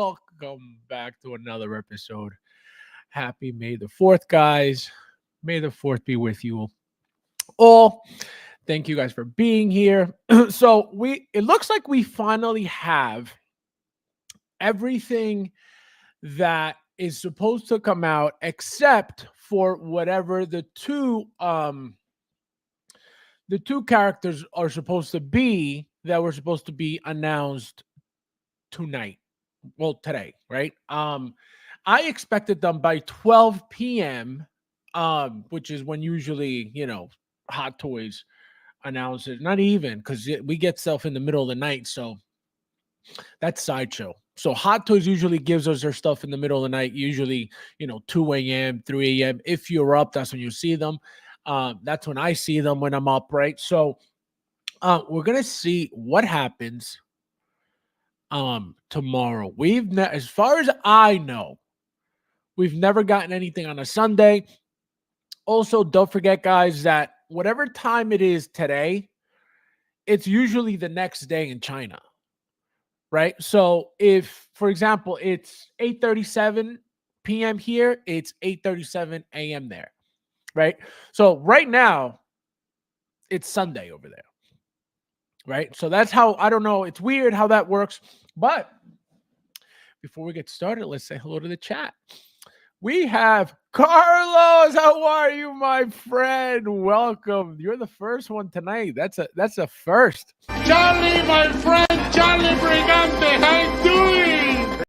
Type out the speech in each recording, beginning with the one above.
Welcome back to another episode. Happy May the 4th, guys. May the 4th be with you all. Thank you guys for being here. So it looks like we finally have everything that is supposed to come out except for whatever the two characters are supposed to be that were supposed to be announced tonight. Well, today, right? I expected them by 12 p.m., which is when usually, Hot Toys announces. Not even, because we get stuff in the middle of the night, so that's Sideshow. So Hot Toys usually gives us their stuff in the middle of the night, usually, 2 a.m., 3 a.m. If you're up, that's when you see them. That's when I see them when I'm up, right? So we're going to see what happens tomorrow. As far as I know, we've never gotten anything on a Sunday. Also, don't forget, guys, that whatever time it is today, it's usually the next day in China, right? So if, for example, it's 8:37 p.m. here, it's 8:37 a.m. there, right? So right now, it's Sunday over there, right? So that's how, I don't know, it's weird how that works. But before we get started, let's say hello to the chat. We have Carlos. How are you, my friend? Welcome. You're the first one tonight. That's a first. Charlie, my friend, Charlie Brigante, how you doing?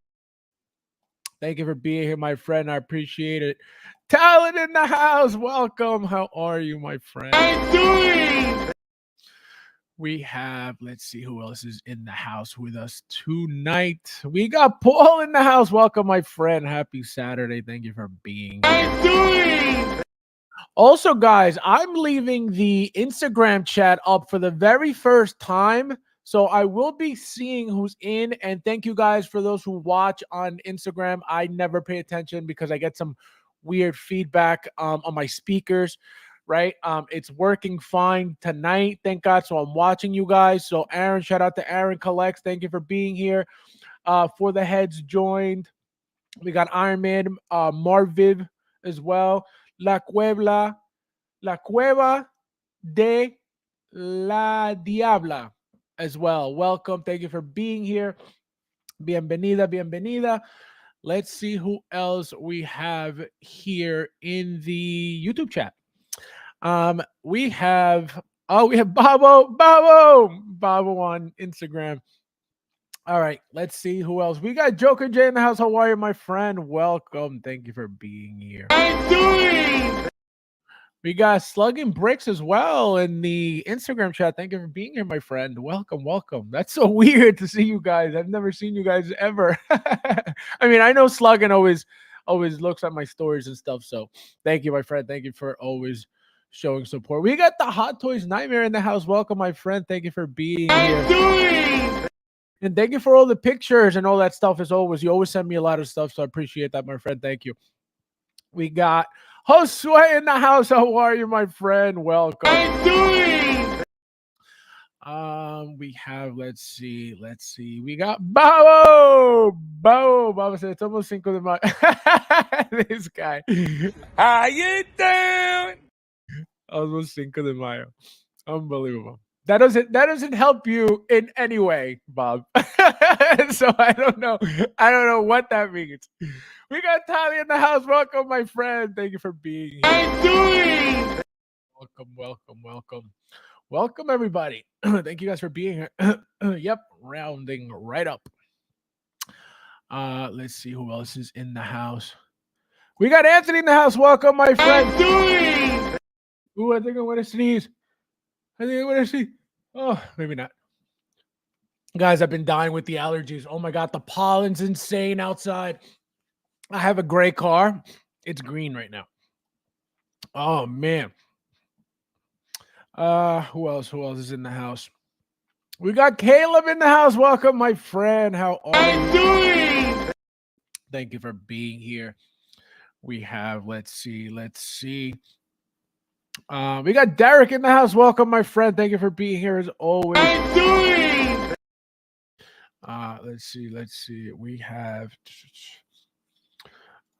Thank you for being here, my friend. I appreciate it. Talent in the house. Welcome. How are you, my friend? How you doing? We have, let's see who else is in the house with us tonight. We got Paul in the house. Welcome, my friend. Happy Saturday. Thank you for being here. How you doing? Also, guys, I'm leaving the Instagram chat up for the very first time. So I will be seeing who's in. And thank you guys for those who watch on Instagram. I never pay attention because I get some weird feedback on my speakers. Right. It's working fine tonight. Thank God. So I'm watching you guys. So Aaron, shout out to Aaron Collects. Thank you for being here. For the heads joined. We got Iron Man, Marviv as well. La Cueva de la Diabla as well. Welcome. Thank you for being here. Bienvenida. Let's see who else we have here in the YouTube chat. We have Babo on Instagram. All right, let's see who else. We got Joker J in the house. How are you, my friend? Welcome. Thank you for being here. How you doing? We got Slugging Bricks as well in the Instagram chat. Thank you for being here, my friend. Welcome. That's so weird to see you guys. I've never seen you guys ever. I mean, I know Slugging always looks at my stories and stuff. So thank you, my friend. Thank you for always showing support. We got the Hot Toys Nightmare in the house. Welcome, my friend. Thank you for being How here. you doing? And thank you for all the pictures and all that stuff as always. You always send me a lot of stuff, so I appreciate that, my friend. Thank you. We got Josue in the house. How are you, my friend? Welcome. How you doing? We have, let's see. We got Babo said it's almost Cinco de Mayo. This guy. How you doing? Almost Cinco de Mayo. Unbelievable. That doesn't help you in any way, Bob. So I don't know what that means. We got Tali in the house. Welcome, my friend. Thank you for being here. How you doing? Welcome, everybody. Thank you guys for being here. Yep, rounding right up. Let's see who else is in the house. We got Anthony in the house. Welcome, my friend. How you doing? Ooh, I think I'm gonna sneeze. Oh, maybe not. Guys, I've been dying with the allergies. Oh my God, the pollen's insane outside. I have a gray car. It's green right now. Oh man. Who else is in the house? We got Caleb in the house. Welcome, my friend. How are you doing? Thank you for being here. We have, let's see. We got Derek in the house. Welcome, my friend. Thank you for being here as always. How you doing? Let's see. We have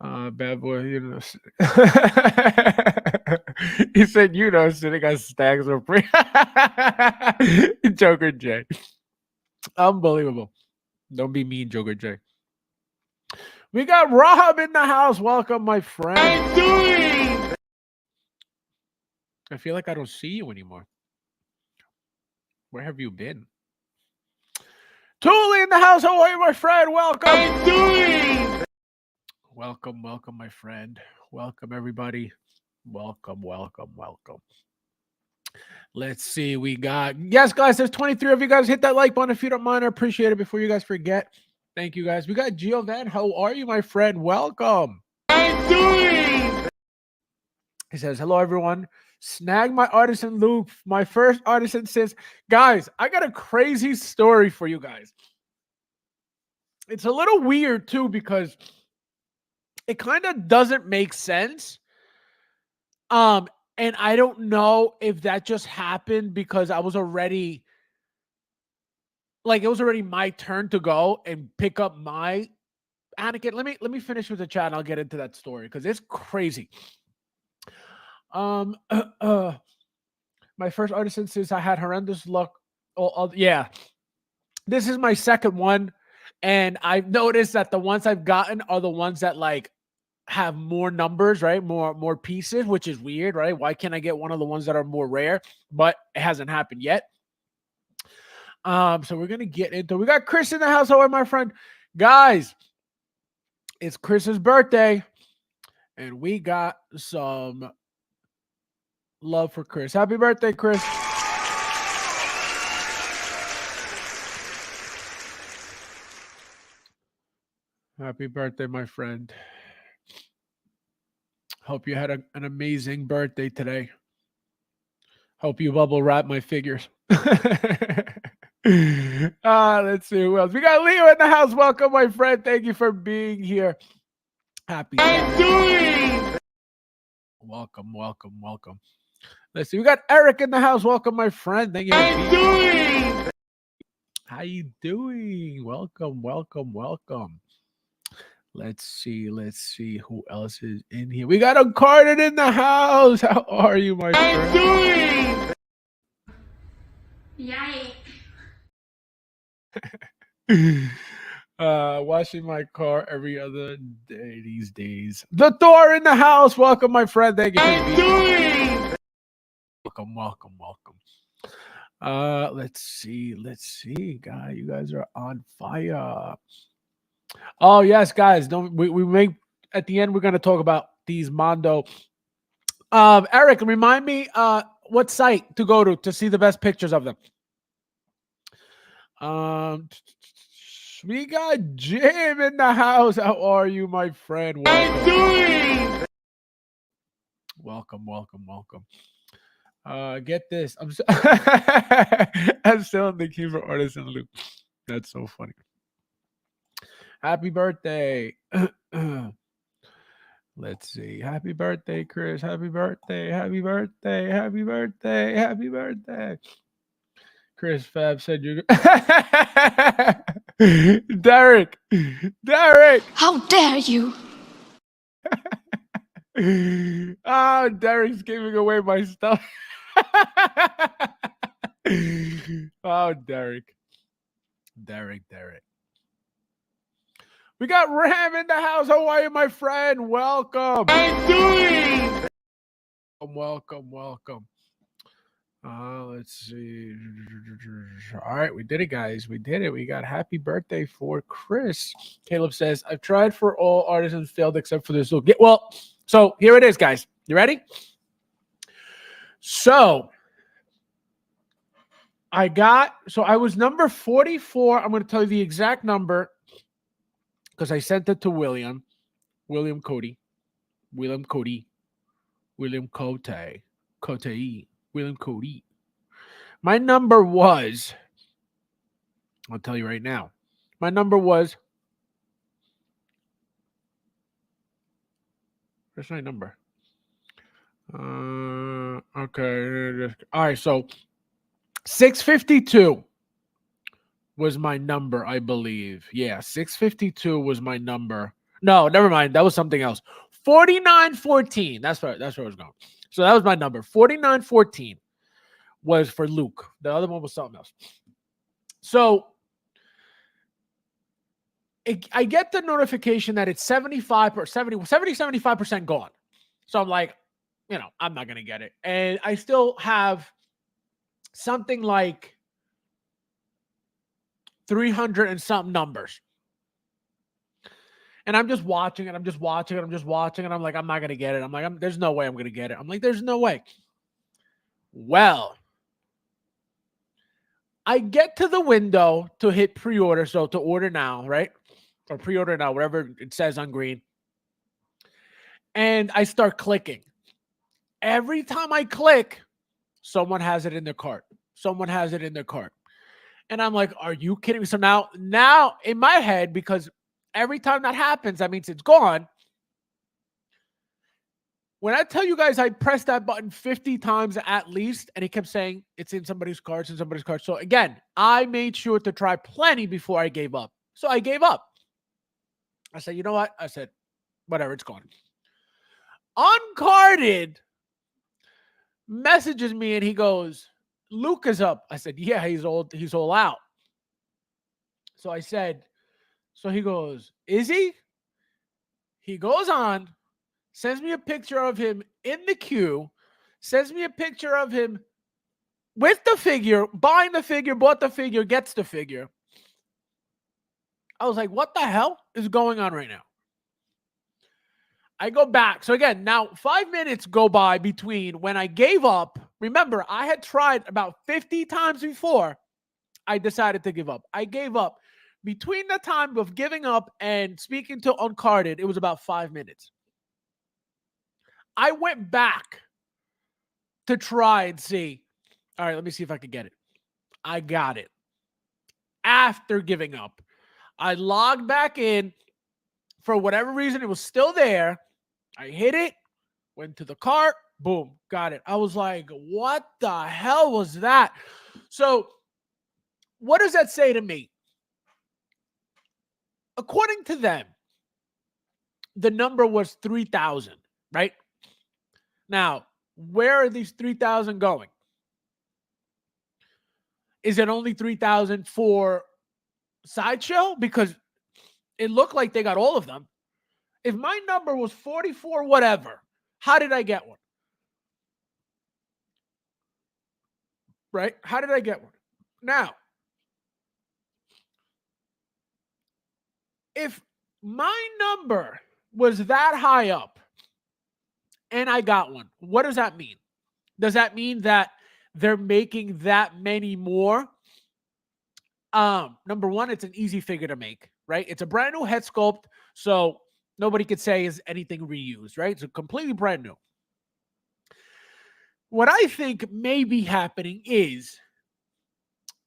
bad boy, he said, sitting on stacks of free. Joker J. Unbelievable. Don't be mean, Joker J. We got Rob in the house. Welcome, my friend. I feel like I don't see you anymore. Where have you been? Thule in the house. How are you, my friend? Welcome. Welcome, my friend. Welcome, everybody. Welcome. Let's see. We got, yes, guys, there's 23 of you guys. Hit that like button if you don't mind. I appreciate it before you guys forget. Thank you, guys. We got Giovan. How are you, my friend? Welcome. He says, hello, everyone. Snag my Artisan Luke. My first Artisan says, guys, I got a crazy story for you guys. It's a little weird, too, because it kind of doesn't make sense. And I don't know if that just happened because I was already, like, it was already my turn to go and pick up my Anakin. Let me finish with the chat and I'll get into that story because it's crazy. My first Artisan since I had horrendous luck. Yeah. This is my second one. And I've noticed that the ones I've gotten are the ones that like have more numbers, right? More pieces, which is weird, right? Why can't I get one of the ones that are more rare? But it hasn't happened yet. So we're gonna get into. We got Chris in the house. How are my friend? Guys, it's Chris's birthday, and we got some love for Chris. Happy birthday, Chris. Happy birthday, my friend. Hope you had an amazing birthday today. Hope you bubble wrap my figures. Let's see who else. We got Leo in the house. Welcome, my friend. Thank you for being here. Happy Saturday. Welcome. Let's see. We got Eric in the house. Welcome, my friend. Thank you. How you doing? Welcome. Let's see who else is in here. We got Uncarded in the house. How are you, my friend? Yay. Washing my car every other day these days. The Thor in the house. Welcome, my friend. Thank you for being here. Welcome. Let's see, guys. You guys are on fire. Oh, yes, guys. Don't we make at the end we're gonna talk about these Mondo. Eric, remind me what site to go to see the best pictures of them. We got Jim in the house. How are you, my friend? Welcome. Get this. I'm still in the queue for Artisan Luke. That's so funny. Happy birthday. Let's see. Happy birthday, Chris. Happy birthday. Chris Fab said you Derek. How dare you? Oh, Derek's giving away my stuff. Oh, Derek. We got Ram in the house. How are you, my friend? Welcome. Welcome. Let's see. All right, we did it, guys. We did it. We got happy birthday for Chris. Caleb says, I've tried for all artisans, failed except for this. Well, so here it is, guys. You ready? So I was number 44. I'm going to tell you the exact number because I sent it to William Cote. My number was, I'll tell you right now, my number was, where's my number? Okay. All right, so 652. was my number, I believe. Yeah, 652 was my number. No, never mind. That was something else. 4914. That's where I was going. So that was my number. 4914 was for Luke. The other one was something else. So I get the notification that it's 75 or 75% gone. So I'm like, I'm not going to get it. And I still have something like 300 and something numbers. And I'm just watching it. And I'm like, I'm not going to get it. I'm like, there's no way I'm going to get it. I'm like, there's no way. Well, I get to the window to hit pre-order. So to order now, right? Or pre-order now, whatever it says on green. And I start clicking. Every time I click, someone has it in their cart. And I'm like, are you kidding me? So now in my head, because every time that happens, that means it's gone. When I tell you guys, I pressed that button 50 times at least, and it kept saying it's in somebody's cart, So again, I made sure to try plenty before I gave up. So I gave up. I said, you know what? I said, whatever, it's gone. Uncarded messages me and he goes, Luke is up. I said, yeah, he's all out. So I said, so he goes, is he? He goes on, sends me a picture of him in the queue, sends me a picture of him with the figure, buying the figure, bought the figure, gets the figure. I was like, what the hell is going on right now? I go back. So again, now 5 minutes go by between when I gave up. Remember, I had tried about 50 times before I decided to give up. I gave up. Between the time of giving up and speaking to Uncarded, it was about 5 minutes. I went back to try and see. All right, let me see if I can get it. I got it. After giving up, I logged back in. For whatever reason, it was still there. I hit it, went to the cart, boom, got it. I was like, what the hell was that? So what does that say to me? According to them, the number was 3,000, right? Now, where are these 3,000 going? Is it only 3,000 for Sideshow? Because it looked like they got all of them. If my number was 44 whatever, how did I get one? Right? How did I get one? Now, if my number was that high up and I got one, what does that mean? Does that mean that they're making that many more? Number one, it's an easy figure to make, right? It's a brand new head sculpt, so nobody could say is anything reused, right? It's completely brand new. What I think may be happening is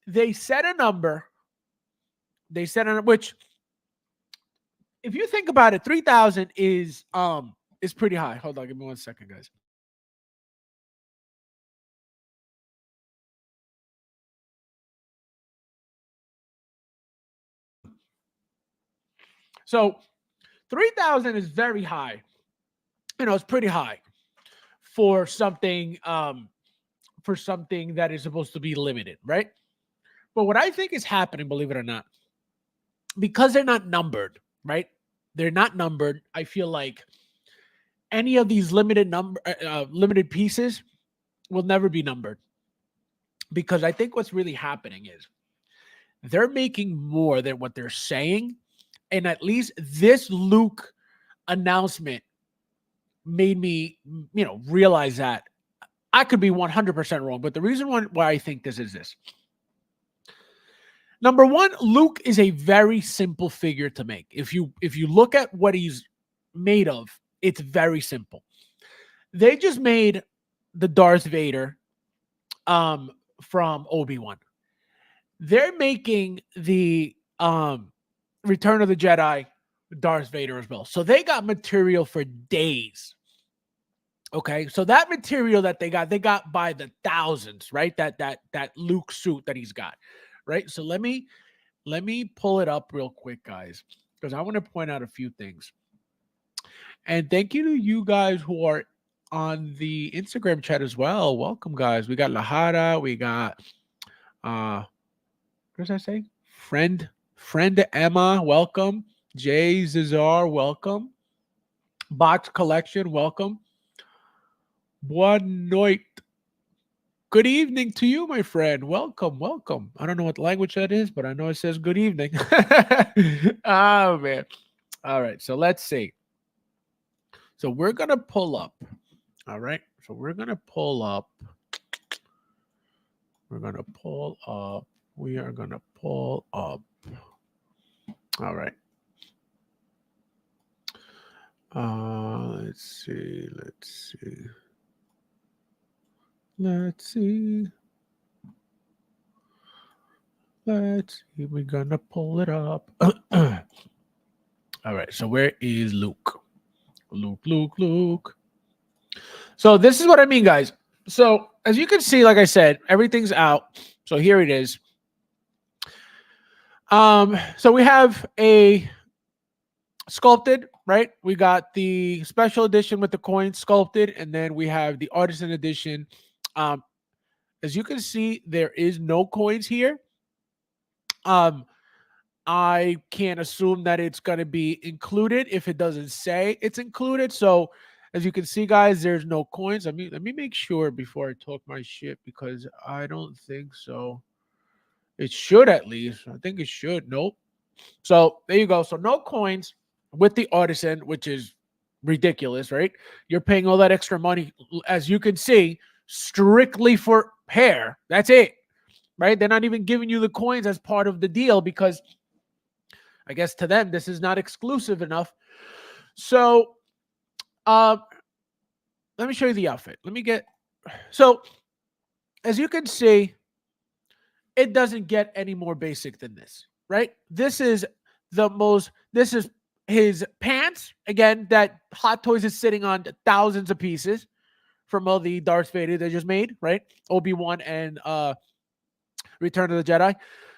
they set a number. Which, if you think about it, 3,000 is pretty high. Hold on, give me 1 second, guys. So 3,000 is very high. It's pretty high for something that is supposed to be limited, right? But what I think is happening, believe it or not, because they're not numbered, right? They're not numbered. I feel like any of these limited pieces will never be numbered, because I think what's really happening is they're making more than what they're saying. And at least this Luke announcement made me, realize that. I could be 100% wrong, but the reason why I think this is this. Number one, Luke is a very simple figure to make. If you look at what he's made of, it's very simple. They just made the Darth Vader from Obi-Wan. They're making the Return of the Jedi Darth Vader as well. So they got material for days. Okay, so that material that they got by the thousands, right? That Luke suit that he's got, right? So let me let me pull it up real quick, guys, because I want to point out a few things. And thank you to you guys who are on the Instagram chat as well. Welcome, guys. We got Lahara. We got what does I say? Friend Emma, welcome. Jay Zazar, welcome. Box Collection, welcome. Boa noite. Good evening to you, my friend. Welcome, welcome. I don't know what language that is, but I know it says good evening. Oh, man. All right, so let's see. So we're going to pull up. All right, so we're going to pull up. We're going to pull up. We are going to pull up. All right. Let's see. Let's see. Let's see. Let's see. We're gonna pull it up. All right. So where is Luke? Luke. So this is what I mean, guys. So as you can see, like I said, everything's out. So here it is. So we have a sculpted, right? We got the special edition with the coin sculpted, and then we have the artisan edition. As you can see, there is no coins here. I can't assume that it's going to be included if it doesn't say it's included. So as you can see, guys, there's no coins. Let me make sure before I talk my shit, because I don't think so. It should, at least. I think it should. Nope. So there you go. So no coins with the artisan, which is ridiculous, right? You're paying all that extra money, as you can see, strictly for hair. That's it, right? They're not even giving you the coins as part of the deal, because I guess to them this is not exclusive enough. So let me show you the outfit. So as you can see, it doesn't get any more basic than this, right? This is his pants, again, that Hot Toys is sitting on thousands of pieces from all the Darth Vader they just made, right? Obi-Wan and Return of the Jedi.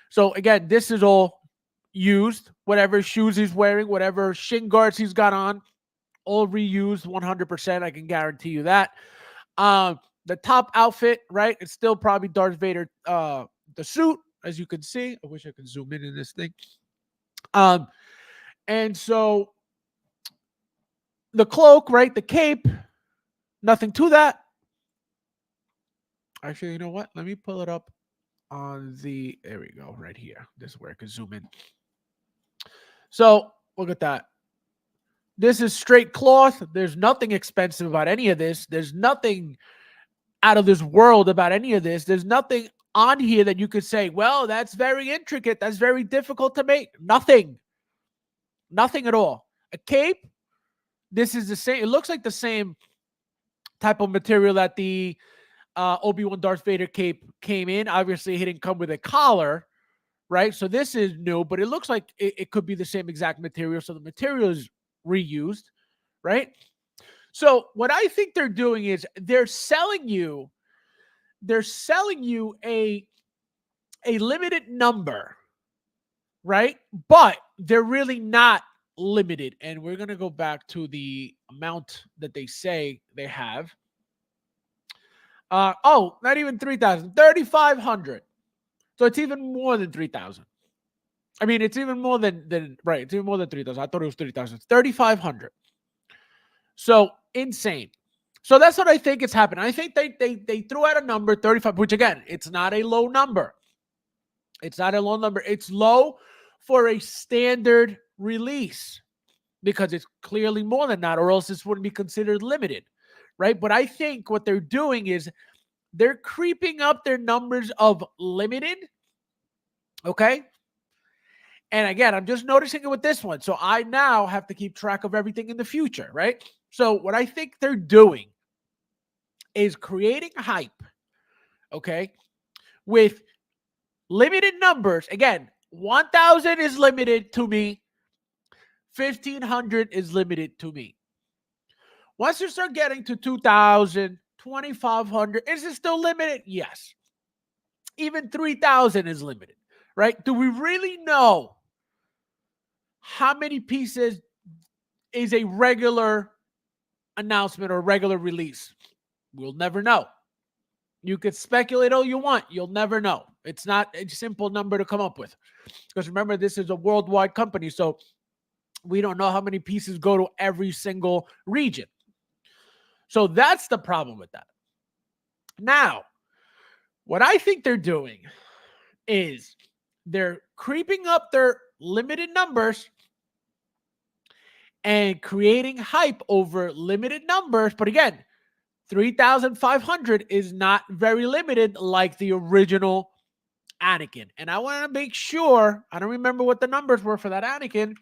So again, this is all used. Whatever shoes he's wearing, whatever shin guards he's got on, all reused 100%. I can guarantee you that. The top outfit, right? It's still probably Darth Vader, the suit, as you can see. I wish I could zoom in this thing. And so the cloak, right? The cape, nothing to that. Actually, you know what? Let me pull it up on the, there we go, right here. This is where I can zoom in. So look at that. This is straight cloth. There's nothing expensive about any of this. There's nothing out of this world about any of this. There's nothing on here that you could say, well, that's very intricate. That's very difficult to make. Nothing at all. A cape. This is the same. It looks like the same type of material that the Obi-Wan Darth Vader cape came in. Obviously, he didn't come with a collar, right? So this is new, but it looks like it could be the same exact material. So the material is reused, right? So what I think they're doing is they're selling you a limited number, right? But they're really not limited. And we're going to go back to the amount that they say they have. Not even 3,000, 3,500. So it's even more than 3,000. I mean, it's even more than right. It's even more than 3,000. I thought it was 3,000. 3,500. So insane. So that's what I think is happening. I think they threw out a number, 35, which again, it's not a low number. It's not a low number. It's low for a standard release because it's clearly more than that, or else this wouldn't be considered limited, right? But I think what they're doing is they're creeping up their numbers of limited, okay? And again, I'm just noticing it with this one. So I now have to keep track of everything in the future, right? So what I think they're doing is creating hype, okay, with limited numbers. Again, 1,000 is limited to me. 1,500 is limited to me. Once you start getting to 2,000, 2,500, is it still limited? Yes. Even 3,000 is limited, right? Do we really know how many pieces is a regular announcement or regular release? We'll never know. You could speculate all you want. You'll never know. It's not a simple number to come up with. Because remember, this is a worldwide company, so we don't know how many pieces go to every single region. So that's the problem with that. Now, what I think they're doing is they're creeping up their limited numbers and creating hype over limited numbers. But again, 3,500 is not very limited like the original Anakin. And I want to make sure, I don't remember what the numbers were for that Anakin,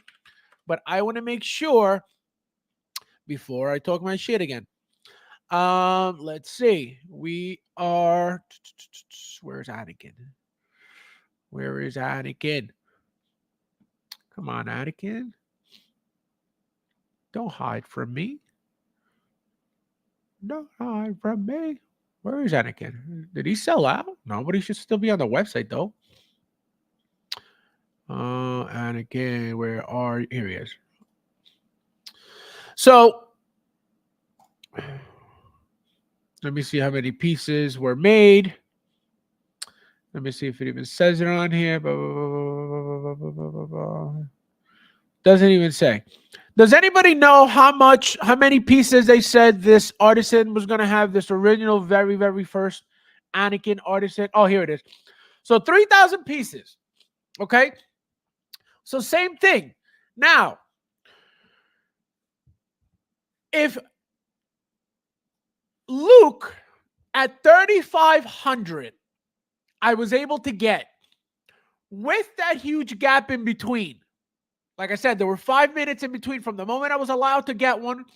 but I want to make sure before I talk my shit again. Let's see. We are, where's Anakin? Where is Anakin? Come on, Anakin. Don't hide from me. Don't hide from me. Where is Anakin? Did he sell out? No, but he should still be on the website, though. Anakin, where are you? Here he is. So, let me see how many pieces were made. Let me see if it even says it on here. Doesn't even say. Does anybody know how many pieces they said this artisan was going to have, this original, very, very first Anakin artisan? Oh, here it is. So 3,000 pieces. Okay. So same thing. Now, if Luke at 3,500, I was able to get with that huge gap in between. Like I said, there were 5 minutes in between from the moment I was allowed to get one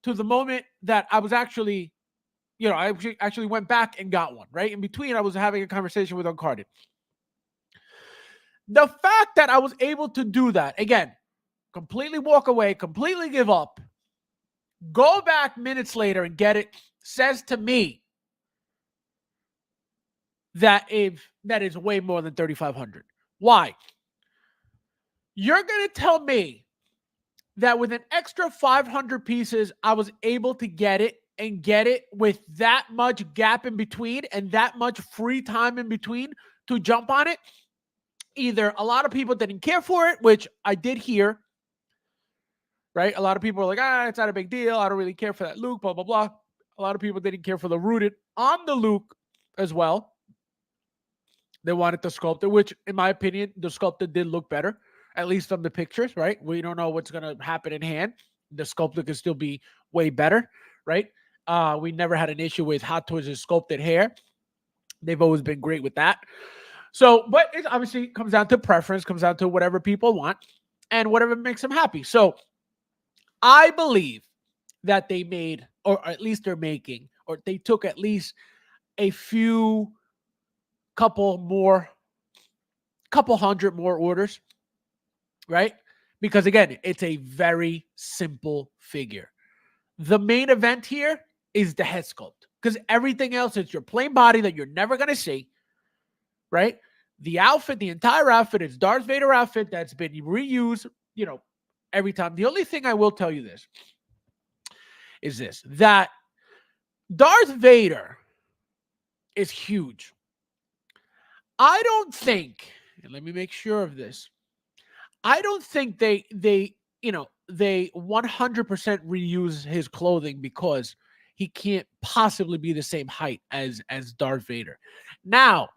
to the moment that I was actually, I actually went back and got one, right? In between, I was having a conversation with Uncarded. The fact that I was able to do that, again, completely walk away, completely give up, go back minutes later and get it, says to me that is way more than 3,500. Why? You're going to tell me that with an extra 500 pieces, I was able to get it and get it with that much gap in between and that much free time in between to jump on it? Either a lot of people didn't care for it, which I did hear, right? A lot of people were like, it's not a big deal. I don't really care for that Luke, blah, blah, blah. A lot of people didn't care for the rooted on the Luke as well. They wanted the sculpted, which in my opinion, the sculpted did look better, at least from the pictures, right? We don't know what's going to happen in hand. The sculpted could still be way better, right? We never had an issue with Hot Toys' sculpted hair. They've always been great with that. So, but it obviously comes down to preference, comes down to whatever people want and whatever makes them happy. So I believe that they made, or at least they're making, or they took at least a couple hundred more orders, right? Because again, it's a very simple figure. The main event here is the head sculpt, because everything else is your plain body that you're never going to see, right? The outfit, the entire outfit is Darth Vader outfit that's been reused, every time. The only thing I will tell you is this, that Darth Vader is huge. I don't think, and let me make sure of this, I don't think they 100% reuse his clothing because he can't possibly be the same height as Darth Vader. Now,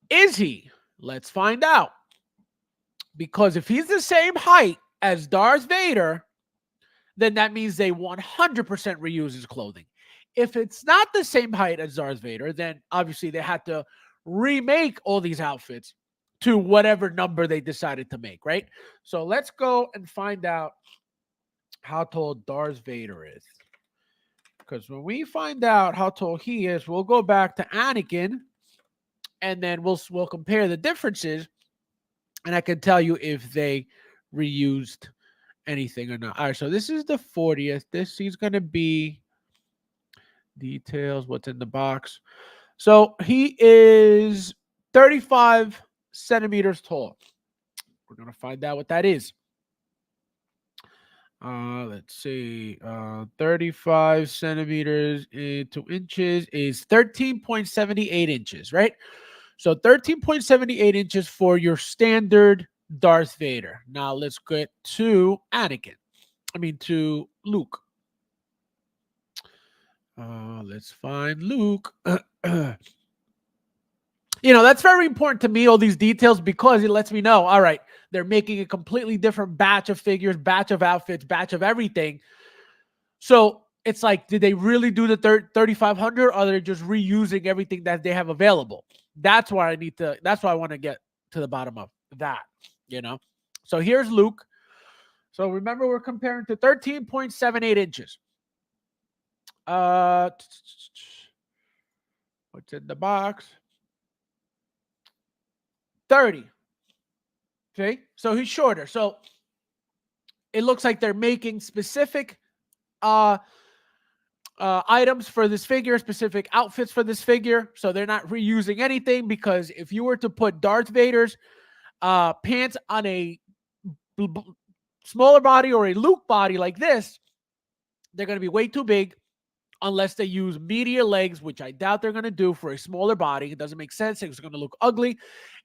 is he? Let's find out. Because if he's the same height as Darth Vader, then that means they 100% reuse his clothing. If it's not the same height as Darth Vader, then obviously they had to remake all these outfits to whatever number they decided to make, right? So let's go and find out how tall Darth Vader is. Because when we find out how tall he is, we'll go back to Anakin, and then we'll compare the differences, and I can tell you if they reused anything or not. All right, so this is the 40th. This is going to be details, what's in the box. So he is 35 centimeters tall. We're going to find out what that is. Let's see. 35 centimeters into inches is 13.78 inches, right? So 13.78 inches for your standard Darth Vader. Now let's get to to Luke. Let's find Luke. That's very important to me, all these details, because it lets me know, all right, they're making a completely different batch of figures, batch of outfits, batch of everything. So it's like, did they really do the 3,500, or are they just reusing everything that they have available? That's why I want to get to the bottom of that, So here's Luke. So remember, we're comparing to 13.78 inches. What's in the box? 30. Okay, so he's shorter. So it looks like they're making specific items for this figure, specific outfits for this figure. So they're not reusing anything, because if you were to put Darth Vader's pants on a smaller body or a Luke body like this, they're going to be way too big, unless they use meatier legs, which I doubt they're going to do for a smaller body. It doesn't make sense. It's going to look ugly.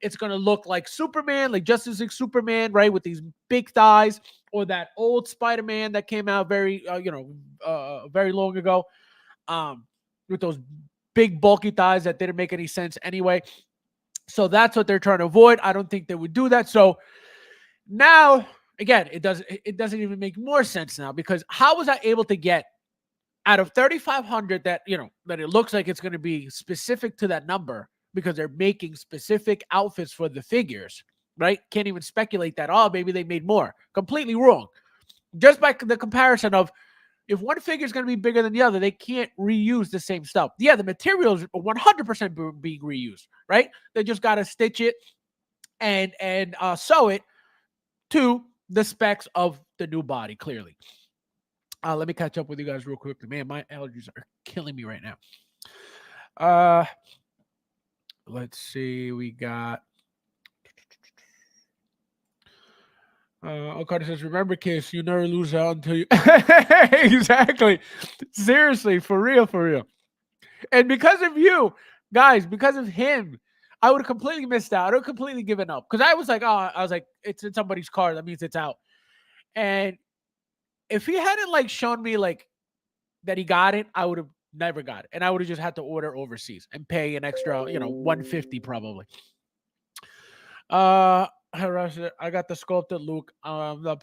It's going to look like Superman, like Justice League Superman, right, with these big thighs, or that old Spider-Man that came out very long ago, with those big bulky thighs that didn't make any sense anyway. So that's what they're trying to avoid. I don't think they would do that. So now, again, it doesn't even make more sense now, because how was I able to get out of 3,500 that it looks like it's going to be specific to that number, because they're making specific outfits for the figures, right? Can't even speculate that, maybe they made more. Completely wrong. Just by the comparison of, if one figure is going to be bigger than the other, they can't reuse the same stuff. Yeah, the materials are 100% being reused, right? They just got to stitch it and sew it to the specs of the new body, clearly. Let me catch up with you guys real quickly. Man, my allergies are killing me right now. Let's see. We got... Carter says, remember, kids, you never lose out until you... Exactly. Seriously, for real. And because of you, guys, because of him, I would have completely missed out. I would have completely given up. Because I was like, it's in somebody's car. That means it's out. And if he hadn't shown me that he got it, I would have never got it. And I would have just had to order overseas and pay an extra, $150 probably. I got the sculpted Luke. I'm not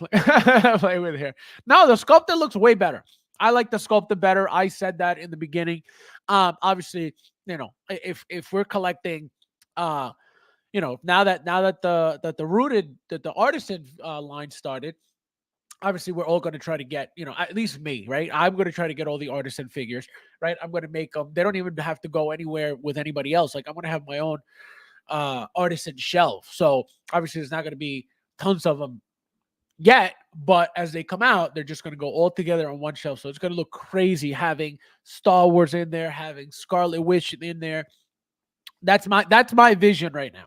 playing with it here. No, the sculpted looks way better. I like the sculpted better. I said that in the beginning. Obviously, if we're collecting, now that the Artisan line started, obviously we're all going to try to get, at least me, right? I'm going to try to get all the Artisan figures, right? I'm going to make them. They don't even have to go anywhere with anybody else. I'm going to have my own Artisan shelf. So obviously there's not going to be tons of them yet, but as they come out, they're just going to go all together on one shelf. So it's going to look crazy having Star Wars in there, having Scarlet Witch in there. That's my vision right now.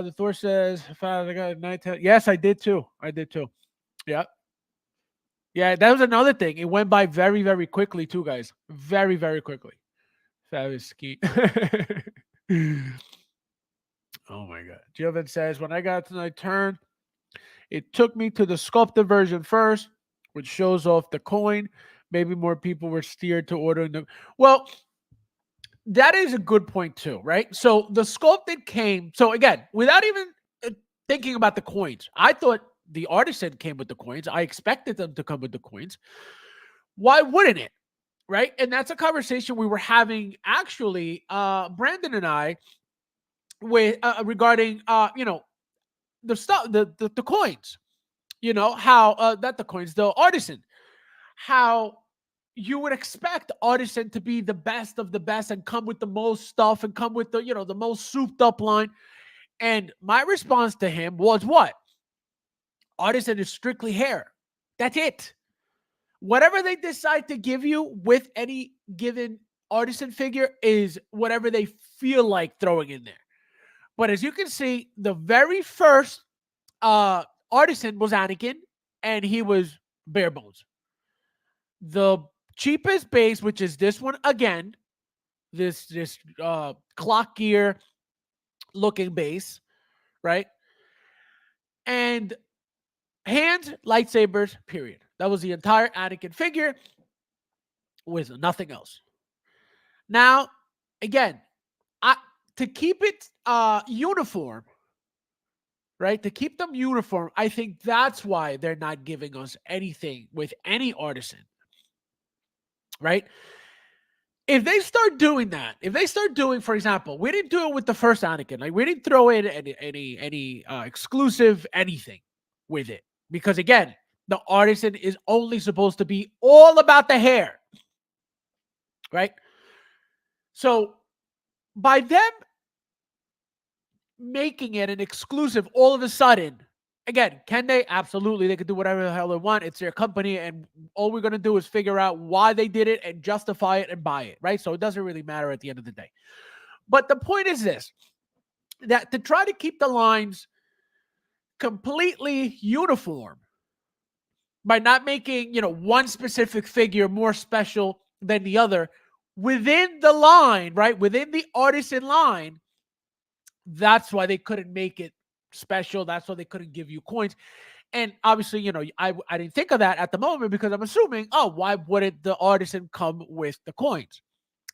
The Thor says, I got a 910. Yes, I did too. Yeah. Yeah, that was another thing. It went by very, very quickly too, guys. Very, very quickly. Fabulous ski. Oh my God. Jovan says, when I got to my turn, it took me to the sculpted version first, which shows off the coin. Maybe more people were steered to ordering them. Well, that is a good point too, right? So the sculpted came. So again, without even thinking about the coins, I thought the Artisan came with the coins. I expected them to come with the coins. Why wouldn't it? Right? And that's a conversation we were having, actually, Brandon and I, with regarding the stuff, the coins. How not the coins, the Artisan. How you would expect Artisan to be the best of the best and come with the most stuff and come with the the most souped up line. And my response to him was, what? Artisan is strictly hair. That's it. Whatever they decide to give you with any given artisan figure is whatever they feel like throwing in there. But as you can see, the very first artisan was Anakin, and he was bare bones. The cheapest base, which is this one again, this clock gear looking base, right? And hands, lightsabers, period. That was the entire Anakin figure with nothing else. Now, again, to keep it uniform, right? To keep them uniform, I think that's why they're not giving us anything with any artisan, right? If they start doing that, if they start doing, for example, we didn't do it with the first Anakin. Like we didn't throw in any exclusive anything with it because again, the artisan is only supposed to be all about the hair, right? So by them making it an exclusive all of a sudden, again, can they? Absolutely. They can do whatever the hell they want. It's their company, and all we're going to do is figure out why they did it and justify it and buy it, right? So it doesn't really matter at the end of the day. But the point is this, that to try to keep the lines completely uniform by not making, one specific figure more special than the other within the line, right? Within the artisan line, that's why they couldn't make it special. That's why they couldn't give you coins. And obviously, I didn't think of that at the moment because I'm assuming, why wouldn't the artisan come with the coins,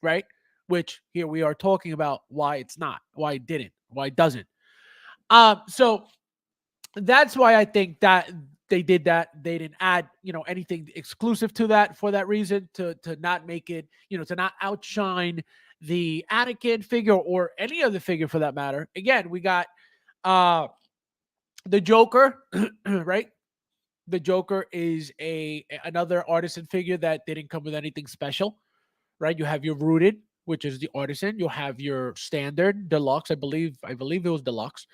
right? Which here we are talking about why it's not, why it didn't, why it doesn't. So that's why I think that they did that. They didn't add, anything exclusive to that for that reason, to not make it, to not outshine the Anakin figure or any other figure for that matter. Again, we got the Joker, right? The Joker is another artisan figure that didn't come with anything special, right? You have your rooted, which is the artisan. You'll have your standard deluxe. I believe it was deluxe.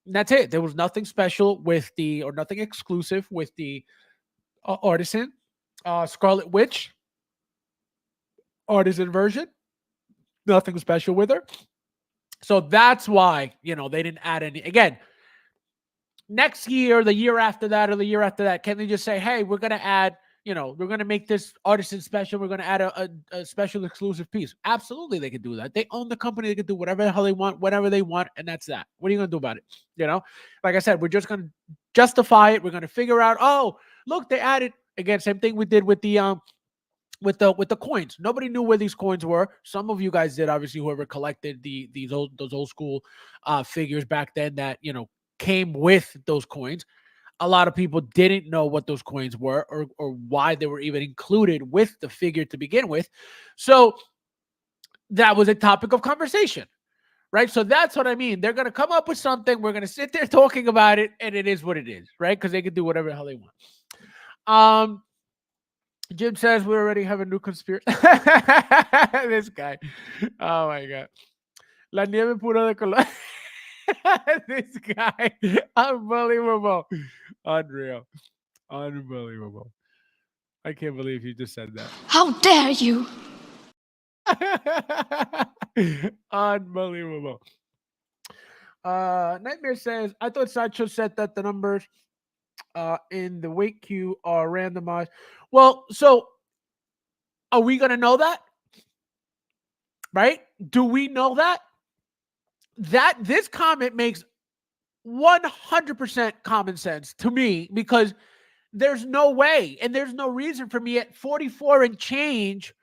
That's it. There was nothing special with or nothing exclusive with the artisan. Scarlet Witch, artisan version. Nothing special with her. So that's why, they didn't add any. Again, next year, the year after that, or the year after that, can they just say, hey, we're going to add, we're going to make this artisan special. We're going to add a special exclusive piece. Absolutely, they could do that. They own the company. They could do whatever the hell they want, whenever they want, and that's that. What are you going to do about it? Like I said, we're just going to justify it. We're going to figure out, oh, look, they added, again, same thing we did with the coins. Nobody knew where these coins were. Some of you guys did, obviously, whoever collected those old school figures back then that, came with those coins. A lot of people didn't know what those coins were or why they were even included with the figure to begin with. So that was a topic of conversation, right? So that's what I mean. They're going to come up with something. We're going to sit there talking about it, and it is what it is, right? Because they can do whatever the hell they want. Jim says we already have a new conspiracy. This guy. Oh, my God. La nieve pura de color. This guy. Unbelievable. Unreal. Unbelievable. I can't believe you just said that. How dare you? Unbelievable. Nightmare says, I thought Sideshow said that the numbers in the weight queue are randomized. Well, so are we going to know that? Right? Do we know that? That this comment makes 100% common sense to me because there's no way and there's no reason for me at 44 and change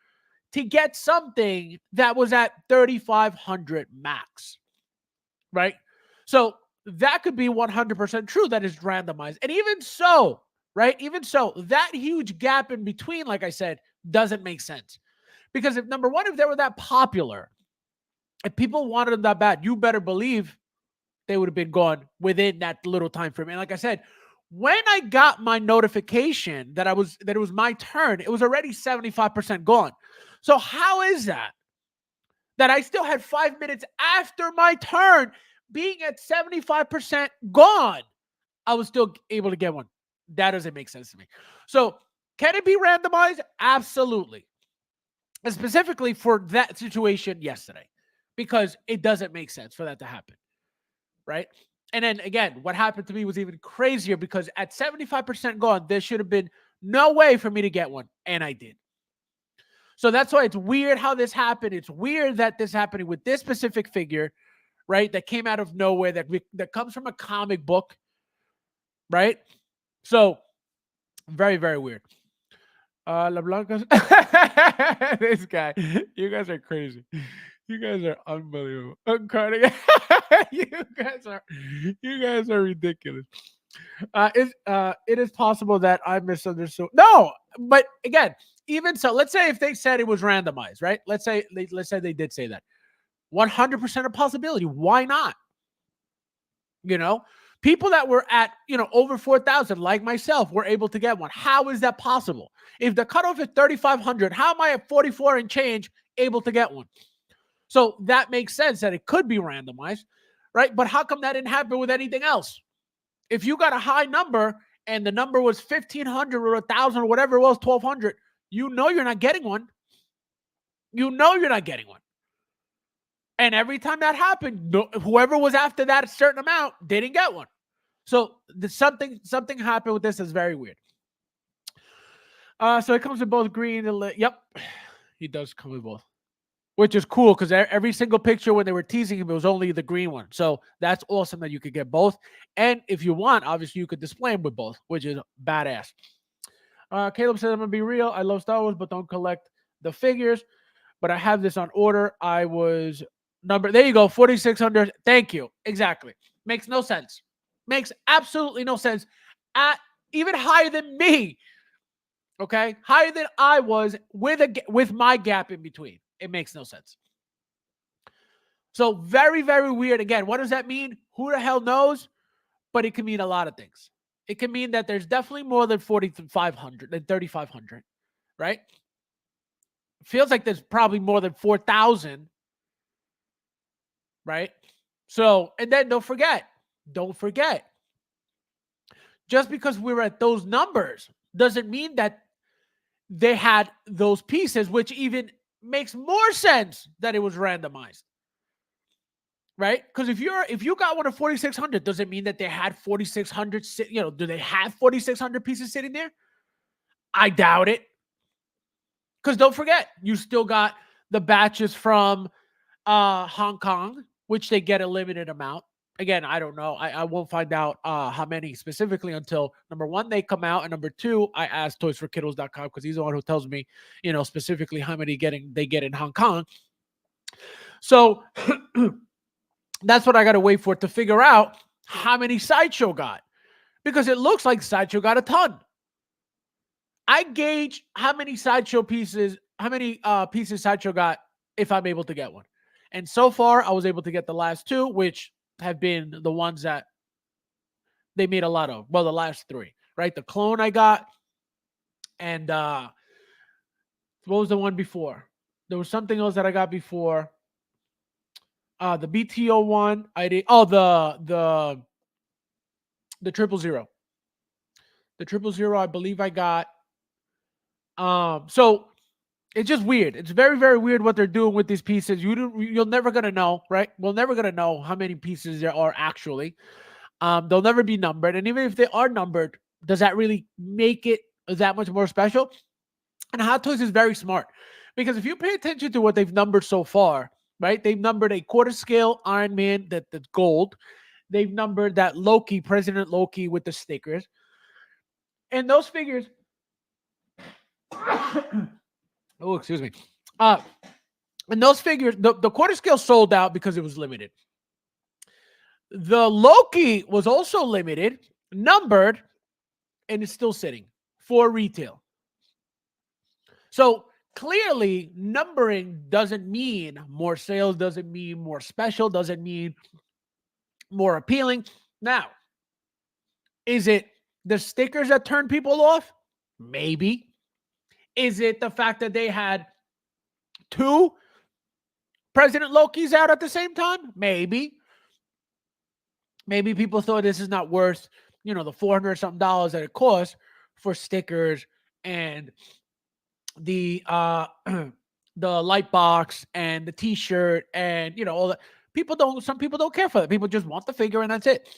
to get something that was at 3,500 max, right? So that could be 100% true that is randomized. And even so, right? Even so, that huge gap in between, like I said, doesn't make sense. Because if number one, if they were that popular, if people wanted them that bad, you better believe they would have been gone within that little time frame. And like I said, when I got my notification that it was my turn, it was already 75% gone. So how is that I still had 5 minutes after my turn being at 75% gone, I was still able to get one? That doesn't make sense to me. So can it be randomized? Absolutely. And specifically for that situation yesterday, because it doesn't make sense for that to happen, right? And then again, what happened to me was even crazier because at 75% gone, there should have been no way for me to get one, and I did. So that's why it's weird how this happened. It's weird that this happening with this specific figure, right? That came out of nowhere, that comes from a comic book, right? So very, very weird. La Blanca's this guy. You guys are crazy. You guys are unbelievable. you guys are ridiculous. It is possible that I misunderstood. No, but again, even so, let's say if they said it was randomized, right? Let's say they did say that. 100% a possibility. Why not? People that were at, over 4,000, like myself, were able to get one. How is that possible? If the cutoff is 3,500, how am I at 44 and change able to get one? So that makes sense that it could be randomized, right? But how come that didn't happen with anything else? If you got a high number and the number was 1,500 or 1,000 or whatever it was, 1,200, you're not getting one. You're not getting one. And every time that happened, whoever was after that certain amount didn't get one. So something happened with this is very weird. So it comes with both green and yep, he does come with both, which is cool because every single picture when they were teasing him, it was only the green one. So that's awesome that you could get both. And if you want, obviously you could display them with both, which is badass. Caleb says, I'm gonna be real. I love Star Wars, but don't collect the figures. But I have this on order. I was there you go, 4,600. Thank you. Exactly. Makes no sense. Makes absolutely no sense. Even higher than me. Okay? Higher than I was with my gap in between. It makes no sense. So very, very weird. Again, what does that mean? Who the hell knows? But it can mean a lot of things. It can mean that there's definitely more than 4,500, than 3,500, right? Feels like there's probably more than 4,000, right? So, and then don't forget, just because we're at those numbers doesn't mean that they had those pieces, which even makes more sense that it was randomized, right? Because if you got one of 4,600, does it mean that they had 4,600? Do they have 4,600 pieces sitting there? I doubt it. Because don't forget, you still got the batches from Hong Kong, which they get a limited amount. Again, I don't know. I won't find out how many specifically until, number one, they come out. And number two, I asked toysforkiddles.com because he's the one who tells me, specifically how many they get in Hong Kong. So that's what I got to wait for to figure out how many Sideshow got. Because it looks like Sideshow got a ton. I gauge how many pieces Sideshow got if I'm able to get one. And so far, I was able to get the last two, which have been the ones that they made a lot of. Well, the last three, right? The clone I got. And what was the one before? There was something else that I got before. The BTO one. I did. Oh, the 000. The 000, I believe I got. So it's just weird. It's very, very weird what they're doing with these pieces. You're never gonna know, right? We're never gonna know how many pieces there are actually. They'll never be numbered, and even if they are numbered, does that really make it that much more special? And Hot Toys is very smart because if you pay attention to what they've numbered so far, right? They've numbered a quarter scale Iron Man that's gold. They've numbered that Loki, President Loki, with the stickers, and those figures. Oh, excuse me. And those figures, the quarter scale sold out because it was limited. The Loki was also limited, numbered, and is still sitting for retail. So clearly, numbering doesn't mean more sales, doesn't mean more special, doesn't mean more appealing. Now, is it the stickers that turn people off? Maybe. Is it the fact that they had two President Lokis out at the same time? Maybe. Maybe people thought this is not worth, the $400-something that it costs for stickers and the the light box and the T-shirt and all that. Some people don't care for that. People just want the figure and that's it.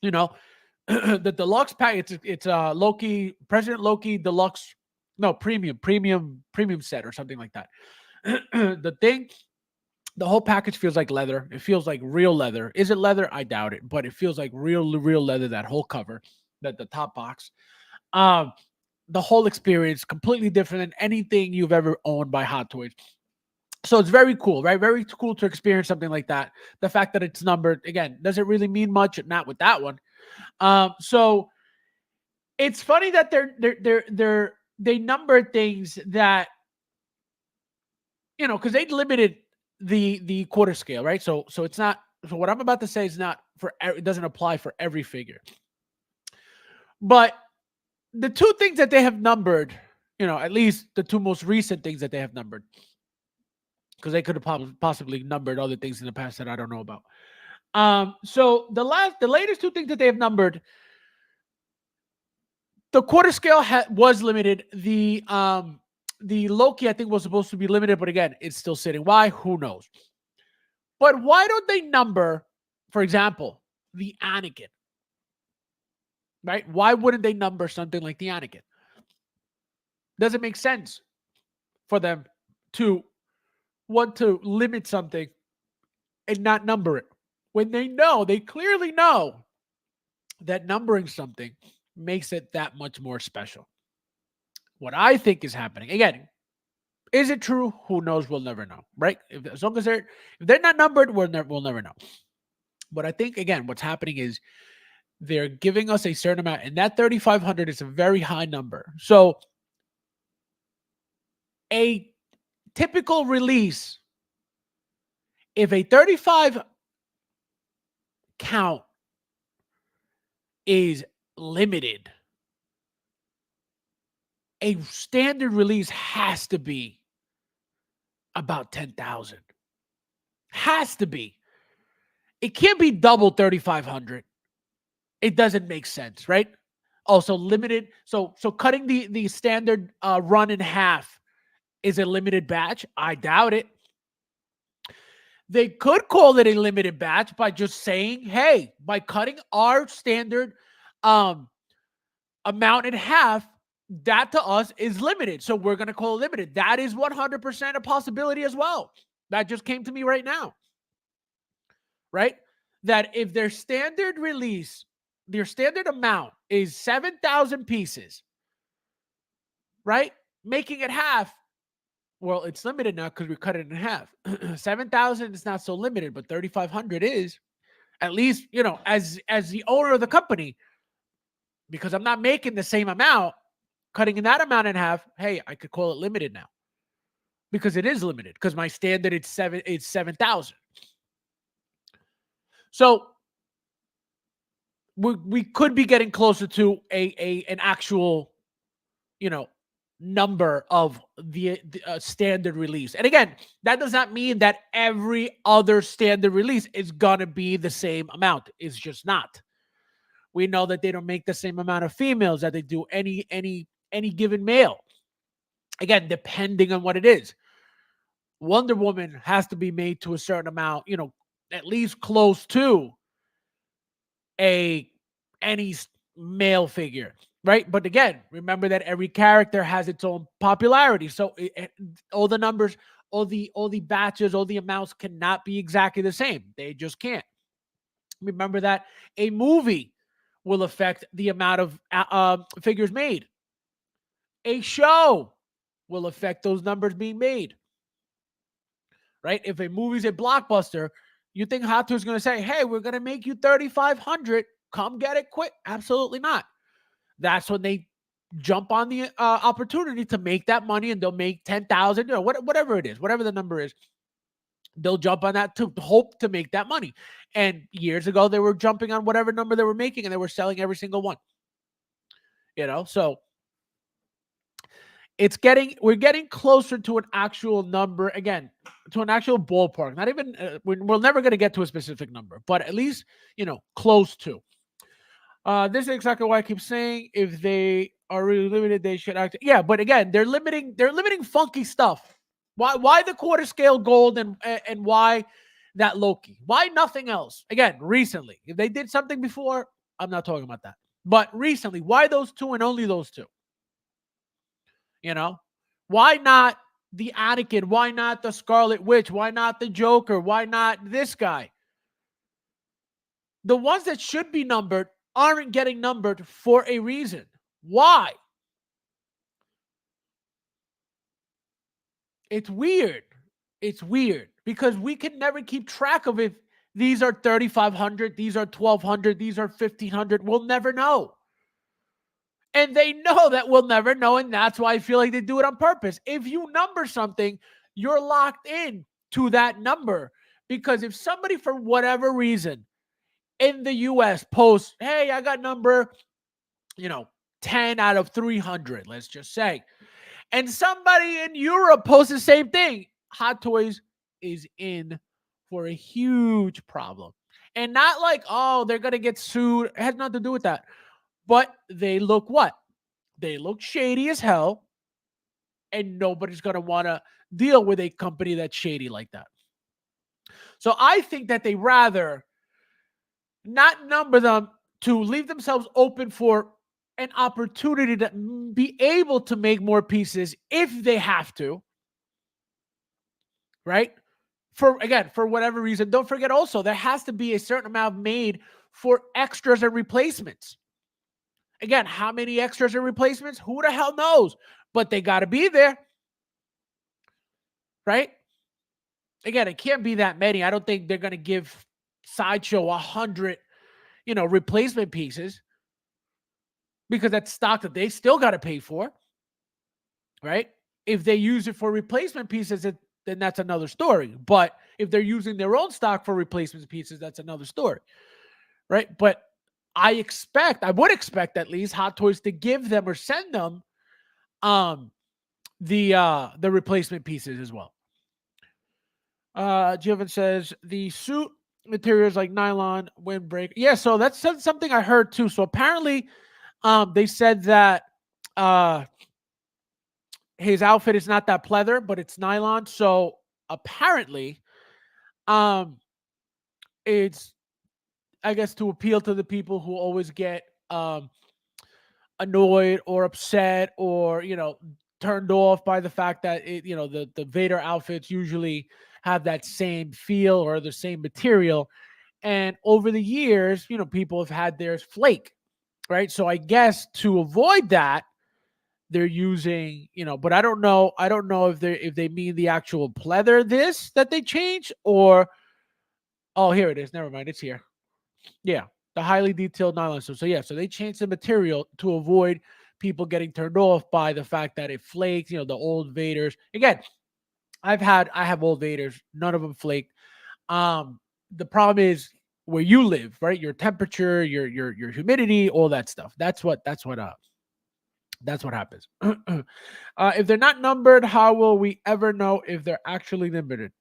The deluxe pack. It's Loki, President Loki deluxe, no premium set or something like that. The whole package feels like leather. It feels like real leather. Is it leather? I doubt it, but it feels like real leather. That whole cover, the top box. The whole experience completely different than anything you've ever owned by Hot Toys. So it's very cool, right? Very cool to experience something like that. The fact that it's numbered, again, doesn't really mean much, not with that one. So it's funny that they number things that, because they limited the quarter scale, right? So it's not. So what I'm about to say is not for. It doesn't apply for every figure. But the two things that they have numbered, at least the two most recent things that they have numbered, because they could have possibly numbered other things in the past that I don't know about. So the latest two things that they have numbered, the quarter scale was limited. The Loki, I think, was supposed to be limited, but again, it's still sitting. Why? Who knows? But why don't they number, for example, the Anakin? Right? Why wouldn't they number something like the Anakin? Doesn't make sense for them to want to limit something and not number it when they clearly know that numbering something makes it that much more special. What I think is happening, again, is it true? Who knows? We'll never know, right? As long as if they're not numbered, we'll never know. But I think, again, what's happening is they're giving us a certain amount, and that 3,500 is a very high number. So a typical release, if a 35 count is limited, a standard release has to be about 10,000. Has to be. It can't be double 3,500. It doesn't make sense, right? Also limited. So cutting the standard run in half is a limited batch. I doubt it. They could call it a limited batch by just saying, hey, by cutting our standard amount in half, that to us is limited. So we're going to call it limited. That is 100% a possibility as well. That just came to me right now. Right? That if their standard release, their standard amount is 7,000 pieces, right? Making it half. Well, it's limited now because we cut it in half. 7,000 is not so limited, but 3,500 is. At least, as the owner of the company, because I'm not making the same amount, cutting that amount in half, hey, I could call it limited now. Because it is limited, because my standard it's 7,000. So we could be getting closer to an actual, number of the standard release. And again, that does not mean that every other standard release is gonna be the same amount. It's just not. We know that they don't make the same amount of females that they do any given male. Again, depending on what it is. Wonder Woman has to be made to a certain amount, at least close to any male figure, right? But again, remember that every character has its own popularity. So all the numbers, all the batches, all the amounts cannot be exactly the same. They just can't. Remember that a movie will affect the amount of figures made. A show will affect those numbers being made. Right? If a movie's a blockbuster, you think Hot Toys is going to say, hey, we're going to make you 3,500. Come get it quick. Absolutely not. That's when they jump on the opportunity to make that money, and they'll make 10,000 or whatever it is, whatever the number is. They'll jump on that to hope to make that money. And years ago, they were jumping on whatever number they were making, and they were selling every single one. So we're getting closer to an actual number, again, to an actual ballpark. Not even, we're never going to get to a specific number, but at least, close to. This is exactly why I keep saying if they are really limited, they should act. Yeah, but again, they're limiting funky stuff. Why the quarter scale gold and why that Loki? Why nothing else? Again, recently. If they did something before, I'm not talking about that. But recently, why those two and only those two? You know? Why not the Anakin? Why not the Scarlet Witch? Why not the Joker? Why not this guy? The ones that should be numbered aren't getting numbered for a reason. Why? It's weird. It's weird because we can never keep track of if these are 3,500, these are 1,200, these are 1,500. We'll never know. And they know that we'll never know, and that's why I feel like they do it on purpose. If you number something, you're locked in to that number. Because if somebody, for whatever reason, in the U.S. posts, hey, I got number, 10 out of 300, let's just say. And somebody in Europe posts the same thing. Hot Toys is in for a huge problem. And not like, oh, they're going to get sued. It has nothing to do with that. But they look what? They look shady as hell. And nobody's going to want to deal with a company that's shady like that. So I think that they rather not number them to leave themselves open for an opportunity to be able to make more pieces if they have to, right? For whatever reason. Don't forget also, there has to be a certain amount made for extras and replacements. Again, how many extras and replacements? Who the hell knows? But they got to be there, right? Again, it can't be that many. I don't think they're going to give Sideshow 100, replacement pieces, because that's stock that they still got to pay for, right? If they use it for replacement pieces, then that's another story. But if they're using their own stock for replacement pieces, that's another story, right? But I would expect at least Hot Toys to give them or send them the replacement pieces as well. Jovan says the suit materials like nylon, windbreak. Yeah, so that's something I heard too. So apparently, they said that his outfit is not that pleather, but it's nylon. So apparently, it's, I guess, to appeal to the people who always get annoyed or upset or turned off by the fact that the Vader outfits usually have that same feel or the same material. And over the years, people have had theirs flake, right? So I guess to avoid that, they're using, but I don't know if they mean the actual pleather that they change, or here it is. Never mind, it's here. Yeah, the highly detailed nylon. So they changed the material to avoid people getting turned off by the fact that it flakes. The old Vaders. Again, I have old Vaders. None of them flake. The problem is where you live, right? Your temperature, your humidity, all that stuff. That's what happens. If they're not numbered, how will we ever know if they're actually limited?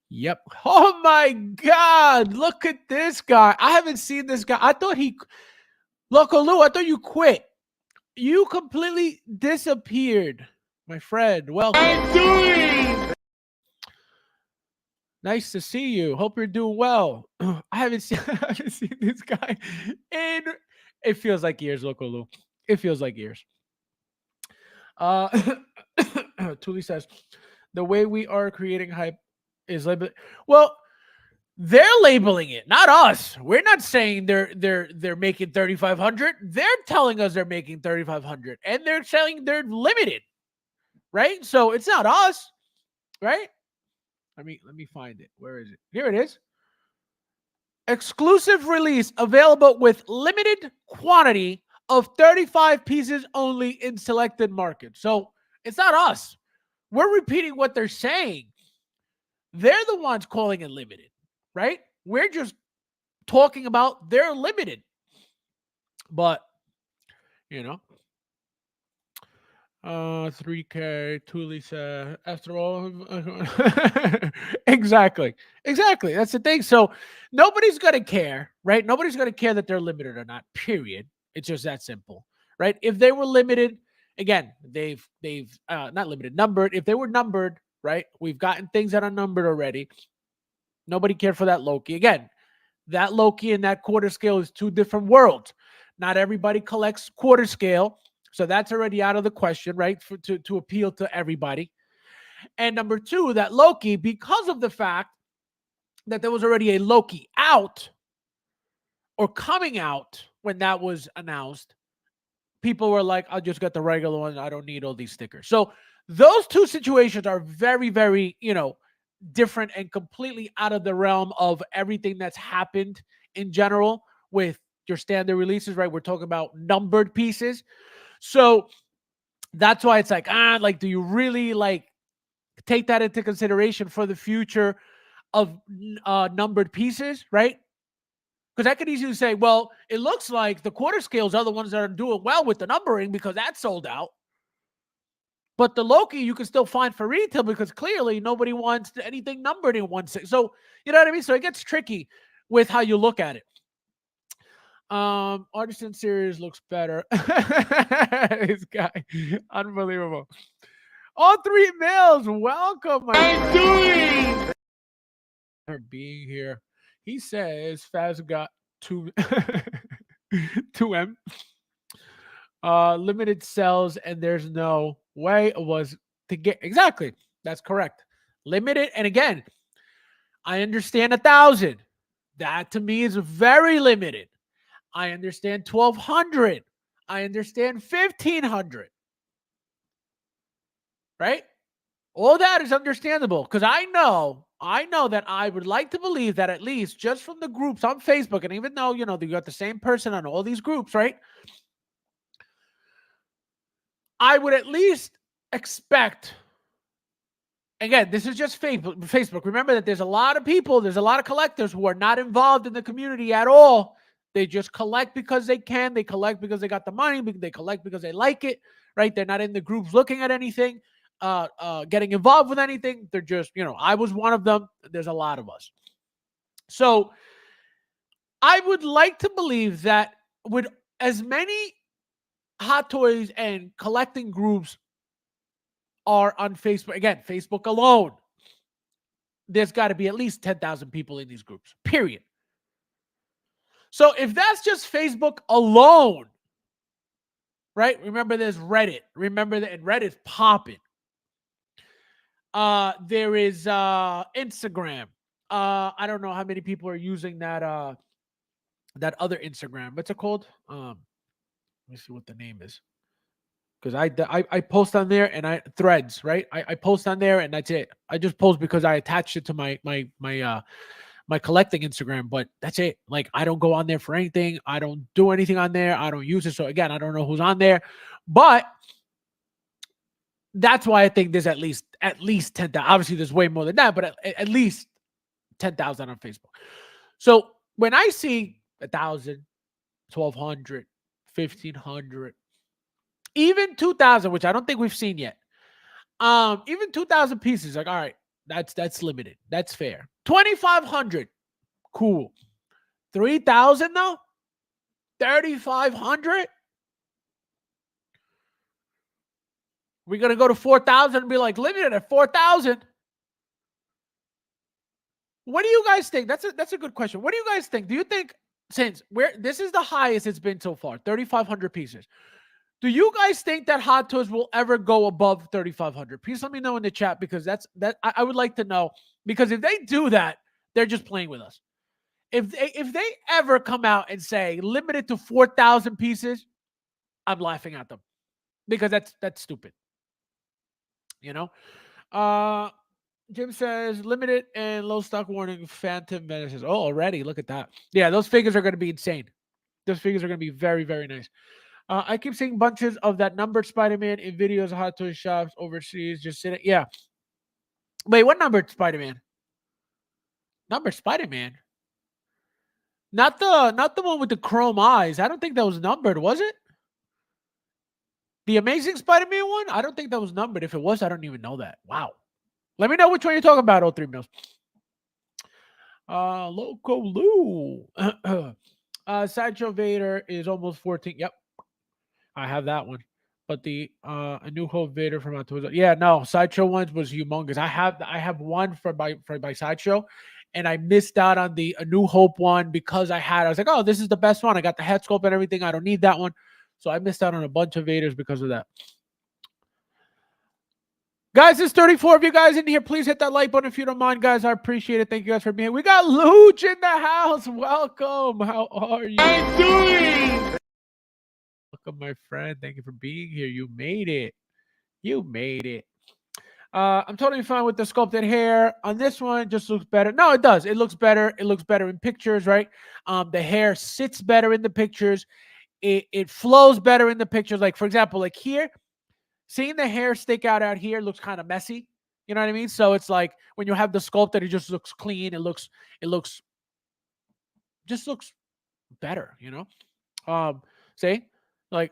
Yep. Oh my God. Look at this guy. I haven't seen this guy. I thought Loco Lou, I thought you quit. You completely disappeared, my friend. Welcome. I'm doing. Nice to see you. Hope you're doing well. I haven't seen this guy in, it feels like years, Loco Lou. It feels like years. Tuli says, the way we are creating hype is labeled. Well, they're labeling it, not us. We're not saying they're making 3,500. They're telling us they're making 3,500, and they're saying they're limited, right? So it's not us, right? Let me find it. Where is it? Here it is. Exclusive release available with limited quantity of 35 pieces only in selected markets. So it's not us. We're repeating what they're saying. They're the ones calling it limited, right? We're just talking about they're limited. But, 3K, Tulisa, after all. Exactly. That's the thing. So nobody's going to care, right? Nobody's going to care that they're limited or not, period. It's just that simple, right? If they were limited, again, they've not limited, numbered. If they were numbered, right? We've gotten things that are numbered already. Nobody cared for that Loki. Again, that Loki and that quarter scale is two different worlds. Not everybody collects quarter scale. So that's already out of the question, right? To appeal to everybody. And number two, that Loki, because of the fact that there was already a Loki out or coming out when that was announced, people were like, I'll just get the regular one. I don't need all these stickers. So those two situations are very, very, different and completely out of the realm of everything that's happened in general with your standard releases, right? We're talking about numbered pieces. So that's why it's like, do you really take that into consideration for the future of numbered pieces, right? Because I could easily say, well, it looks like the quarter scales are the ones that are doing well with the numbering because that's sold out. But the Loki you can still find for retail because clearly nobody wants anything numbered in 1/6. So, you know what I mean? So it gets tricky with how you look at it. Artisan series looks better. This guy, unbelievable. All 3 males, welcome. I'm doing For being here. He says Faz got 2 2M limited cells and there's no way it was to get exactly. That's correct. Limited, and again, I understand 1,000. That to me is very limited. I understand 1,200. I understand 1,500. Right? All that is understandable because I know that I would like to believe that at least just from the groups on Facebook, and even though, you got the same person on all these groups, right? I would at least expect, again, this is just Facebook. Remember that there's a lot of people, there's a lot of collectors who are not involved in the community at all. They just collect because they can. They collect because they got the money. They collect because they like it, right? They're not in the groups looking at anything. Getting involved with anything. They're just, I was one of them. There's a lot of us. So I would like to believe that with as many Hot Toys and collecting groups are on Facebook, again, Facebook alone, there's got to be at least 10,000 people in these groups, period. So if that's just Facebook alone, right? Remember there's Reddit. Remember that, and Reddit's popping. There is Instagram. I don't know how many people are using that that other Instagram. What's it called? Let me see what the name is. Because I post on there and I threads, right? I post on there and that's it. I just post because I attached it to my collecting Instagram, but that's it. Like I don't go on there for anything. I don't do anything on there. I don't use it. So again, I don't know who's on there, but that's why I think there's at least 10,000. Obviously, there's way more than that, but at least 10,000 on Facebook. So when I see 1,000, 1,200, 1,500, even 2,000, which I don't think we've seen yet, even 2,000 pieces, like all right, that's limited. That's fair. 2,500, cool. 3,000 though, 3,500. We're going to go to 4,000 and be like, limited at 4,000. What do you guys think? That's a good question. What do you guys think? Do you think, since this is the highest it's been so far, 3,500 pieces, do you guys think that Hot Toys will ever go above 3,500? Please let me know in the chat because I would like to know, because if they do that, they're just playing with us. If they ever come out and say limited to 4,000 pieces, I'm laughing at them because that's stupid. Jim says limited and low stock warning Phantom Menaces. Oh, already. Look at that. Yeah, those figures are going to be insane. Those figures are going to be very, very nice. I keep seeing bunches of that numbered Spider-Man in videos of Hot Toy shops overseas just sitting. Yeah. Wait, what numbered Spider-Man? Numbered Spider-Man? Not the one with the chrome eyes. I don't think that was numbered, was it? The Amazing Spider-Man one? I don't think that was numbered. If it was, I don't even know that. Wow. Let me know which one you're talking about, 03 Mills. Loco Lou. Sideshow Vader is almost 14. Yep. I have that one. But the A New Hope Vader from October. Yeah, no, Sideshow ones was humongous. I have one for by Sideshow, and I missed out on the A New Hope one because I was like, oh, this is the best one. I got the head sculpt and everything. I don't need that one. So I missed out on a bunch of Vaders because of that. Guys, there's 34 of you guys in here. Please hit that like button if you don't mind, guys. I appreciate it. Thank you guys for being here. We got Luch in the house. Welcome. How are you? How you doing? Welcome, my friend. Thank you for being here. You made it. You made it. I'm totally fine with the sculpted hair. On this one, it just looks better. No, it does. It looks better. It looks better in pictures, right? The hair sits better in the pictures. It flows better in the pictures. Like, for example, like here, seeing the hair stick out here looks kind of messy. You know what I mean? So it's like when you have the sculpted, it just looks clean. It looks better, you know? See? Like,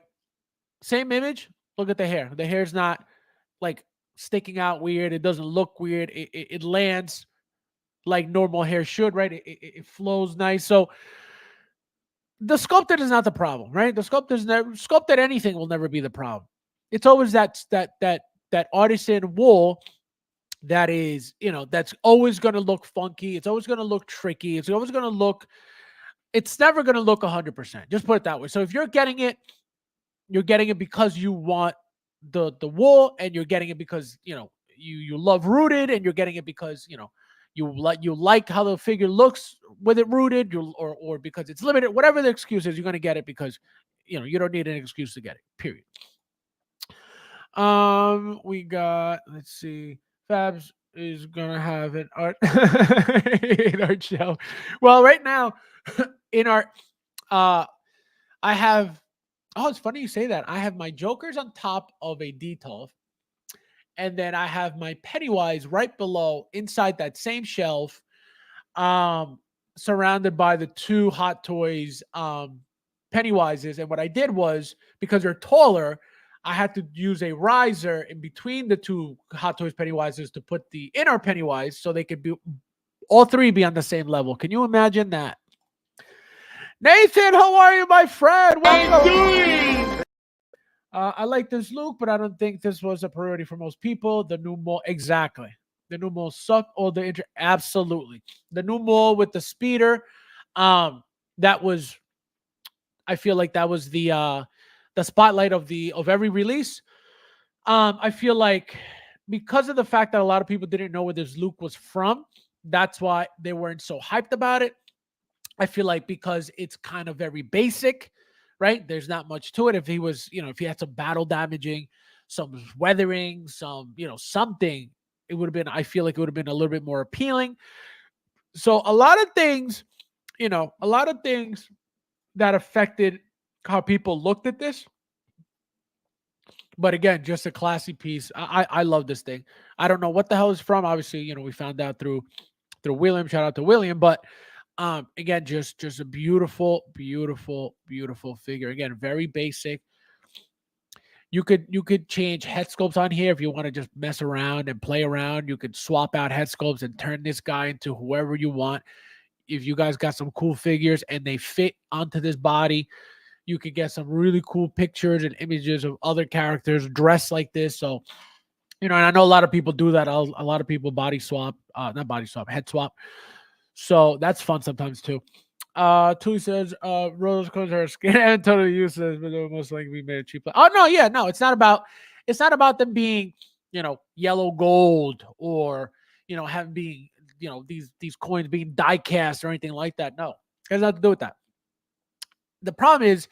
same image, look at the hair. The hair's not like sticking out weird. It doesn't look weird. It lands like normal hair should, right? It flows nice. So the sculpted is not the problem, right? The sculpted anything will never be the problem. It's always that artisan wool that is, you know, that's always going to look funky. It's always going to look tricky. It's always going to look. It's never going to look 100%. Just put it that way. So if you're getting it because you want the wool, and you're getting it because, you know, you love rooted, and you're getting it because, you know, you like how the figure looks with it rooted, or because it's limited. Whatever the excuse is, you're going to get it because, you know, you don't need an excuse to get it. Period. We got, let's see, Fabs is gonna have an art in our show. Well, right now in our I have, oh, it's funny you say that. I have my Jokers on top of a Detolf, and then I have my Pennywise right below inside that same shelf, surrounded by the two Hot Toys Pennywises. And what I did was, because they're taller, I had to use a riser in between the two Hot Toys Pennywises to put the inner Pennywise so they could be all three be on the same level. Can you imagine that? Nathan, how are you, my friend? Welcome. How you doing? I like this Luke, but I don't think this was a priority for most people. The new Maul, exactly. The new Maul sucked. Or absolutely. The new Maul with the speeder, that was, I feel like that was the spotlight of every release. I feel like because of the fact that a lot of people didn't know where this Luke was from, that's why they weren't so hyped about it. I feel like because it's kind of very basic, right? There's not much to it. If he was, you know, if he had some battle damaging, some weathering, some, you know, something, it would have been, I feel like it would have been a little bit more appealing. So a lot of things, you know, that affected how people looked at this. But again, just a classy piece. I love this thing. I don't know what the hell it's from. Obviously, you know, we found out through William. Shout out to William. But again, just a beautiful, beautiful, beautiful figure. Again, very basic. You could change head sculpts on here if you want to just mess around and play around. You could swap out head sculpts and turn this guy into whoever you want. If you guys got some cool figures and they fit onto this body, you could get some really cool pictures and images of other characters dressed like this. So, you know, and I know a lot of people do that. A lot of people head swap. So that's fun sometimes too. Tui says, rose cones are skin and totally useless, but they'll most likely be made of cheap. Oh no, yeah, no, it's not about them being, you know, yellow gold, or, you know, being, you know, these coins being die cast or anything like that. No, it has nothing to do with that. The problem is,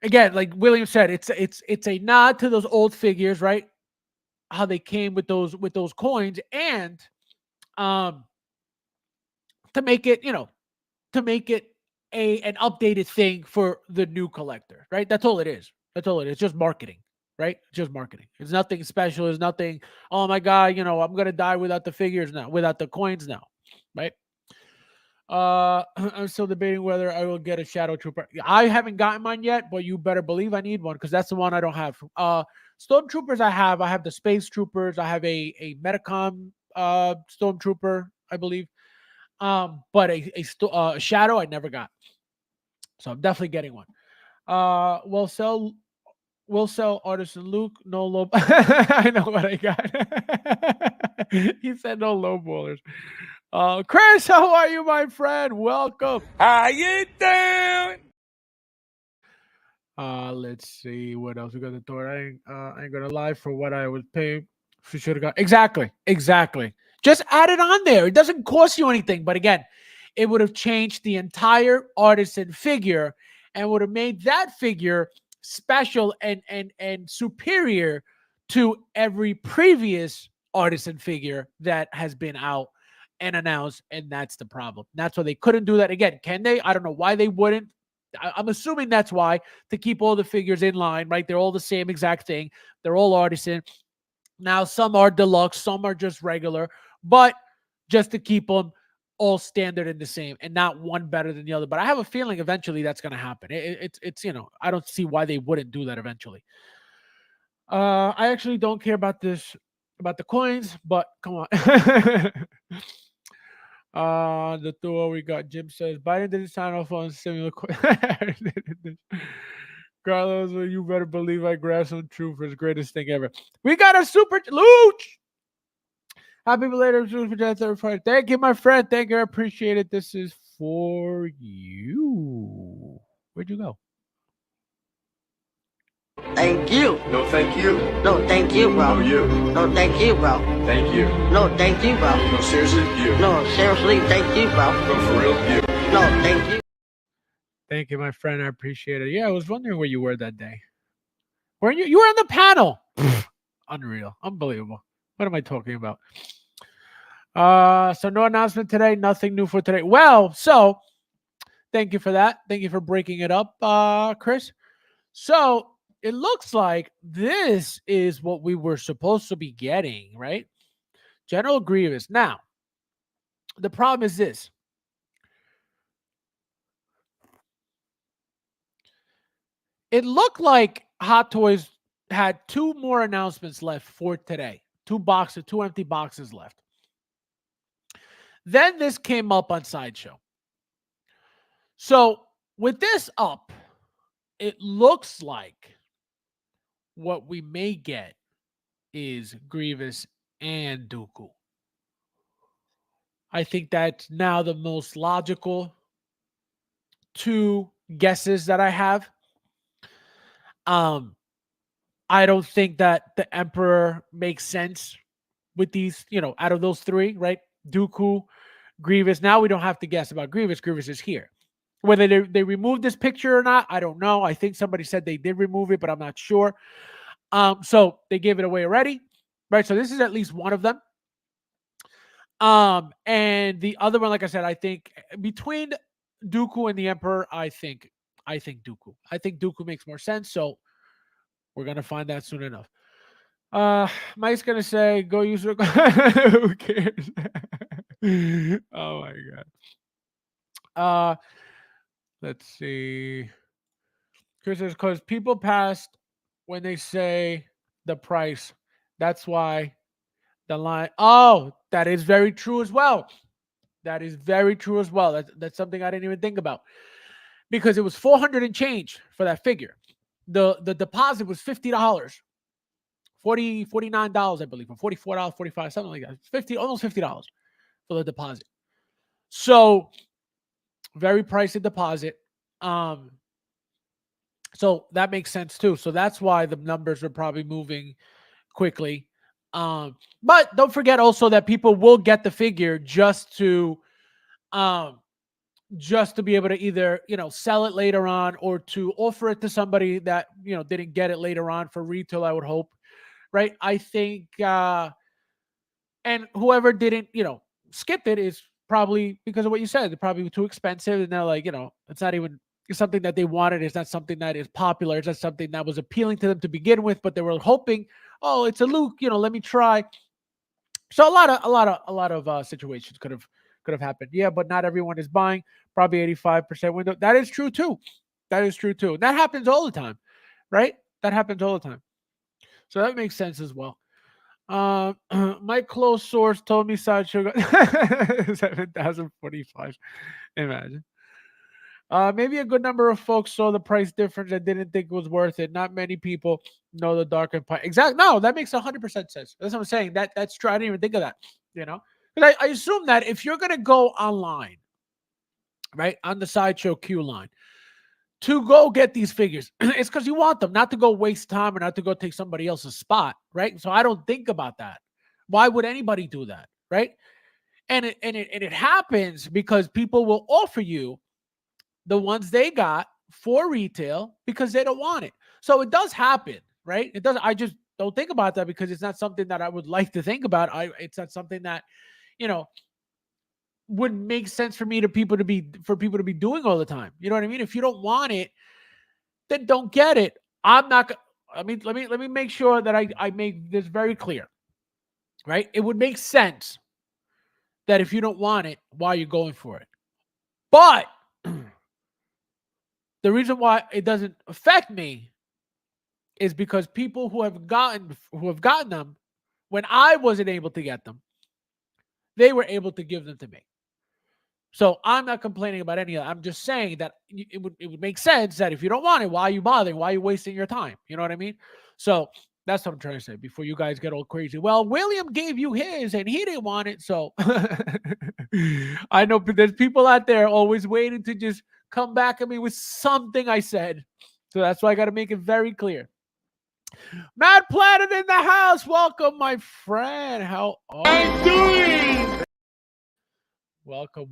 again, like William said, it's a nod to those old figures, right? How they came with those coins, and to make it, you know, an updated thing for the new collector, right? That's all it is. It's just marketing, right? Just marketing. It's nothing special. It's nothing, oh my God, you know, I'm gonna die without the figures now, without the coins now, right? I'm still debating whether I will get a Shadow Trooper. I haven't gotten mine yet, but you better believe I need one, because that's the one I don't have. Stormtroopers I have the Space Troopers. I have a Metacom Stormtrooper, I believe. But a Shadow I never got. So I'm definitely getting one. Well, We'll sell Artisan Luke. No low. I know what I got. He said no low ballers. Chris, how are you, my friend? Welcome. How you doing? Let's see what else we got to throw. I ain't gonna lie, for what I was paying. We should have got exactly. Just add it on there. It doesn't cost you anything, but again, it would have changed the entire artisan figure and would have made that figure special and superior to every previous artisan figure that has been out and announced, and that's the problem. That's why they couldn't do that again. Can they? I don't know why they wouldn't. I'm assuming that's why, to keep all the figures in line, right? They're all the same exact thing. They're all artisan. Now, some are deluxe, some are just regular, but just to keep them all standard and the same, and not one better than the other. But I have a feeling eventually that's going to happen. It's I don't see why they wouldn't do that eventually. I actually don't care about this, about the coins, but come on. The Thor we got. Jim says Biden didn't sign off on similar. Carlos, well, you better believe I grabbed some truth for his greatest thing ever. We got a super Luch. Happy belated super chat third Friday. Thank you, my friend. Thank you. I appreciate it. This is for you. Where'd you go? Thank you. No, thank you. No, thank you, bro. No, you. No, thank you, bro. Thank you. No, thank you, bro. No, seriously, you. No, seriously, thank you, bro. No, for real, you. No, thank you. Thank you, my friend. I appreciate it. Yeah, I was wondering where you were that day. Weren't you? You were on the panel. Unreal. Unbelievable. What am I talking about? So no announcement today. Nothing new for today. Well, so thank you for that. Thank you for breaking it up, Chris. So it looks like this is what we were supposed to be getting, right? General Grievous. Now, the problem is this. It looked like Hot Toys had 2 more announcements left for today. 2 empty boxes left. Then this came up on Sideshow. So with this up, it looks like what we may get is Grievous and Dooku. I think that's now the most logical 2 guesses that I have. I don't think that the Emperor makes sense with these, out of those 3, right? Dooku, Grievous. Now we don't have to guess about Grievous. Grievous is here. Whether they removed this picture or not, I don't know. I think somebody said they did remove it, but I'm not sure. So they gave it away already, right? So this is at least one of them. And the other one, like I said, I think between Dooku and the Emperor, I think Dooku. I think Dooku makes more sense. So we're gonna find that soon enough. Mike's gonna say, "Go use it." Who cares? Oh my god. Let's see. Chris says, "Because people passed when they say the price. That's why the line." Oh, that is very true as well. That is very true as well. That's something I didn't even think about, because it was 400 and change for that figure. The deposit was $50, $49, I believe, or $44, $45, something like that. Almost $50 for the deposit. So very pricey deposit. So that makes sense too. So that's why the numbers are probably moving quickly. But don't forget also that people will get the figure just to be able to either, sell it later on, or to offer it to somebody that, didn't get it later on for retail, I would hope. Right. I think, and whoever didn't, skip it is probably because of what you said. They're probably too expensive. And they're like, it's not even something that they wanted. It's not something that is popular. It's not something that was appealing to them to begin with, but they were hoping, oh, it's a Luke, let me try. So a lot of situations could have happened. Yeah, but not everyone is buying. Probably 85% window. That is true too. That happens all the time, right? That happens all the time. So that makes sense as well. My close source told me Sideshow got 7,045. Imagine. Maybe a good number of folks saw the price difference and didn't think it was worth it. Not many people know the dark and exactly. No, that makes 100% sense. That's what I'm saying. That's true. I didn't even think of that. You know, because I assume that if you're gonna go online, right, on the Sideshow Q line to go get these figures, it's because you want them, not to go waste time or not to go take somebody else's spot, right? So I don't think about that. Why would anybody do that, right? And it happens because people will offer you the ones they got for retail because they don't want it. So it does happen, right? It does. I just don't think about that because it's not something that I would like to think about. It's not something that, you know, would make sense for people to be doing all the time. You know what I mean? If you don't want it, then don't get it. I'm not. I mean, let me make sure that I make this very clear, right? It would make sense that if you don't want it, why you're going for it. But the reason why it doesn't affect me is because people who have gotten them when I wasn't able to get them, they were able to give them to me. So I'm not complaining about any of that. I'm just saying that it would make sense that if you don't want it, why are you bothering? Why are you wasting your time? You know what I mean? So that's what I'm trying to say before you guys get all crazy. Well, William gave you his and he didn't want it. So I know there's people out there always waiting to just come back at me with something I said. So that's why I got to make it very clear. Mad Planet in the house. Welcome, my friend. How are you doing? Welcome.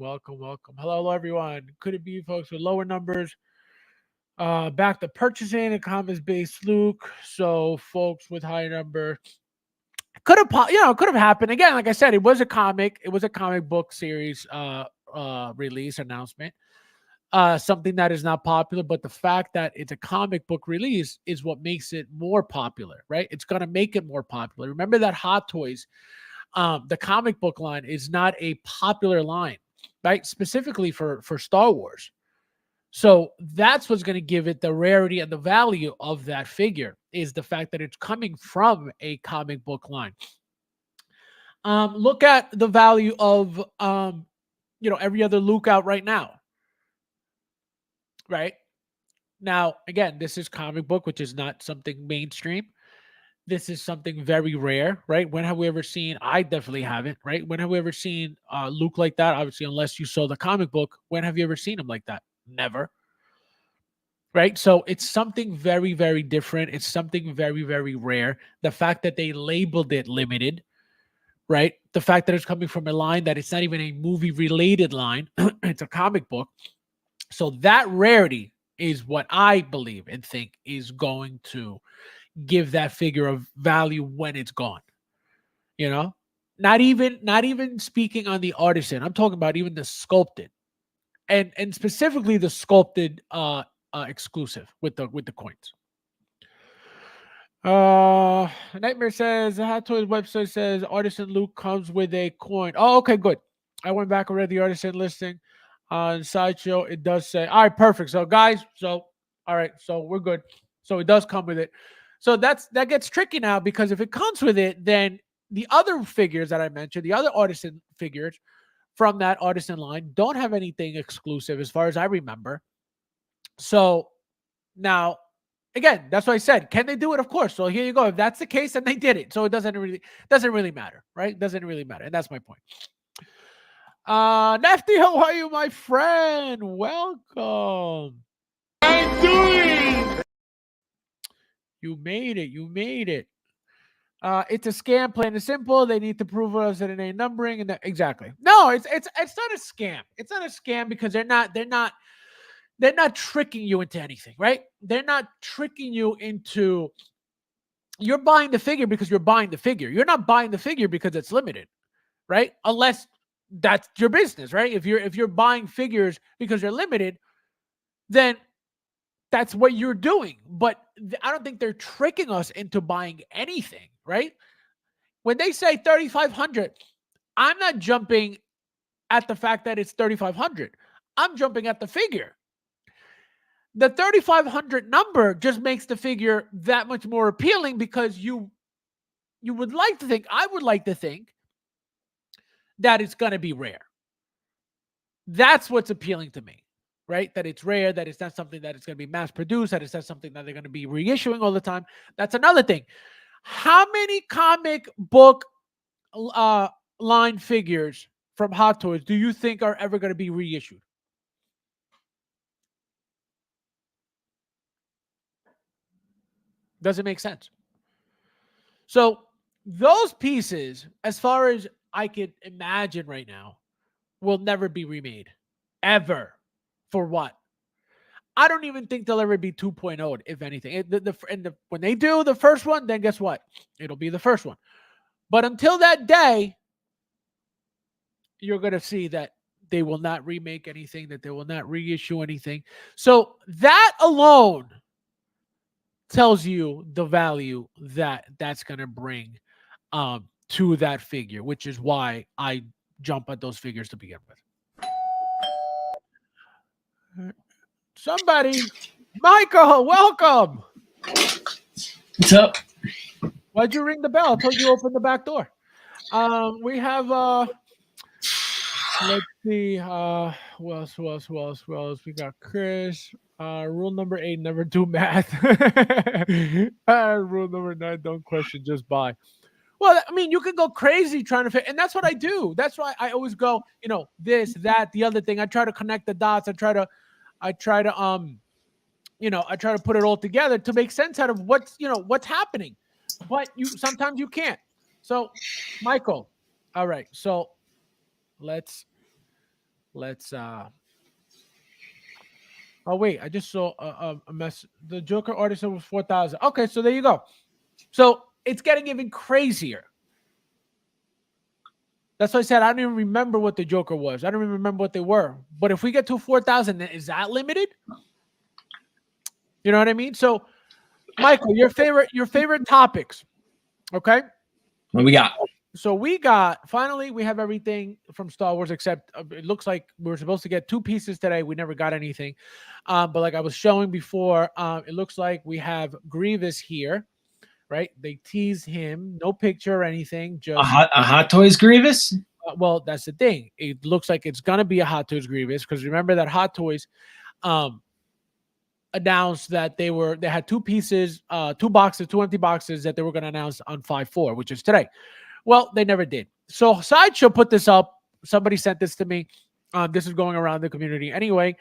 Hello, everyone. Could it be folks with lower numbers? Back to purchasing a comments-based Luke. So folks with higher number could have happened. Again, like I said, it was a comic book series release announcement. Something that is not popular, but the fact that it's a comic book release is what makes it more popular, right? It's going to make it more popular. Remember that Hot Toys, the comic book line is not a popular line, right? Specifically for Star Wars. So that's what's going to give it the rarity and the value of that figure is the fact that it's coming from a comic book line. Look at the value of, every other Luke out right now. Right now, again, this is comic book, which is not something mainstream. This is something very rare, right? When have we ever seen? I definitely haven't, right? When have we ever seen Luke like that? Obviously, unless you saw the comic book, when have you ever seen him like that? Never. Right? So it's something very, very different. It's something very, very rare. The fact that they labeled it limited, right? The fact that it's coming from a line that it's not even a movie-related line. It's a comic book. So that rarity is what I believe and think is going to give that figure of value when it's gone. You know, not even speaking on the artisan. I'm talking about even the sculpted, and specifically the sculpted exclusive with the coins. Nightmare says the Hot Toys website says Artisan Luke comes with a coin. Oh, okay, good. I went back and read the Artisan listing on Sideshow. It does say, all right, perfect. So guys, all right, so we're good. So it does come with it. So that gets tricky now because if it comes with it, then the other figures that I mentioned, the other Artisan figures from that Artisan line don't have anything exclusive as far as I remember. So now, again, that's what I said. Can they do it? Of course. So here you go. If that's the case, then they did it. So it doesn't really matter, right? It doesn't really matter. And that's my point. Nefty, how are you, my friend? Welcome. I'm doing. You made it. It's a scam, plain and simple. They need to prove us that it ain't numbering, and exactly. No, it's not a scam. It's not a scam because they're not tricking you into anything, right? They're not tricking you into. You're buying the figure because you're buying the figure. You're not buying the figure because it's limited, right? Unless that's your business, right? If you're buying figures because they're limited, then that's what you're doing. But I don't think they're tricking us into buying anything, right? When they say 3,500, I'm not jumping at the fact that it's 3,500. I'm jumping at the figure. The 3,500 number just makes the figure that much more appealing because you would like to think, I would like to think that it's going to be rare. That's what's appealing to me, right? That it's rare, that it's not something that it's going to be mass produced, that it's not something that they're going to be reissuing all the time. That's another thing. How many comic book line figures from Hot Toys do you think are ever going to be reissued? Doesn't make sense. So those pieces, as far as I could imagine right now, will never be remade. Ever. For what? I don't even think they'll ever be 2.0, if anything. When they do the first one, then guess what? It'll be the first one. But until that day, you're going to see that they will not remake anything, that they will not reissue anything. So that alone tells you the value that that's going to bring to that figure, which is why I jump at those figures to begin with. Somebody, Michael, welcome. What's up? Why'd you ring the bell? I told you to open the back door. We have let's see, who else? We got Chris. Rule number 8, never do math. Rule number 9, don't question, just buy. Well, I mean, you can go crazy trying to fit, and that's what I do. That's why I always go, this, that, the other thing. I try to connect the dots. I try to put it all together to make sense out of what's happening. But sometimes you can't. So, Michael, all right. So let's oh wait, I just saw a mess. The Joker Artisan was 4,000. Okay, so there you go. So it's getting even crazier. That's why I said I don't even remember what the Joker was. I don't even remember what they were. But if we get to 4,000, is that limited? You know what I mean? So, Michael, your favorite topics. Okay. What we got? So we have everything from Star Wars, except it looks like we were supposed to get 2 pieces today. We never got anything. But like I was showing before, it looks like we have Grievous here, right? They teased him, no picture or anything. Just a Hot Toys Grievous? Well, that's the thing. It looks like it's going to be a Hot Toys Grievous, because remember that Hot Toys announced that they had 2 pieces, 2 boxes, 2 empty boxes that they were going to announce on 5/4, which is today. Well, they never did. So Sideshow put this up. Somebody sent this to me. This is going around the community anyway.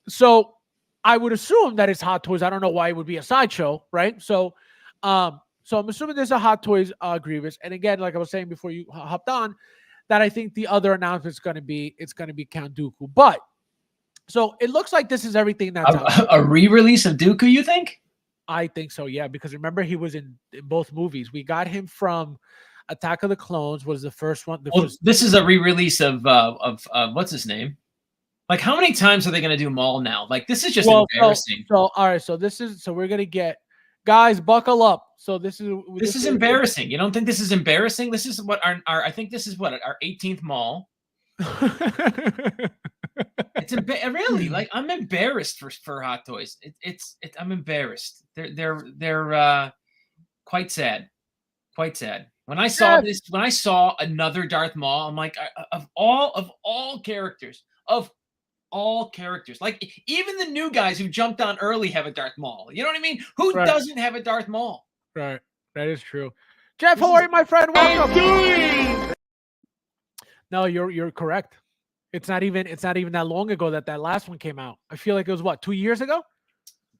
So I would assume that it's Hot Toys. I don't know why it would be a Sideshow, right? So I'm assuming there's a Hot Toys Grievous. And again, like I was saying before you hopped on, that I think the other announcement is going to be Count Dooku. But so it looks like this is everything that's a re-release of Dooku, you think? I think so, yeah, because remember he was in both movies. We got him from Attack of the Clones, was the first one. This is a re-release of what's his name? Like, how many times are they going to do Maul now? Like, this is just embarrassing. So all right, so we're gonna get, guys, buckle up. So this is embarrassing. You don't think this is embarrassing? This is what our I think this is what our 18th Maul. It's really, like, I'm embarrassed for Hot Toys. I'm embarrassed. They're quite sad. Quite sad. When I saw another Darth Maul, I'm like, of all characters, like, even the new guys who jumped on early have a Darth Maul. You know what I mean? Who doesn't have a Darth Maul? Right. That is true. Jeff, how are you, my friend? Welcome. No, you're correct. It's not even that long ago that last one came out. I feel like it was what, 2 years ago?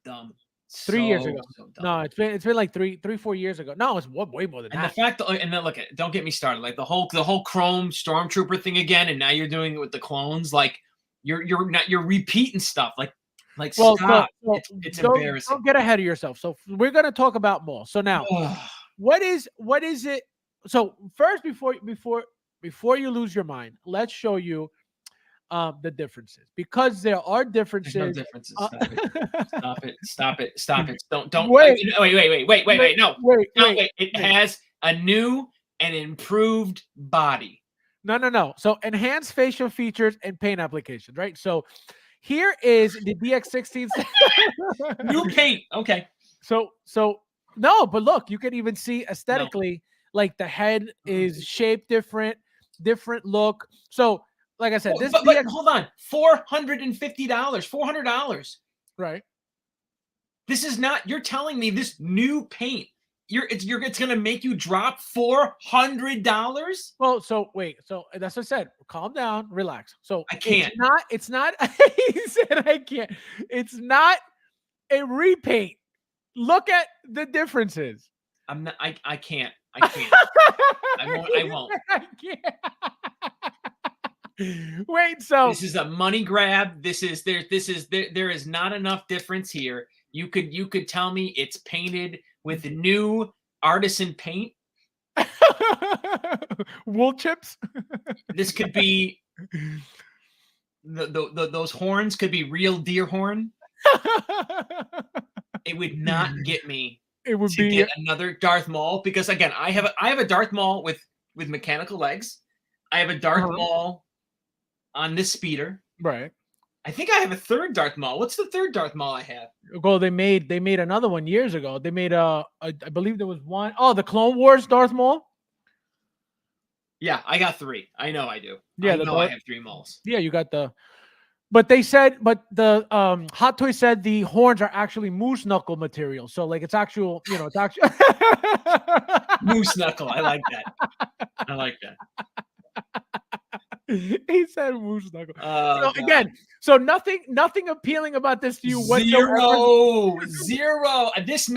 Dumb. 3 years ago. So no, it's been like 3-4 years ago. No, it's way more than that. And the fact that, and then look at it, don't get me started. Like the whole Chrome Stormtrooper thing again, and now you're doing it with the clones. Like you're repeating stuff. Like well, stop. So it's embarrassing. Don't get ahead of yourself. So we're gonna talk about Maul. So now, what is it? So first, before you lose your mind, let's show you the differences, because there are differences. There's no differences. Stop it. Don't wait. No. It has a new and improved body. No. So enhanced facial features and paint applications, right? So here is the DX16 new paint. Okay. So no, but look, you can even see aesthetically, like the head is shaped different look. So like I said, this but hold on, $450, $400. right. This is not. You're telling me this new paint. It's going to make you drop $400. Well, so wait, so that's what I said. Calm down, relax. So I can't. It's not. He said I can't. It's not a repaint. Look at the differences. I'm not. I can't. I can't. I won't. I can't. Wait, so This is a money grab. There is not enough difference here. You could tell me it's painted with new artisan paint. Wool chips. This could be those horns could be real deer horn. It would not get me. It would to be get another Darth Maul, because again, I have a Darth Maul with mechanical legs. I have a Darth Maul on this speeder. right. I think I have a third Darth Maul. What's the third Darth Maul I have? Well, they made another one years ago. They made I believe there was one. Oh, the Clone Wars Darth Maul. Yeah, I got 3. I know I do. Yeah, I know I have 3 Mauls. Yeah, you got the. But the Hot Toy said the horns are actually moose knuckle material. So like it's actual, it's actual Moose knuckle. I like that. I like that. He said moose knuckle. God. Again, so nothing appealing about this to you whatsoever. Zero. This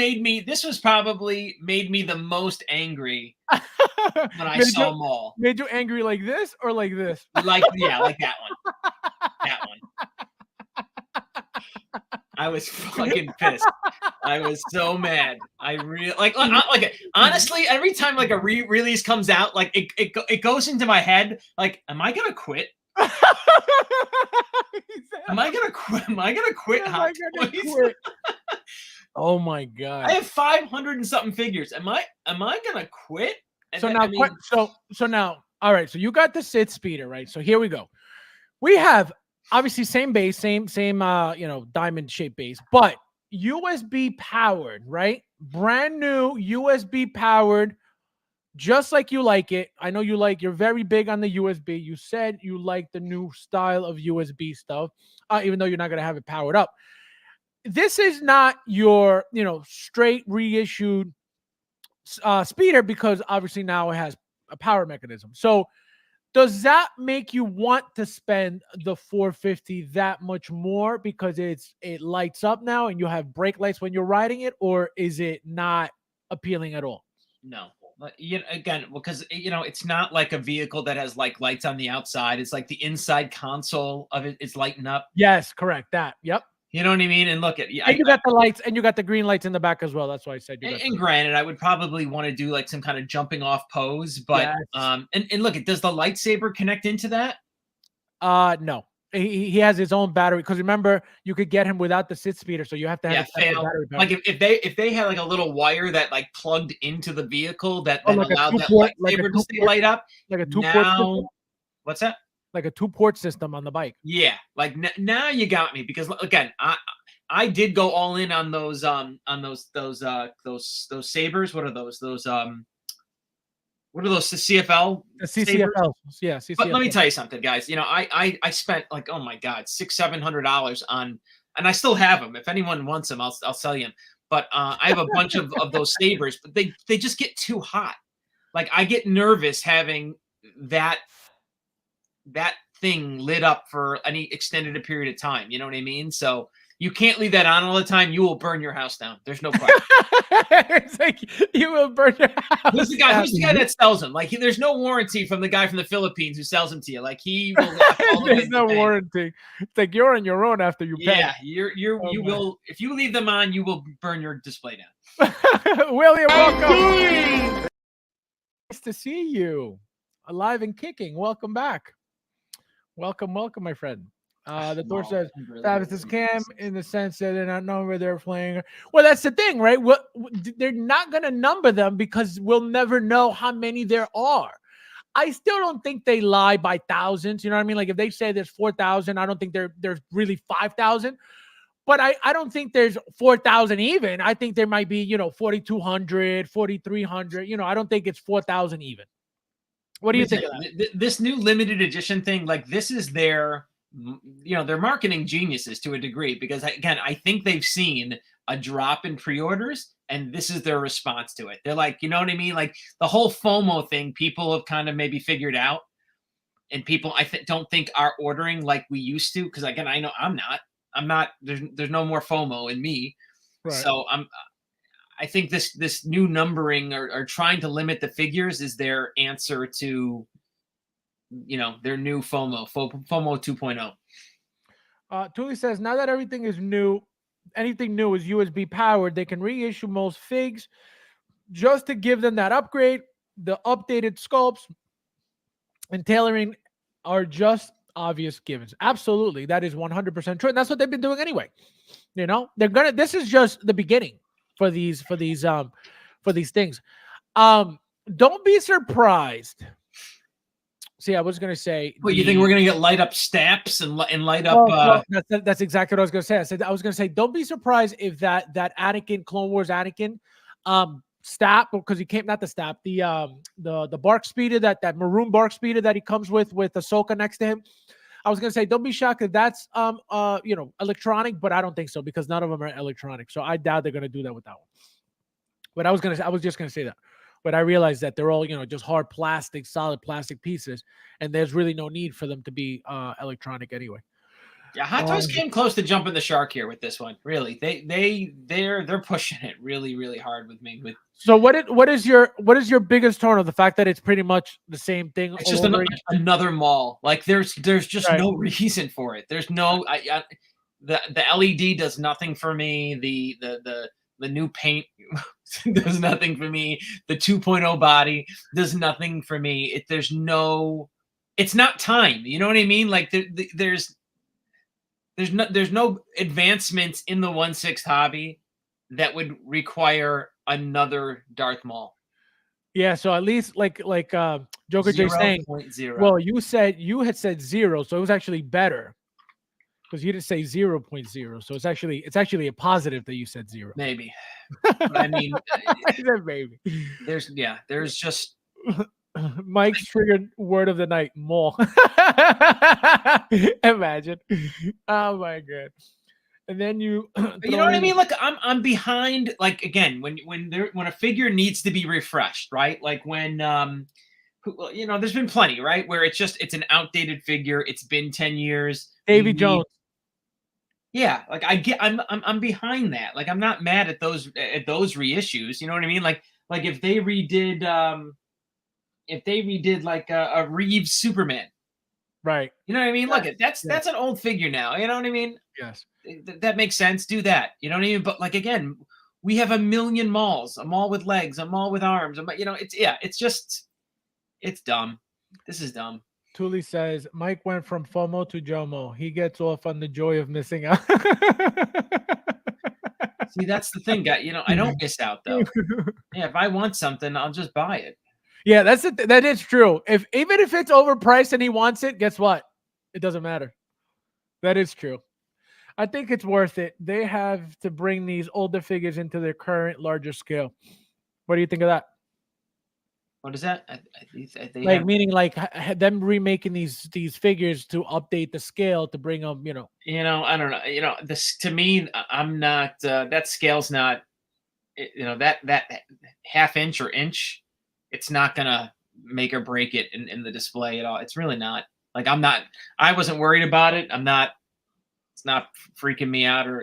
probably made me the most angry when I saw Maul. Made you angry like this or like this? Like that one. That one. I was fucking pissed. I was so mad. I really like honestly, every time like a re-release comes out, like it goes into my head, like, am I gonna quit? Am I gonna quit? Am I gonna quit? Oh my god! I have 500 and something figures. Am I gonna quit? So now, all right. So you got the Sith speeder, right? So here we go. We have obviously same base, same diamond shaped base, but USB powered, right? Brand new USB powered, just like you like it. I know you're very big on the USB. You said you like the new style of USB stuff, even though you're not going to have it powered up. This is not your, straight reissued speeder, because obviously now it has a power mechanism. So does that make you want to spend the $450 that much more because it lights up now and you have brake lights when you're riding it, or is it not appealing at all? No. Again, because it's not like a vehicle that has like lights on the outside. It's like the inside console of it is lighting up. Yes, correct. That. Yep. You know what I mean? And look at you got the lights, and you got the green lights in the back as well. That's why I said. And granted, I would probably want to do like some kind of jumping off pose, but yes. And look, does the lightsaber connect into that? No. He has his own battery, because remember, you could get him without the Sith speeder, so you have to have a battery. Like if they had like a little wire that like plugged into the vehicle that allowed that lightsaber to stay light up, like a 2-port. What's that? Like a 2-port system on the bike. Yeah, like now you got me, because again, I did go all in on those sabers. What are those? What are those? The CFL? The CCFL. Yeah. CCFL. But let me tell you something, guys. I spent like, oh my God, $600-700 on, and I still have them. If anyone wants them, I'll sell you them. But I have a bunch of those sabers, but they just get too hot. Like I get nervous having that thing lit up for any extended period of time. You know what I mean? So you can't leave that on all the time. You will burn your house down. There's no question. It's like you will burn your house. Who's the guy that sells them? Like there's no warranty from the guy from the Philippines who sells them to you. Like he will. There's no warranty. It's like you're on your own after you pay. Yeah, you will. If you leave them on, you will burn your display down. William, welcome. Nice to see you, alive and kicking. Welcome back. Welcome, my friend. The door says Fabs is scam in the sense that they're not knowing where they're playing. Well, that's the thing, right? They're not going to number them because we'll never know how many there are. I still don't think they lie by thousands. You know what I mean? Like if they say there's 4,000, I don't think there's really 5,000. But I don't think there's 4,000 even. I think there might be, 4,200, 4,300. I don't think it's 4,000 even. What do you think of that? This new limited edition thing, like this is their, they're marketing geniuses to a degree, because again, I think they've seen a drop in pre-orders and this is their response to it. They're like, you know what I mean? Like the whole FOMO thing, people have kind of maybe figured out, and people don't think are ordering like we used to. Cause again, I know I'm not, there's no more FOMO in me. Right. So I think this new numbering or trying to limit the figures is their answer to, their new FOMO 2.0. Tuli says, now that everything is new, anything new is USB powered, they can reissue most figs just to give them that upgrade. The updated sculpts and tailoring are just obvious givens. Absolutely. That is 100% true. And that's what they've been doing anyway. This is just the beginning for these things. Don't be surprised. See, I was gonna say. What, you think we're gonna get light up stamps and light up? That's exactly what I was gonna say. I was gonna say, don't be surprised if that Anakin, Clone Wars Anakin, stab, because he came, not the stab, the bark speeder, that maroon bark speeder that he comes with Ahsoka next to him. I was gonna say, don't be shocked if that's electronic, but I don't think so, because none of them are electronic. So I doubt they're gonna do that with that one. But I was just gonna say that. But I realized that they're all, just hard plastic, solid plastic pieces, and there's really no need for them to be electronic anyway. Yeah, Hot Toys came close to jumping the shark here with this one. Really, they're pushing it really, really hard with me. So what is your biggest turn of the fact that it's pretty much the same thing? It's just another Maul. Like there's just no reason for it. There's no the LED does nothing for me. The new paint does nothing for me. The 2.0 body does nothing for me. It's not time. You know what I mean? Like there's no advancements in the 1/6 hobby that would require another Darth Maul. Yeah, so at least like Joker J saying, 0.0. Well, you had said 0, so it was actually better. Because you didn't say 0.0, so it's actually a positive that you said 0. Maybe, but I mean, maybe. There's just Mike's triggered word of the night: Maul. Imagine. Oh my god! And then you know what I mean? Like I'm behind. Like again, when a figure needs to be refreshed, right? Like when there's been plenty, right, where it's an outdated figure. It's been 10 years. Davy Jones. Yeah, like I'm behind that. Like I'm not mad at those reissues. You know what I mean? Like if they redid like a Reeves Superman, right? You know what I mean? Look, that's an old figure now. You know what I mean? Yes, that makes sense. Do that. You know what I mean? But like again, we have a million Mauls, a Maul with legs, a Maul with arms. It's dumb. This is dumb. Tuli says, Mike went from FOMO to JOMO. He gets off on the joy of missing out. See, that's the thing, guy. I don't miss out though. Yeah, if I want something, I'll just buy it. Yeah, that is true. Even if it's overpriced and he wants it, guess what? It doesn't matter. That is true. I think it's worth it. They have to bring these older figures into their current larger scale. What do you think of that? What is that? Meaning them remaking these figures to update the scale to bring them, I don't know. This to me, I'm not. That scale's not. That half inch or inch, it's not gonna make or break it in the display at all. It's really not. Like I'm not. I wasn't worried about it. I'm not. It's not freaking me out, or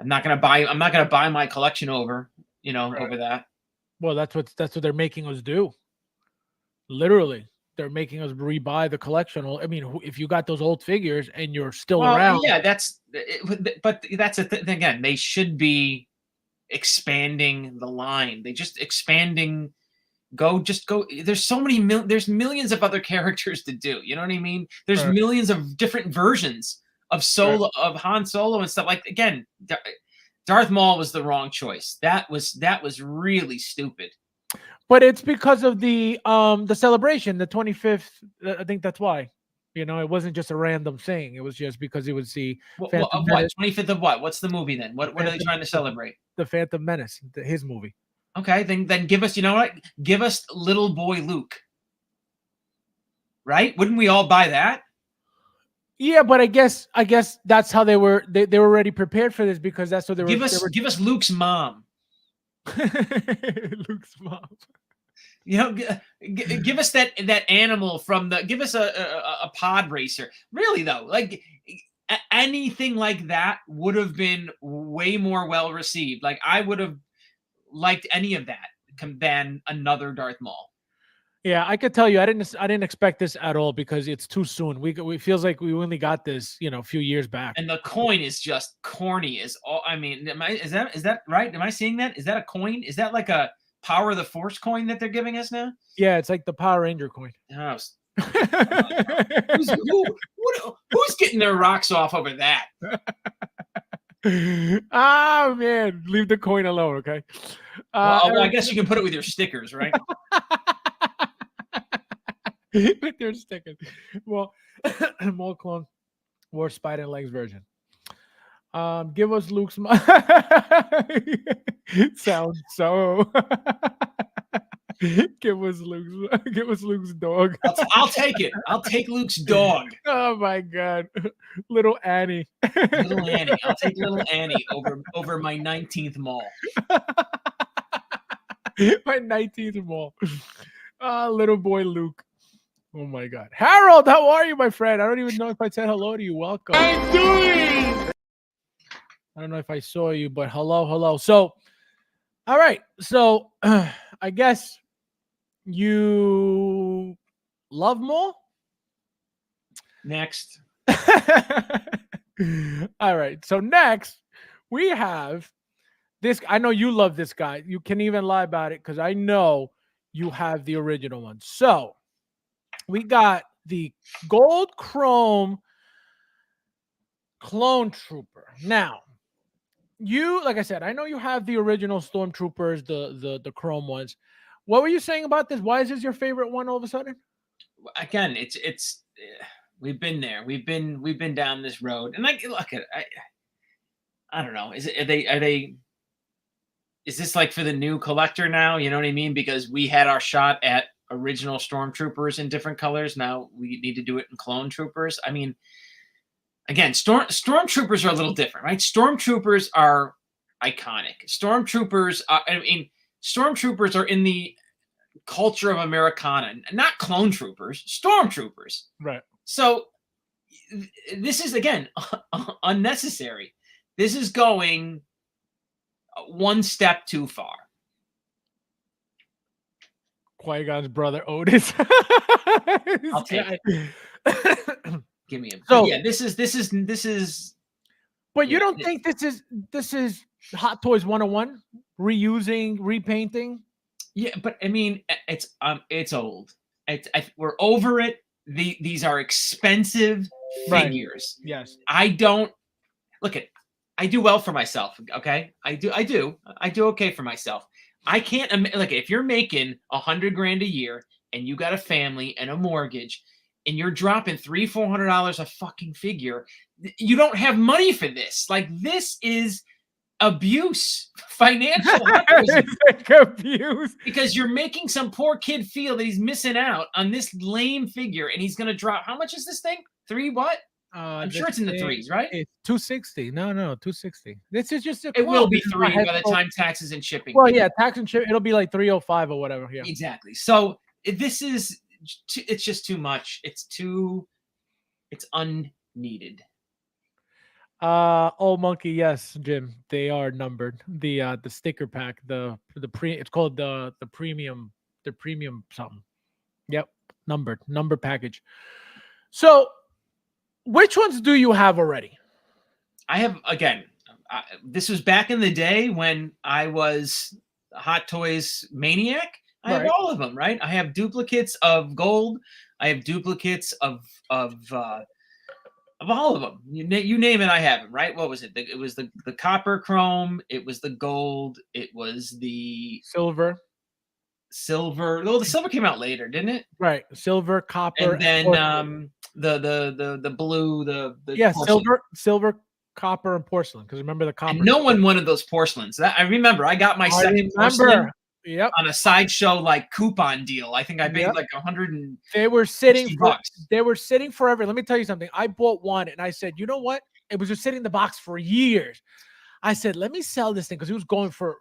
I'm not gonna buy my collection over. Over that. Well, that's what they're making us do. Literally, they're making us rebuy the collection. I mean, if you got those old figures and you're still around, yeah, but that's the thing. Again, they should be expanding the line. They just expanding. Go. There's so many. There's millions of other characters to do. You know what I mean? There's millions of different versions of of Han Solo and stuff. Like again. Darth Maul was the wrong choice. That was really stupid. But it's because of the celebration, the 25th. I think that's why. It wasn't just a random thing. It was just because it was the Phantom Menace. 25th of what? What's the movie then? What are they trying to celebrate? The Phantom Menace, his movie. Okay, then give us. You know what? Give us little boy Luke. right? Wouldn't we all buy that? Yeah, but I guess that's how they were. They were already prepared for this because that's what they were. Give us Luke's mom. Luke's mom. You know, give us that animal from the. Give us a pod racer. Really though, like anything like that would have been way more well received. Like I would have liked any of that than another Darth Maul. Yeah, I could tell you, I didn't expect this at all because it's too soon. We feels like we only got this, a few years back. And the coin is just corny as all. I mean, is that right? Am I seeing that? Is that a coin? Is that like a Power of the Force coin that they're giving us now? Yeah, it's like the Power Ranger coin. Oh, who's getting their rocks off over that? Oh man, leave the coin alone, okay? Well, I guess you can put it with your stickers, right? With your stickers. Well, Maul clone War Spider Legs version. Give us Luke's sounds so. Give us Luke's dog. I'll take it. I'll take Luke's dog. Oh my god, little Annie. Little Annie. I'll take little Annie over my 19th Maul. My 19th Maul. Little boy Luke. Oh my god, Harold, how are you, my friend? I don't even know if I said hello to you. Welcome. I'm doing. I don't know if I saw you, but hello. So, all right. So, I guess you love Maul? Next. All right. So, next, we have this. I know you love this guy. You can't even lie about it because I know you have the original one. So, we got the gold chrome clone trooper. Now, you, like I said, I know you have the original stormtroopers, the chrome ones. What were you saying about this? Why is this your favorite one all of a sudden? Again, it's we've been there. We've been down this road. And I look at I don't know. Is this like for the new collector now? You know what I mean? Because we had our shot at original stormtroopers in different colors. Now we need to do it in clone troopers. I mean, again, stormtroopers are a little different, right? Stormtroopers are iconic. Stormtroopers are in the culture of Americana, not clone troopers, stormtroopers. Right. So this is, again, unnecessary. This is going one step too far. Qui-Gon's brother Otis. I'll take it. Give me him. So yeah, this is. But you don't think this is Hot Toys 101? Reusing, repainting? Yeah, but I mean, it's old. We're over it. These are expensive figures. Right. Yes. I don't look at. I do well for myself. Okay, I do okay for myself. I can't like if you're making $100,000 a year and you got a family and a mortgage and you're dropping $300-$400 a fucking figure, you don't have money for this. Like, this is abuse, financial abuse, because you're making some poor kid feel that he's missing out on this lame figure, and he's gonna drop. How much is this thing? $3 what? I'm sure it's in the threes, right? It's $260. No, $260. This is just it will be $3 by the time taxes and shipping. Well, yeah, tax and shipping. It'll be like $305 or whatever. Yeah, exactly. So this is. It's just too much. It's unneeded. Oh, monkey, yes, Jim, they are numbered. The sticker pack, it's called the premium something. Yep, number package. So, which ones do you have already? I have, again, this was back in the day when I was a Hot Toys maniac. I have all of them, right? I have duplicates of gold. I have duplicates of all of them. You name it, I have them, right? What was it? It was the copper chrome. It was the gold. It was the silver. Well, the silver came out later, didn't it? Right. Silver, copper, and then the blue, yeah, porcelain. silver, copper, and porcelain. Because remember the copper. And no one wanted those porcelains. I remember. I got my second porcelain. Yep. on a sideshow like coupon deal. I think I paid Yep. like 100 and They were sitting $60 for, bucks. they were sitting forever. Let me tell you something. I bought one and I said, you know what? It was just sitting in the box for years. I said, let me sell this thing because he was going for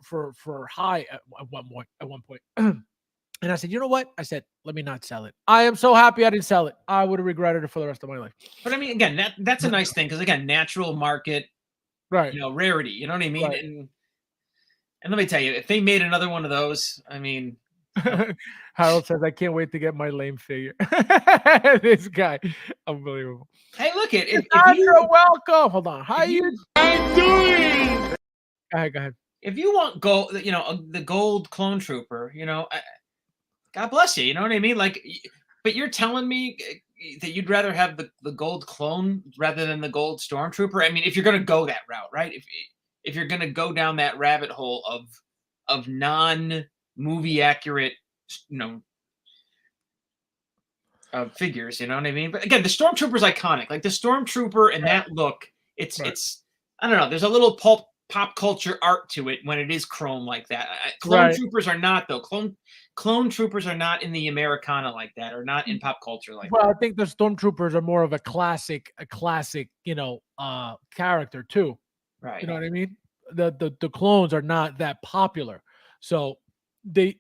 high at one point. And I said, you know what? I said, let me not sell it. I am so happy I didn't sell it. I would have regretted it for the rest of my life. But I mean, again, that's a nice thing because again, natural market, Right. rarity. You know what I mean? Right. And let me tell you, if they made another one of those, I mean, Harold says, I can't wait to get my lame figure. This guy, unbelievable. hey, look it. If You're welcome. Hold on. How you doing? Go ahead. If you want gold, the gold clone trooper, God bless you. You know what I mean? Like, but you're telling me that you'd rather have the gold clone rather than the gold stormtrooper. I mean, if you're going to go that route, right? If you're going to go down that rabbit hole of non-movie accurate, figures, you know what I mean? But again, the stormtrooper's iconic. Like the stormtrooper and that look, it's I don't know. There's a little pop culture art to it when it is chrome like that. Clone troopers are not though. Clone troopers are not in the Americana like that, or not in pop culture like that. Well, I think the stormtroopers are more of a classic, character too. Right. You know what I mean? The clones are not that popular. So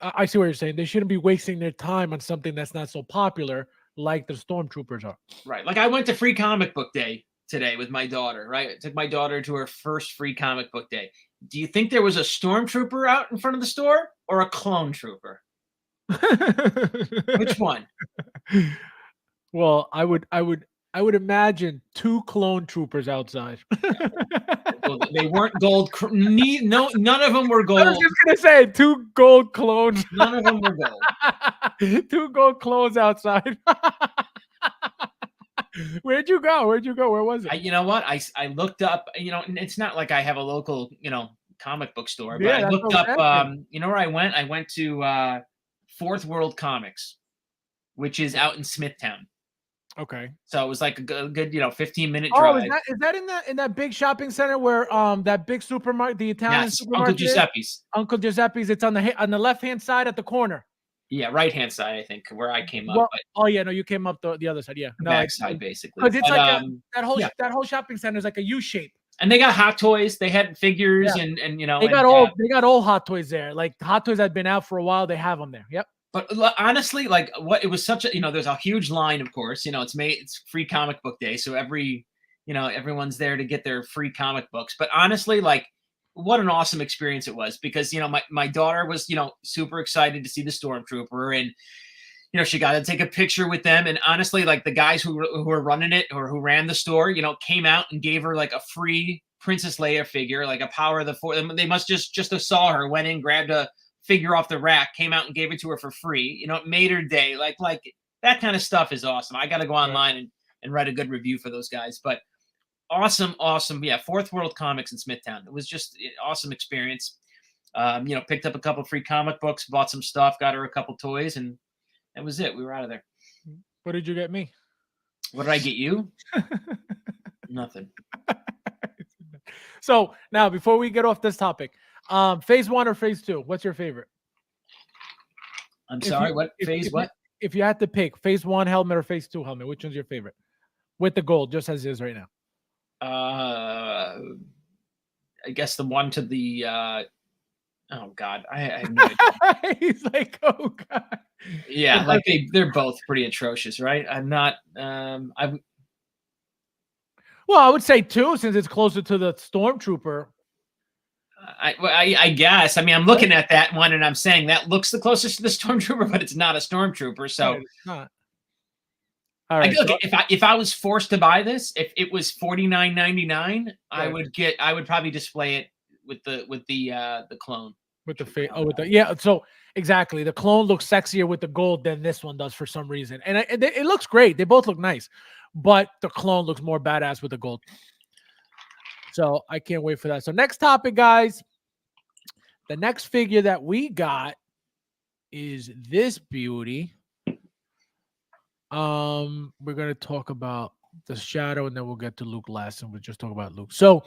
I see what you're saying. They shouldn't be wasting their time on something that's not so popular like the stormtroopers are. Right. Like I went to Free Comic Book Day today with my daughter, right? I took my daughter to her first Free Comic Book Day. Do you think there was a stormtrooper out in front of the store or a clone trooper? Which one? Well, I would imagine 2 clone troopers outside. Well, they weren't gold. No, none of them were gold. I was just gonna say 2 gold clones. None of them were gold. 2 gold clones outside. Where'd you go? Where was it? You know what? I looked up. And it's not like I have a local, comic book store, but I looked up. Where I went? I went to Fourth World Comics, which is out in Smithtown. Okay. So it was like a good 15-minute drive. Is that in that big shopping center where that big supermarket, the Italian supermarket? Uncle Giuseppe's. Uncle Giuseppe's. It's on the left-hand side at the corner. Yeah, right-hand side, I think, where I came up. Well, no, you came up the other side. Yeah, no, back side basically. Because it's like that whole shopping center is like a U shape. And they got Hot Toys. They had figures, and they got old Hot Toys there. Like Hot Toys had been out for a while. They have them there. Yep. But honestly, like it was such a there's a huge line, of course. It's Free Comic Book Day, so everyone's there to get their free comic books. But honestly, like what an awesome experience it was because my daughter was super excited to see the stormtrooper, and she got to take a picture with them. And honestly, like the guys who were running it or who ran the store, came out and gave her like a free Princess Leia figure, like a Power of the Force. They must just saw her, went in, grabbed a figure off the rack, came out and gave it to her for free. It made her day. Like that kind of stuff is awesome. I got to go online and write a good review for those guys. But awesome. Yeah, Fourth World Comics in Smithtown. It was just an awesome experience. Picked up a couple free comic books, bought some stuff, got her a couple toys, and that was it. We were out of there. What did you get me? What did I get you? Nothing. So now, before we get off this topic, phase 1 or phase 2? What's your favorite? I'm sorry. What phase? What? If you had to pick phase 1 helmet or phase 2 helmet, which one's your favorite? With the gold, just as it is right now. I guess the one to the. Oh God, I have no idea. He's like, oh God. Yeah, like they're both pretty atrocious, right? I'm not. Well, I would say 2 since it's closer to the stormtrooper. I guess. I mean, I'm looking at that one and I'm saying that looks the closest to the stormtrooper, but it's not a stormtrooper. So it's not. All right. If I was forced to buy this, if it was $49.99, I would probably display it with the clone. With the face. So exactly. The clone looks sexier with the gold than this one does for some reason. And it looks great. They both look nice, but the clone looks more badass with the gold. So I can't wait for that. So next topic, guys. The next figure that we got is this beauty. We're going to talk about the Shadow and then we'll get to Luke last and we'll just talk about Luke. So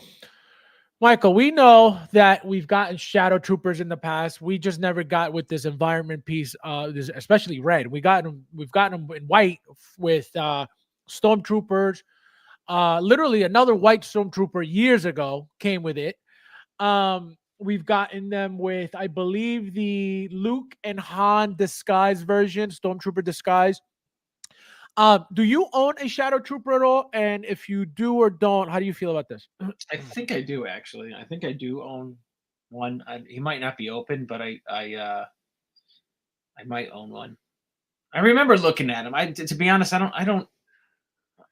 Michael, we know that we've gotten shadow troopers in the past. We just never got with this environment piece, especially red. We've gotten them in white with stormtroopers. Literally, another white stormtrooper years ago came with it. We've gotten them with, I believe, the Luke and Han disguise version, stormtrooper disguise. Do you own a shadow trooper at all? And if you do or don't, how do you feel about this? I think I do actually. I think I do own one. He might not be open, but I might own one. I remember looking at him. To be honest, I don't.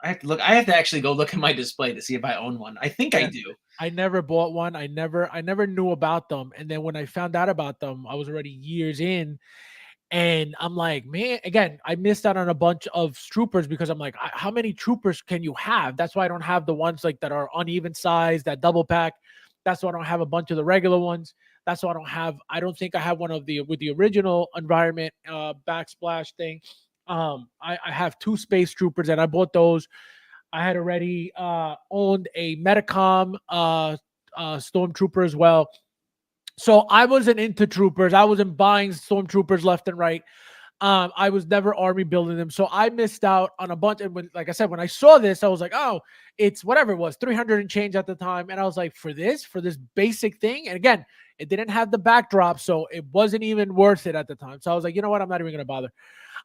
I have to look. I have to actually go look at my display to see if I own one. I think I do. I never bought one. I never knew about them. And then when I found out about them, I was already years in. And I'm like, man, again, I missed out on a bunch of troopers because I'm like, how many troopers can you have? That's why I don't have the ones like that are uneven size, that double pack. That's why I don't have a bunch of the regular ones. That's why I don't think I have one of with the original environment backsplash thing. I have 2 space troopers and I bought those. I had already owned a Metacom stormtrooper as well. So I wasn't into troopers. I wasn't buying stormtroopers left and right. I was never army building them. So I missed out on a bunch. And like I said, when I saw this, I was like, oh, it's whatever it was, 300 and change at the time. And I was like, for this basic thing. And again, it didn't have the backdrop. So it wasn't even worth it at the time. So I was like, you know what? I'm not even going to bother.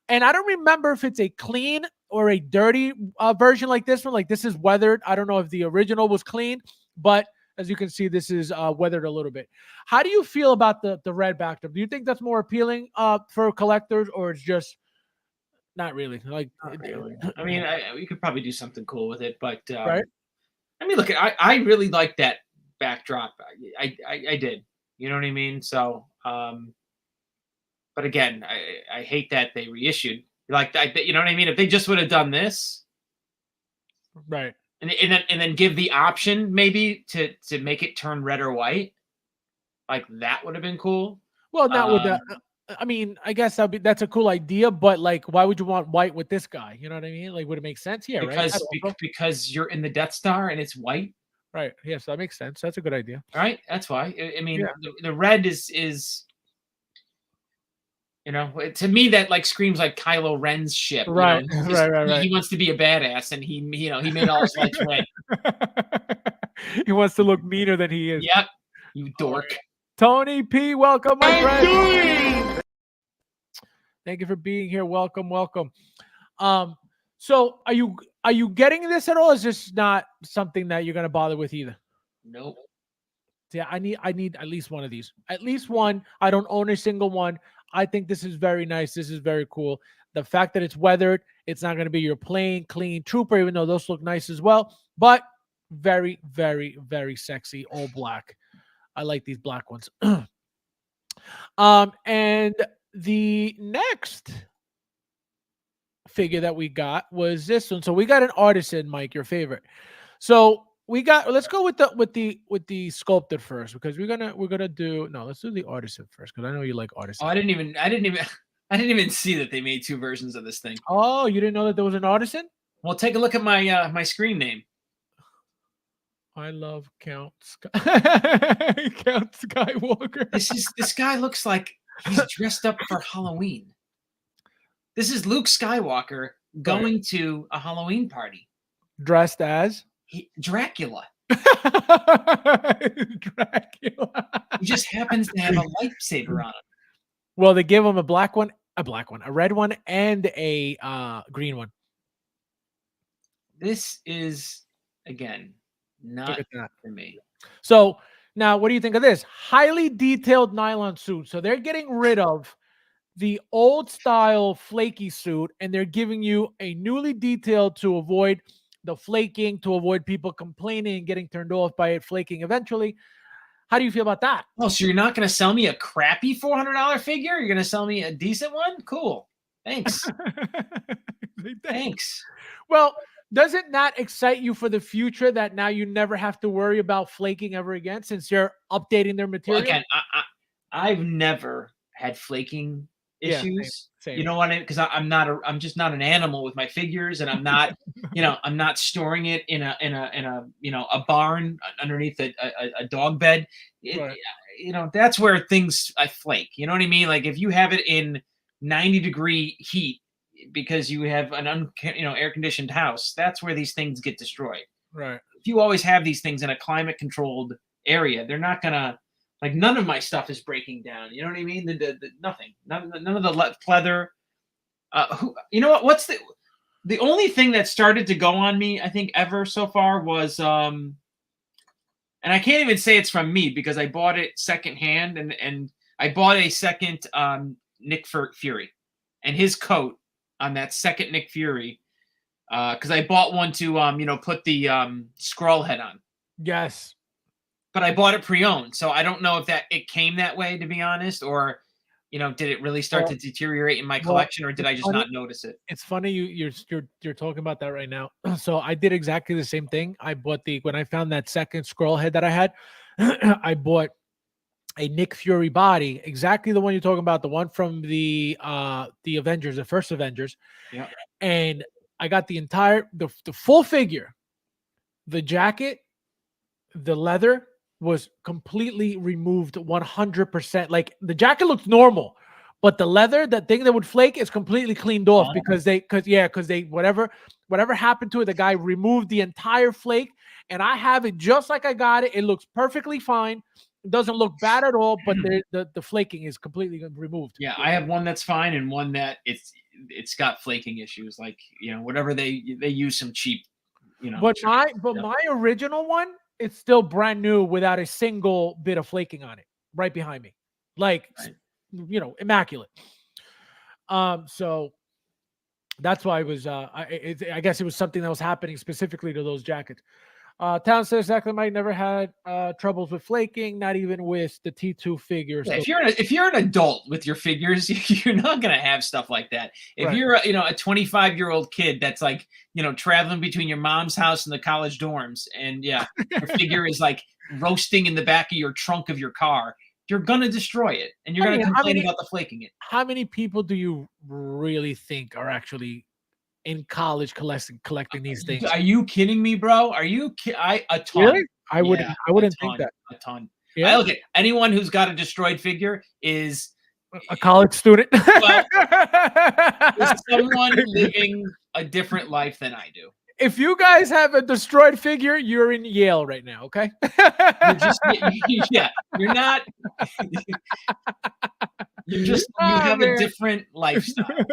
And I don't remember if it's a clean or a dirty version like this one. Like this is weathered. I don't know if the original was clean, but as you can see, this is weathered a little bit. How do you feel about the red backdrop? Do you think that's more appealing for collectors, or it's just not really? Like, not really. I mean, we could probably do something cool with it, but right? I mean, look, I really like that backdrop. I did. You know what I mean? So, but again, I hate that they reissued like that. You know what I mean? If they just would have done this, right? And then give the option maybe to make it turn red or white, like that would have been cool. Well, not with that. I mean, I guess that's a cool idea, but like, why would you want white with this guy? You know what I mean? Like, would it make sense? Yeah, because you're in the Death Star and it's white. Right. Yes, that makes sense. That's a good idea. All right. That's why. I mean, the red is you know, to me that like screams like Kylo Ren's ship. Right. You know? Right. He wants to be a badass, and he made all his lights red. He wants to look meaner than he is. Yep. You dork. Tony P, welcome, my friend. Doing? Thank you for being here. Welcome. So are you getting this at all? Is this not something that you're gonna bother with either? Nope. Yeah, I need at least one of these. At least one. I don't own a single one. I think this is very nice. This is very cool. The fact that it's weathered, it's not going to be your plain, clean trooper, even though those look nice as well. But very, very, very sexy. All black. I like these black ones. And the next figure that we got was this one. So we got an Artisan, Mike, your favorite. So let's go with the sculpted first, because we're gonna do let's do the Artisan first, because I know you like Artisan. Oh, I didn't even see that they made 2 versions of this thing. Oh, you didn't know that there was an Artisan? Well, take a look at my my screen name. I love Count Skywalker. This guy looks like he's dressed up for Halloween. This is Luke Skywalker going to a Halloween party. Dressed as? Dracula. Dracula. He just happens to have a lightsaber on him. Well, they give him a red one, and a green one. This is, again, not for me. So now, what do you think of this? Highly detailed nylon suit. So they're getting rid of the old style flaky suit, and they're giving you a newly detailed to avoid the flaking, to avoid people complaining and getting turned off by it flaking eventually. How do you feel about that? Oh, so you're not going to sell me a crappy $400 figure? You're going to sell me a decent one? Cool. Thanks. Thanks. Well, does it not excite you for the future that now you never have to worry about flaking ever again, since you're updating their material? Well, again, I've never had flaking Yeah, issues. same. You know what I mean? Because I'm just not an animal with my figures, and I'm not, I'm not storing it in a a barn underneath a dog bed. Right. That's where things I flake. You know what I mean? Like if you have it in 90-degree heat because you have an air conditioned house, that's where these things get destroyed. Right. If you always have these things in a climate controlled area, they're not gonna, like, none of my stuff is breaking down. You know what I mean? Nothing. None of the pleather. You know what? What's the only thing that started to go on me, I think, ever so far was and I can't even say it's from me because I bought it secondhand, and I bought a second Nick Fury, and his coat on that second Nick Fury, because I bought one to put the Skrull head on. Yes. But I bought it pre-owned, so I don't know if it came that way, to be honest, or did it really start to deteriorate in my collection, or did I just not notice it? It's funny you're talking about that right now. So I did exactly the same thing. I bought when I found that second Skrull head that I had, I bought a Nick Fury body, exactly the one you're talking about, the one from the Avengers, the first Avengers. Yeah. And I got the full figure, the jacket, the leather was completely removed 100%. Like the jacket looks normal, but the leather, that thing that would flake, is completely cleaned off because whatever happened to it, the guy removed the entire flake, and I have it just like I got it. It looks perfectly fine. It doesn't look bad at all, but the flaking is completely removed. Yeah, I have one that's fine and one that it's got flaking issues. Like, whatever they use some cheap, But my original one, it's still brand new without a single bit of flaking on it, right behind me, like immaculate. So that's why it was. I guess it was something that was happening specifically to those jackets. Town says Zachary might never had troubles with flaking, not even with the T2 figures. Yeah, if you're an adult with your figures, you're not gonna have stuff like that. If you're a 25-year-old kid that's like traveling between your mom's house and the college dorms, and your figure is like roasting in the back of your trunk of your car, you're gonna destroy it, and you're gonna complain about the flaking it. How many people do you really think are actually in college collecting these things? Are you kidding me, bro? Are you a ton? Really? I wouldn't think that. A ton. Yeah. I look at anyone who's got a destroyed figure is a college student. Well, is someone living a different life than I do. If you guys have a destroyed figure, you're in Yale right now, okay? You're not. You have a different lifestyle.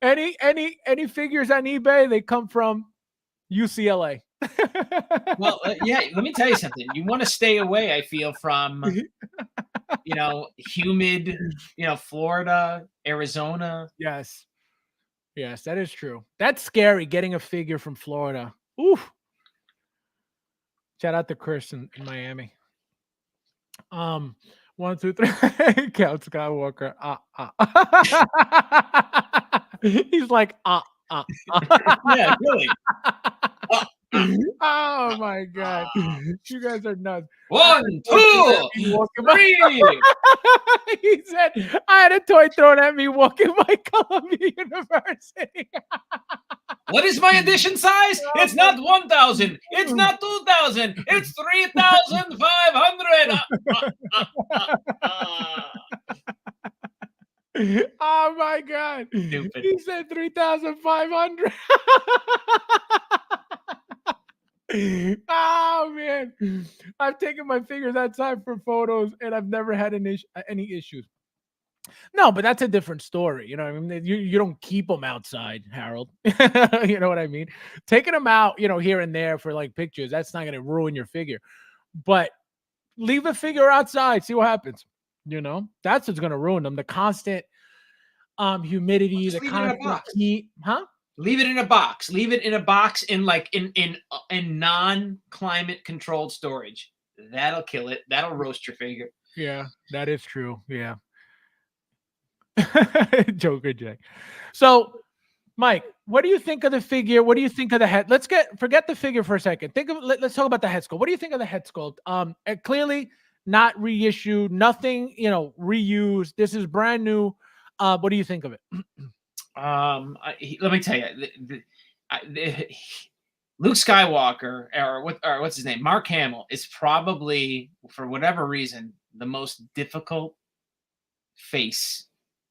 Any figures on eBay, they come from UCLA. Well, let me tell you something. You want to stay away, I feel, from humid, Florida, Arizona. Yes, that is true. That's scary, getting a figure from Florida. Oof. Shout out to Chris in Miami. 1, 2, 3. Count Skywalker. He's like, Yeah, really. Oh my God. You guys are nuts. 1, 2, 3. He said, I had a toy thrown at me walking by Columbia University. What is my edition size? It's not 1,000. It's not 2,000. It's 3,500. Oh my God. Stupid. He said 3,500. Oh man. I've taken my figures outside for photos and I've never had any issues. No, but that's a different story. You know what I mean? You don't keep them outside, Harold. You know what I mean? Taking them out, here and there for like pictures, that's not going to ruin your figure. But leave a figure outside, see what happens. That's what's going to ruin them. The constant humidity, the constant heat. Huh? Leave it in a box. Leave it in a box in non-climate controlled storage. That'll kill it. That'll roast your figure. Yeah, that is true. Yeah. Joker Jay. So, Mike, what do you think of the figure? What do you think of the head? Let's forget the figure for a second. Let's talk about the head sculpt. What do you think of the head sculpt? Clearly not reissued, nothing, reused. This is brand new. What do you think of it? Let me tell you, Luke Skywalker, or what's his name, Mark Hamill, is probably, for whatever reason, the most difficult face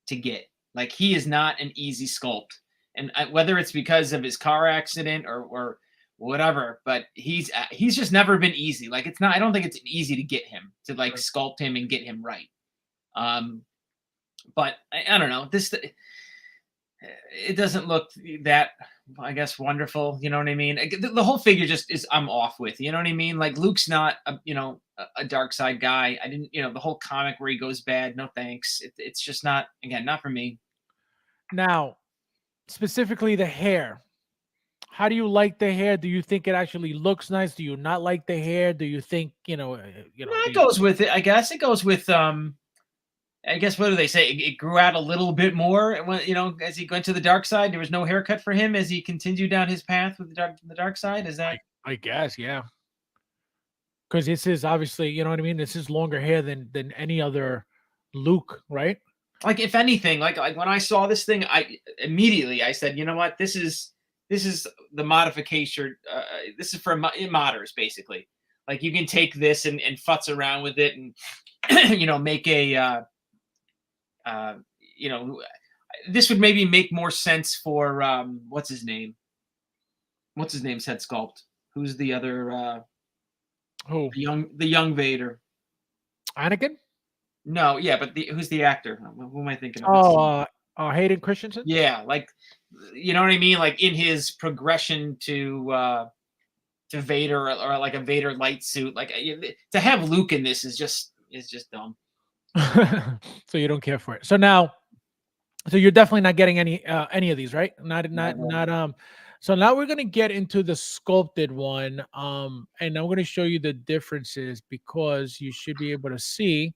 to get. Like, he is not an easy sculpt, and whether it's because of his car accident or whatever, but he's just never been easy. Like, it's not. I don't think it's easy to get him to like sculpt him and get him right. But I don't know. It doesn't look that, I guess, wonderful. You know what I mean? The whole figure just is, I'm off with. You know what I mean? Like, Luke's not a dark side guy. I didn't, the whole comic where he goes bad. No thanks. It's just not, again, not for me. Now, specifically the hair. How do you like the hair? Do you think it actually looks nice? Do you not like the hair? Do you think, No, it goes with it. I guess it goes with, I guess, what do they say? It grew out a little bit more when, as he went to the dark side. There was no haircut for him as he continued down his path with the dark side. Is that? I guess, yeah. Because this is obviously, you know what I mean? This is longer hair than any other Luke, right? Like, if anything, like when I saw this thing, I immediately said, you know what? This is the modification. This is for modders, basically. Like, you can take this and futz around with it and, make a, this would maybe make more sense for, what's his name? What's his name's head sculpt? Who's the other, who? The young Vader. Anakin? No, yeah, but who's the actor? Who am I thinking of? Hayden Christensen? Yeah, like, you know what I mean? Like, in his progression to Vader, or like a Vader light suit, like, to have Luke in this is just dumb. So you don't care for it. So now, you're definitely not getting any of these, right? Not. So now we're gonna get into the sculpted one, and I'm gonna show you the differences because you should be able to see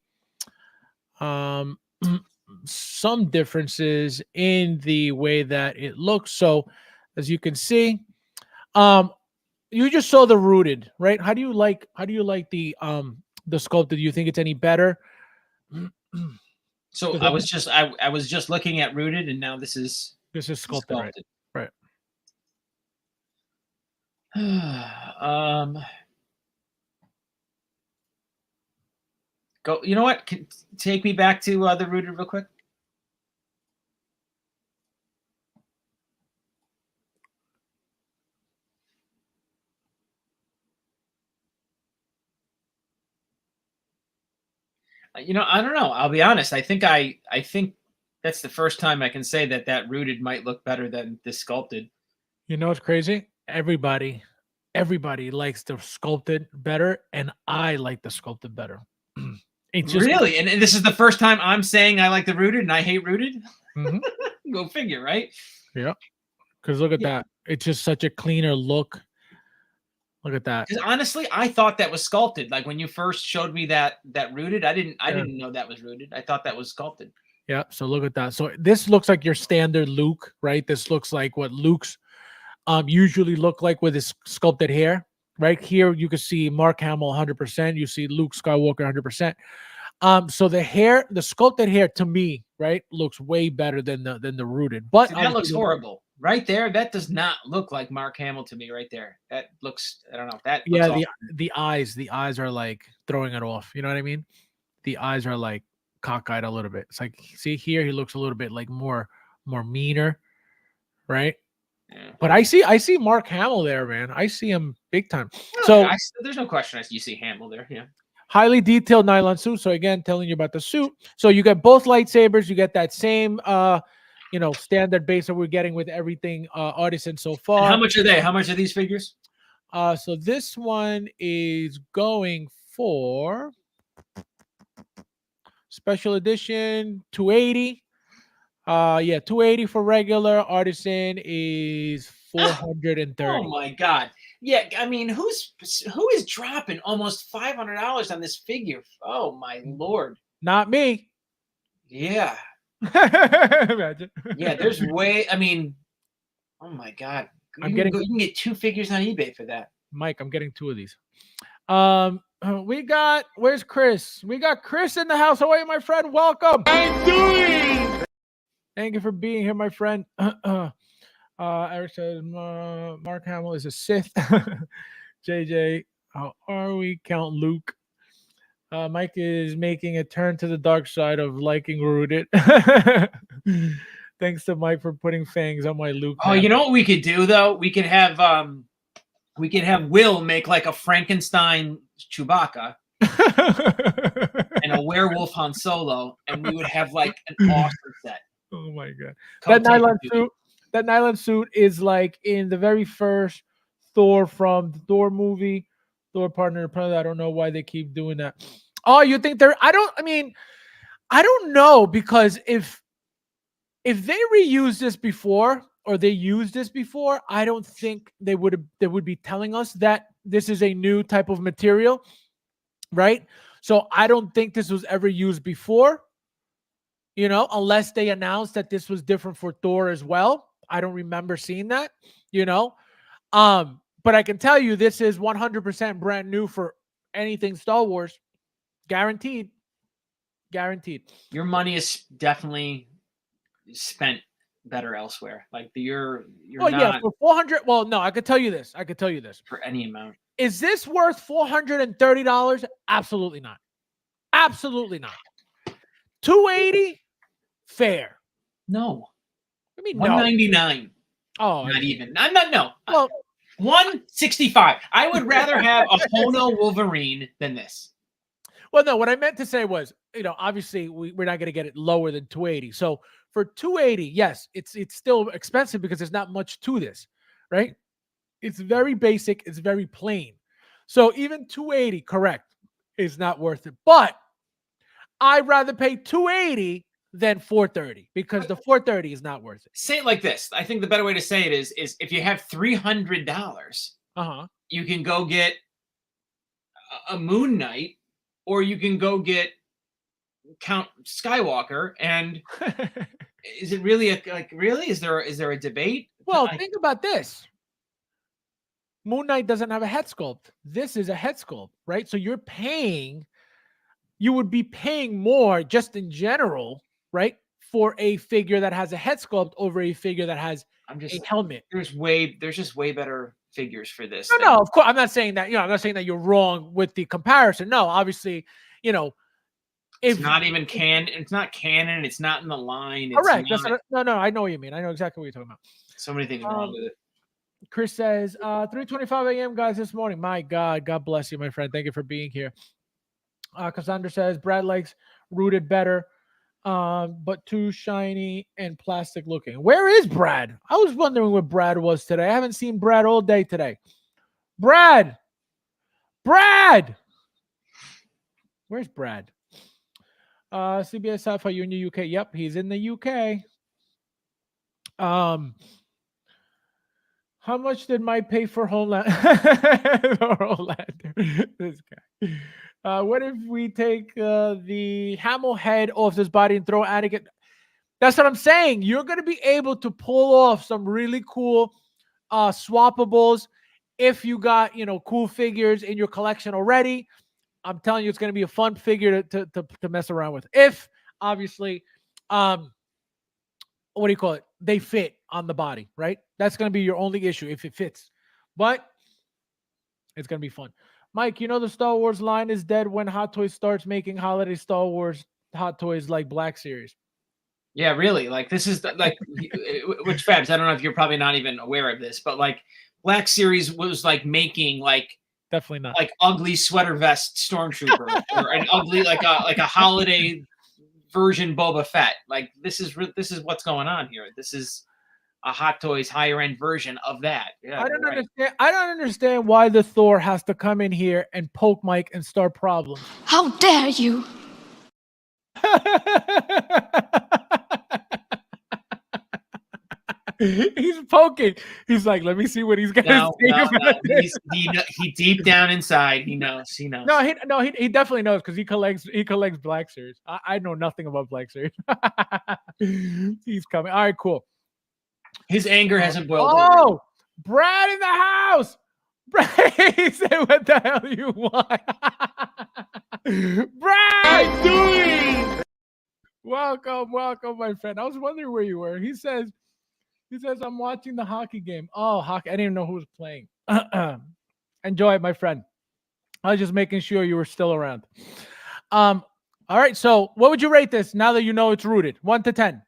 some differences in the way that it looks. So as you can see, you just saw the rooted, right? How do you like the sculpted? Do you think it's any better? So I was just looking at rooted, and now this is sculpted. Right. Go. You know what? Take me back to the rooted real quick. I don't know. I'll be honest. I think that's the first time I can say that rooted might look better than this sculpted. You know what's crazy? Everybody likes the sculpted better, and I like the sculpted better. It's just really, and this is the first time I'm saying I like the rooted and I hate rooted. Mm-hmm. Go figure, right? Yeah. Because look at that. It's just such a cleaner look. Look at that. Because honestly, I thought that was sculpted. Like, when you first showed me that rooted, I didn't know that was rooted. I thought that was sculpted. Yeah. So look at that. So this looks like your standard Luke, right? This looks like what Luke's usually look like with his sculpted hair. Right here, you can see Mark Hamill 100%. You see Luke Skywalker 100%. So the sculpted hair, to me, right, looks way better than the rooted. But that looks horrible. Right there, that does not look like Mark Hamill to me. Right there, that looks, I don't know. That looks awful. the eyes are like throwing it off. You know what I mean? The eyes are like cockeyed a little bit. It's like, see here, he looks a little bit like more meaner, right? Yeah. But I see Mark Hamill there, man. I see him big time. So there's no question you see Hamill there. Yeah. Highly detailed nylon suit. So again, telling you about the suit. So you get both lightsabers. You get that same standard base that we're getting with everything Artisan so far. And how much are they? How much are these figures? So this one is going for special edition $280. 280 for regular. Artisan is $430. Oh my god. Yeah, I mean, who is dropping almost $500 on this figure? Oh my lord. Not me. Yeah. Imagine. Yeah, there's way. I mean, oh my god. You can get 2 figures on eBay for that. Mike, I'm getting 2 of these. Where's Chris? We got Chris in the house. How are you, my friend? Welcome. How you doing? Thank you for being here, my friend. Eric says Mark Hamill is a Sith. JJ, how are we? Count Luke. Mike is making a turn to the dark side of liking Rooted. Thanks to Mike for putting fangs on my Luke. Oh, you know what we could do though? We could have Will make like a Frankenstein Chewbacca and a werewolf Han Solo, and we would have like an awesome set. Oh my god. Come That nylon suit is like in the very first Thor from the Thor movie. Thor partner. I don't know why they keep doing that. Oh, you think they're? I don't know, because if they reused this before or they used this before, I don't think they would be telling us that this is a new type of material, right? So I don't think this was ever used before, unless they announced that this was different for Thor as well. I don't remember seeing that, but I can tell you this is 100% brand new for anything Star Wars. Guaranteed. Your money is definitely spent better elsewhere. Like you're not yeah, for 400. Well, no, I could tell you this. for any amount. Is this worth $430? Absolutely not. Absolutely not. $280? Fair. No. I mean, $199. Oh, not even. No. Well, $165. I would rather have a Hono Wolverine than this. Well, no, what I meant to say was, obviously we're not going to get it lower than $280. So for $280, yes, it's still expensive because there's not much to this, right? It's very basic. It's very plain. So even $280, correct, is not worth it. But I'd rather pay $280 than $430 because the $430 is not worth it. Say it like this. I think the better way to say it is if you have $300, you can go get a Moon Knight, or you can go get Count Skywalker. And is it really really? Is there a debate? Well, think about this. Moon Knight doesn't have a head sculpt. This is a head sculpt, right? So you would be paying more just in general, right, for a figure that has a head sculpt over a figure that has a helmet. There's just way better figures for this. No, of course. I'm not saying that, I'm not saying that you're wrong with the comparison. No, obviously, it's not even canon. It's not canon. It's not in the line. Correct. No, I know what you mean. I know exactly what you're talking about. So many things wrong with it. Chris says, 3:25 a.m. guys this morning. My God bless you, my friend. Thank you for being here. Cassandra says Brad likes Rooted better, but too shiny and plastic looking. Where is Brad? I was wondering where Brad was today. I haven't seen Brad all day today. Brad! Where's Brad? CBS Sci-Fi, you in the UK? Yep, he's in the UK. How much did Mike pay for Homeland? This guy. What if we take the Hamill head off his body and throw Anakin? That's what I'm saying. You're going to be able to pull off some really cool swappables if you got, cool figures in your collection already. I'm telling you, it's going to be a fun figure to mess around with. If, obviously, what do you call it? They fit on the body, right? That's going to be your only issue if it fits. But it's going to be fun. Mike, the Star Wars line is dead when Hot Toys starts making holiday Star Wars Hot Toys like Black Series. Yeah, really. Like this is which Fabs, I don't know if you're probably not even aware of this, but like Black Series was like making definitely not like ugly sweater vest Stormtrooper or an ugly like a holiday version Boba Fett. Like this is what's going on here. This is a Hot Toys higher end version of that. Yeah, I don't understand why the Thor has to come in here and poke Mike and start problems. How dare you? He's poking. He's like, let me see what he's gonna say about this. He deep down inside, he knows. No, he definitely knows because he collects Black Series. I know nothing about Black Series. He's coming. All right, cool. His anger hasn't boiled over. Oh, Brad in the house. Bray said, "What the hell you want?" Bray, doing? welcome, my friend. I was wondering where you were. He says, "I'm watching the hockey game." Oh, hockey! I didn't even know who was playing. Enjoy it, my friend. I was just making sure you were still around. All right. So, what would you rate this now that you know it's rooted? 1 to 10.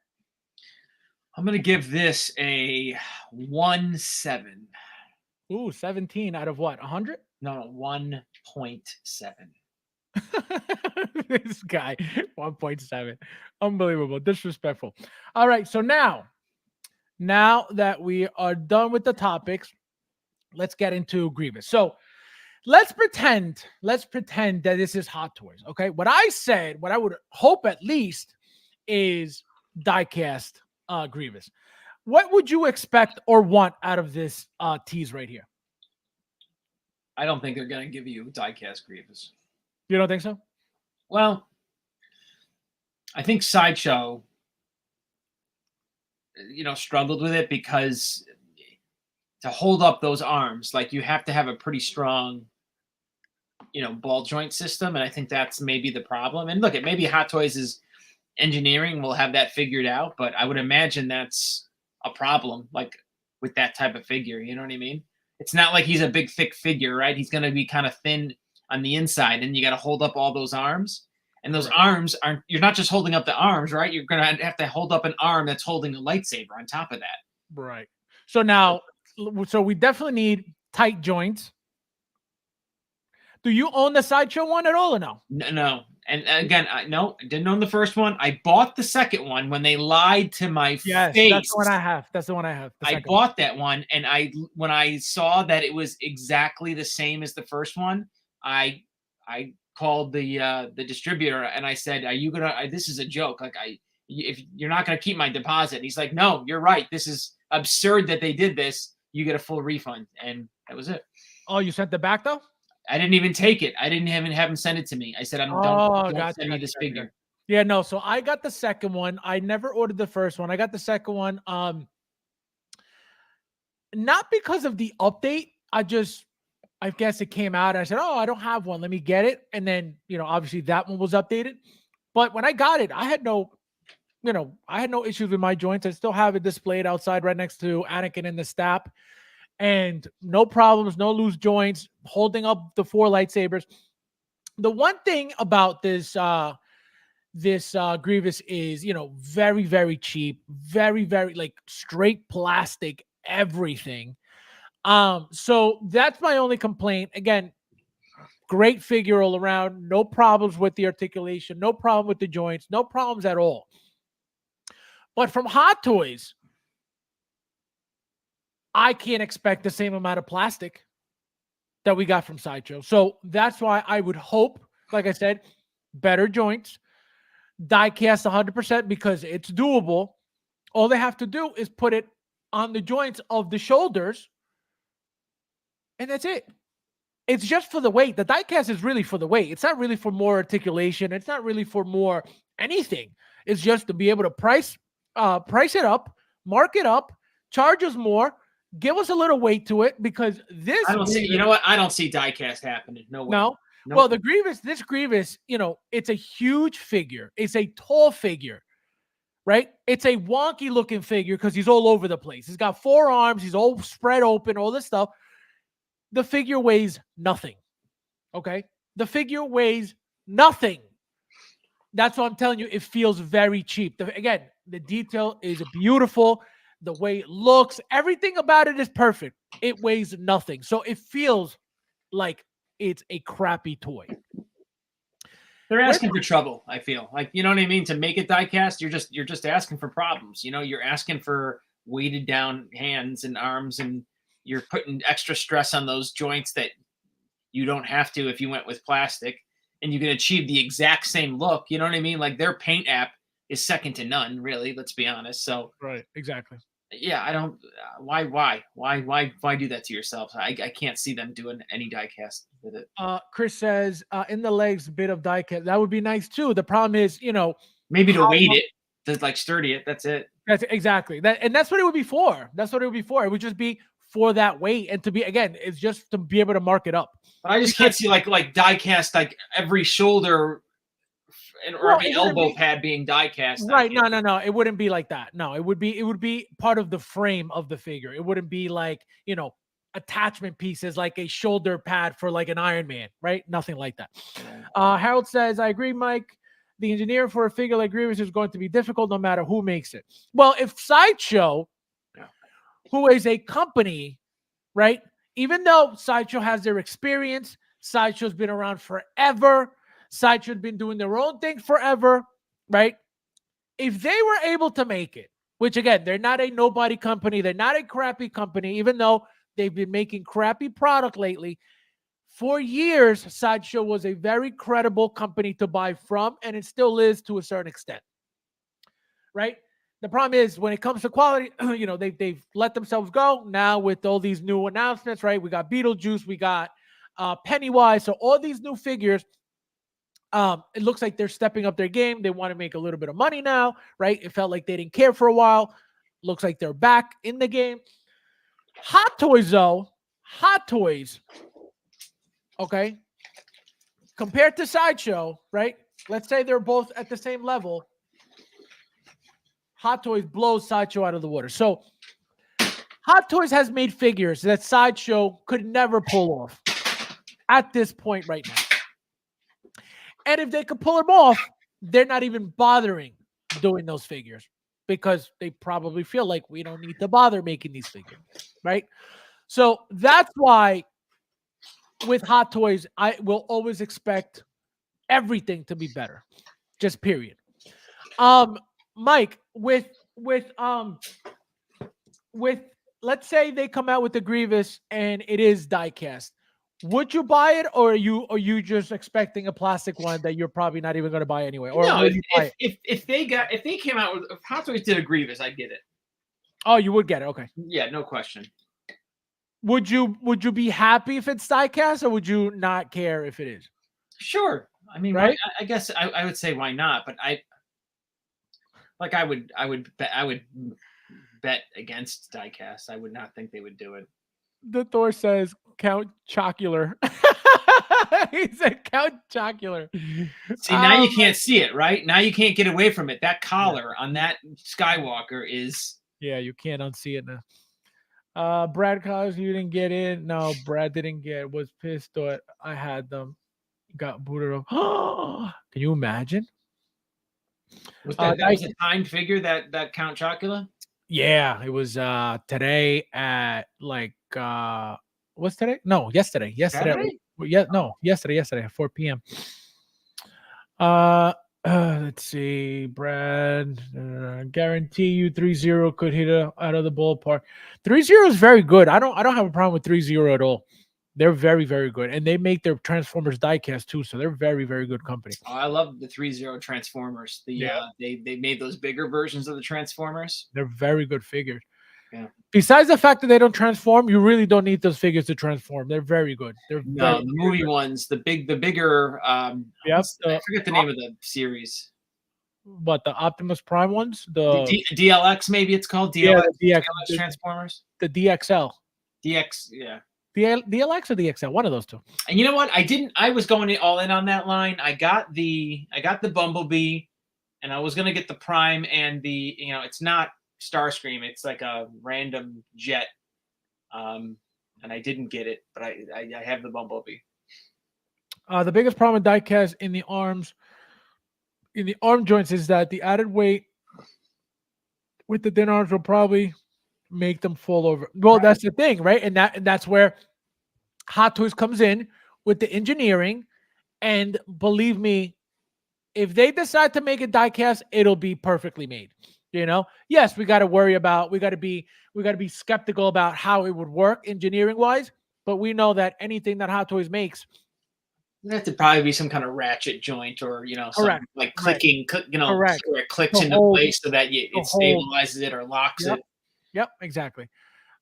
I'm gonna give this a 1.7. Ooh, 17 out of what? 100? No, 1.7. This guy, 1.7. Unbelievable. Disrespectful. All right. So now that we are done with the topics, let's get into Grievous. So let's pretend that this is Hot Toys. Okay. What I would hope at least is diecast Grievous. What would you expect or want out of this tease right here? I don't think they're gonna give you diecast Grievous. You don't think so? Well, I think Sideshow, struggled with it because to hold up those arms, like you have to have a pretty strong, ball joint system. And I think that's maybe the problem. And look, maybe Hot Toys' engineering will have that figured out, but I would imagine that's a problem, like with that type of figure. You know what I mean? It's not like he's a big, thick figure, right? He's going to be kind of thin on the inside, and you got to hold up all those arms. And those arms you're not just holding up the arms, right? You're going to have to hold up an arm that's holding a lightsaber on top of that. Right. So now, we definitely need tight joints. Do you own the Sideshow one at all or no? No. And again, I didn't own the first one. I bought the second one when they lied to my face. That's the one I have. I bought that one, and when I saw that it was exactly the same as the first one, I called the distributor and I said, "Are you gonna? This is a joke. Like if you're not gonna keep my deposit." And he's like, "No, you're right. This is absurd that they did this. You get a full refund." And that was it. Oh, you sent it back though? I didn't even take it. I didn't even have him send it to me. I said, don't send me this figure. Yeah, no. So I got the second one. I never ordered the first one. I got the second one. Not because of the update. I guess it came out and I said, "Oh, I don't have one. Let me get it." And then, obviously that one was updated. But when I got it, I had no issues with my joints. I still have it displayed outside right next to Anakin and the Stap. And no problems, no loose joints, holding up the 4 lightsabers. The one thing about this Grievous is, very, very cheap, very, very like straight plastic, everything. So that's my only complaint. Again, great figure all around, no problems with the articulation, no problem with the joints, no problems at all. But from Hot Toys, I can't expect the same amount of plastic that we got from Sideshow. So that's why I would hope, like I said, better joints, die-cast 100% because it's doable. All they have to do is put it on the joints of the shoulders, and that's it. It's just for the weight. The die-cast is really for the weight. It's not really for more articulation. It's not really for more anything. It's just to be able to price it up, mark it up, charge us more, give us a little weight to it because this. I don't see. You know what? I don't see diecast happening. No way. No. Nope. Well, this Grievous, it's a huge figure. It's a tall figure, right? It's a wonky looking figure because he's all over the place. He's got 4 arms. He's all spread open, all this stuff. The figure weighs nothing. Okay. The figure weighs nothing. That's what I'm telling you. It feels very cheap. Again, the detail is beautiful. The way it looks, everything about it is perfect. It weighs nothing. So it feels like it's a crappy toy. They're asking for trouble, I feel. Like, you know what I mean? To make it diecast, you're just asking for problems. You're asking for weighted down hands and arms, and you're putting extra stress on those joints that you don't have to if you went with plastic, and you can achieve the exact same look. You know what I mean? Like their paint app is second to none, really. Let's be honest. So right, exactly. Yeah, I don't. Why do that to yourself? I can't see them doing any diecast with it. Chris says in the legs, a bit of diecast. That would be nice too. The problem is, maybe to weight it, to like sturdy it. That's it. That's exactly that, and that's what it would be for. That's what it would be for. It would just be for that weight, and to be, again, it's just to be able to mark it up. But I just can't see like die cast like every shoulder or every elbow pad being die cast. Right? No. It wouldn't be like that. No, it would be part of the frame of the figure. It wouldn't be like, attachment pieces like a shoulder pad for like an Iron Man, right? Nothing like that. Harold says, I agree, Mike. The engineer for a figure like Grievous is going to be difficult no matter who makes it. Well, if Sideshow, who is a company, right? Even though Sideshow has their experience, Sideshow's been around forever. Sideshow's been doing their own thing forever, right? If they were able to make it, which again, they're not a nobody company, they're not a crappy company, even though they've been making crappy product lately. For years, Sideshow was a very credible company to buy from, and it still is to a certain extent, right? The problem is when it comes to quality, they've let themselves go now with all these new announcements, right? We got Beetlejuice, we got Pennywise, so all these new figures. It looks like they're stepping up their game. They want to make a little bit of money now, right? It felt like they didn't care for a while. Looks like they're back in the game. Hot Toys, though, okay, compared to Sideshow, right? Let's say they're both at the same level. Hot Toys blows Sideshow out of the water. So Hot Toys has made figures that Sideshow could never pull off at this point right now. And if they could pull them off, they're not even bothering doing those figures because they probably feel like we don't need to bother making these figures, right? So that's why with Hot Toys, I will always expect everything to be better, just period. Mike, with let's say they come out with the Grievous and it is die cast. Would you buy it, or are you just expecting a plastic one that you're probably not even going to buy anyway? Or no, if they came out with, if Hot Toys did a Grievous, I'd get it. Oh, you would get it, okay? Yeah, no question. Would you be happy if it's die cast, or would you not care if it is? Sure. I mean, right? I guess I would say why not, but I would bet against die cast. I would not think they would do it. The Thor says Count Chocula. He said Count Chocula. See, now you can't see it, right? Now you can't get away from it. That collar on that Skywalker is... Yeah, you can't unsee it now. Brad Collins, you didn't get in. No, Brad didn't get it. Was pissed. Thought I had them. Got booted off. Can you imagine? Was that was a timed figure, that Count Chocula? Yeah, it was today at like what's today? No, yesterday. Saturday? Yesterday at 4 p.m. Let's see, Brad. Guarantee you 3-0 could hit out of the ballpark. 3-0 is very good. I don't have a problem with 3-0 at all. They're very, very good. And they make their Transformers diecast too, so they're very, very good company. Oh, I love the 3-0 Transformers. They made those bigger versions of the Transformers. They're very good figures. Yeah. Besides the fact that they don't transform, you really don't need those figures to transform. They're very good. The movie ones, the bigger I forget the name of the series. But the Optimus Prime ones? The DLX, maybe it's called? DLX, DLX Transformers? The DXL. DX, yeah. The DLX or the XL, one of those two. And you know what? I was going all in on that line. I got the Bumblebee, and I was gonna get the Prime and the, it's not Starscream, it's like a random jet. And I didn't get it, but I have the Bumblebee. The biggest problem with diecast in the arm joints is that the added weight with the thin arms will probably make them fall over. Well, right. That's the thing, right? And that's where Hot Toys comes in with the engineering. And believe me, if they decide to make a diecast, it'll be perfectly made. Yes, we got to be skeptical about how it would work engineering wise, but we know that anything that Hot Toys makes, there have to probably be some kind of ratchet joint or some like clicking, where it clicks into place so that it stabilizes it or locks it. Yep, exactly.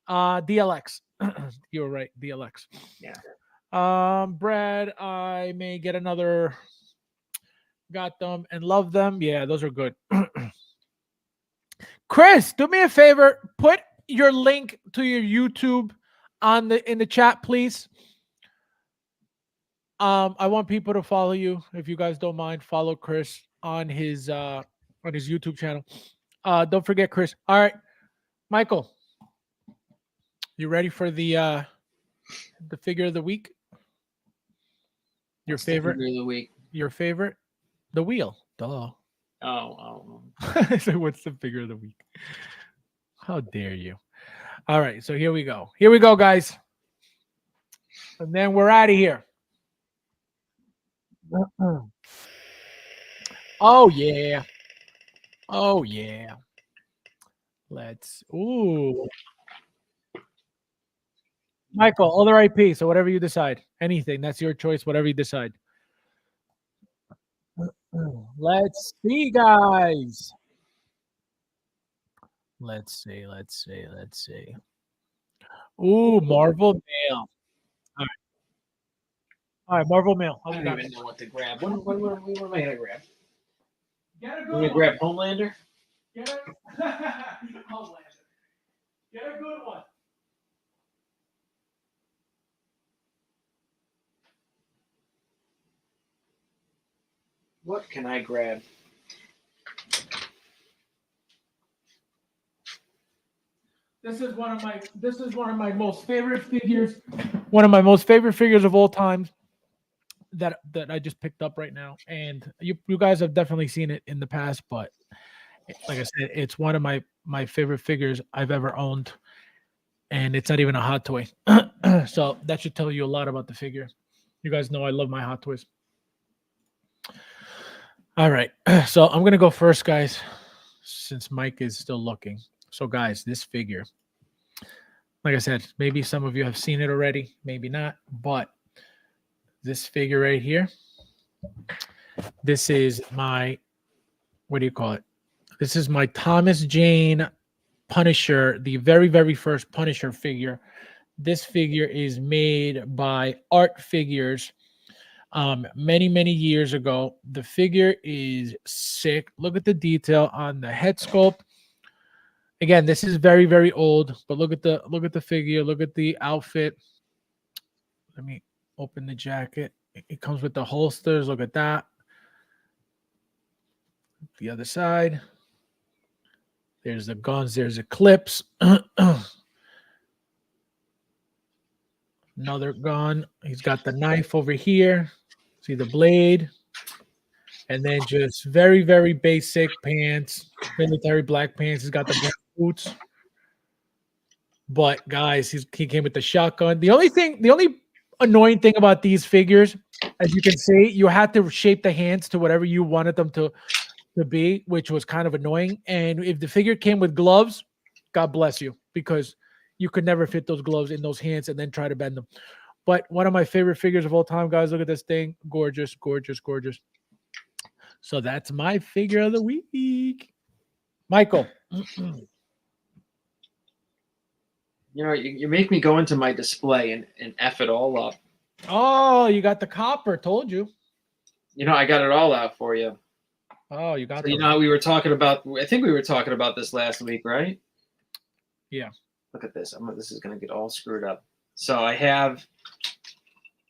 DLX. You were right, DLX. Yeah. Brad, I may get another. Got them and love them. Yeah, those are good. Chris, do me a favor. Put your link to your YouTube in the chat, please. I want people to follow you. If you guys don't mind, follow Chris on his YouTube channel. Don't forget Chris. All right, Michael, you ready for the figure of the week? Your What's the favorite figure of the week? Your favorite? The wheel. Duh. Oh. So what's the figure of the week? How dare you? All right, so here we go. Here we go, guys. And then we're out of here. Oh yeah. Oh yeah. Ooh. Michael, other IP. So whatever you decide. Anything. That's your choice. Whatever you decide. Let's see, guys. Let's see. Ooh, Marvel Mail. All right, Marvel Mail. I don't even know what to grab. What am I gonna grab? Get a I'm good gonna one. grab Homelander. Get a Homelander. Get a good one. What can I grab? This is one of my most favorite figures. One of my most favorite figures of all time that I just picked up right now. And you guys have definitely seen it in the past, but like I said, it's one of my favorite figures I've ever owned. And it's not even a hot toy. So that should tell you a lot about the figure. You guys know I love my hot toys. All right. So I'm going to go first, guys, since Mike is still looking. So, guys, this figure, like I said, maybe some of you have seen it already, maybe not, but this figure right here, this is my, what do you call it? This is my Thomas Jane Punisher, the very, very first Punisher figure. This figure is made by FabsFigures many years ago. The figure is sick. Look at the detail on the head sculpt. Again, this is very, very old, but look at the figure, look at the outfit. Let me open the jacket. It comes with the holsters. Look at that. The other side. There's the guns, there's the clips. Another gun. He's got the knife over here. See the blade. And then just very, very basic pants, military black pants. He's got the black boots. But guys, he came with the shotgun. The only annoying thing about these figures, as you can see, you had to shape the hands to whatever you wanted them to be, which was kind of annoying. And if the figure came with gloves, God bless you, because you could never fit those gloves in those hands and then try to bend them. But one of my favorite figures of all time, guys. Look at this thing. Gorgeous, gorgeous, gorgeous. So that's my figure of the week. Michael. You know, you make me go into my display and F it all up. Oh, you got the copper. Told you. You know, I got it all out for you. Oh, you got so, you know, we were talking about, I think we were talking about this last week, right? Yeah. Look at this. This is going to get all screwed up. So I have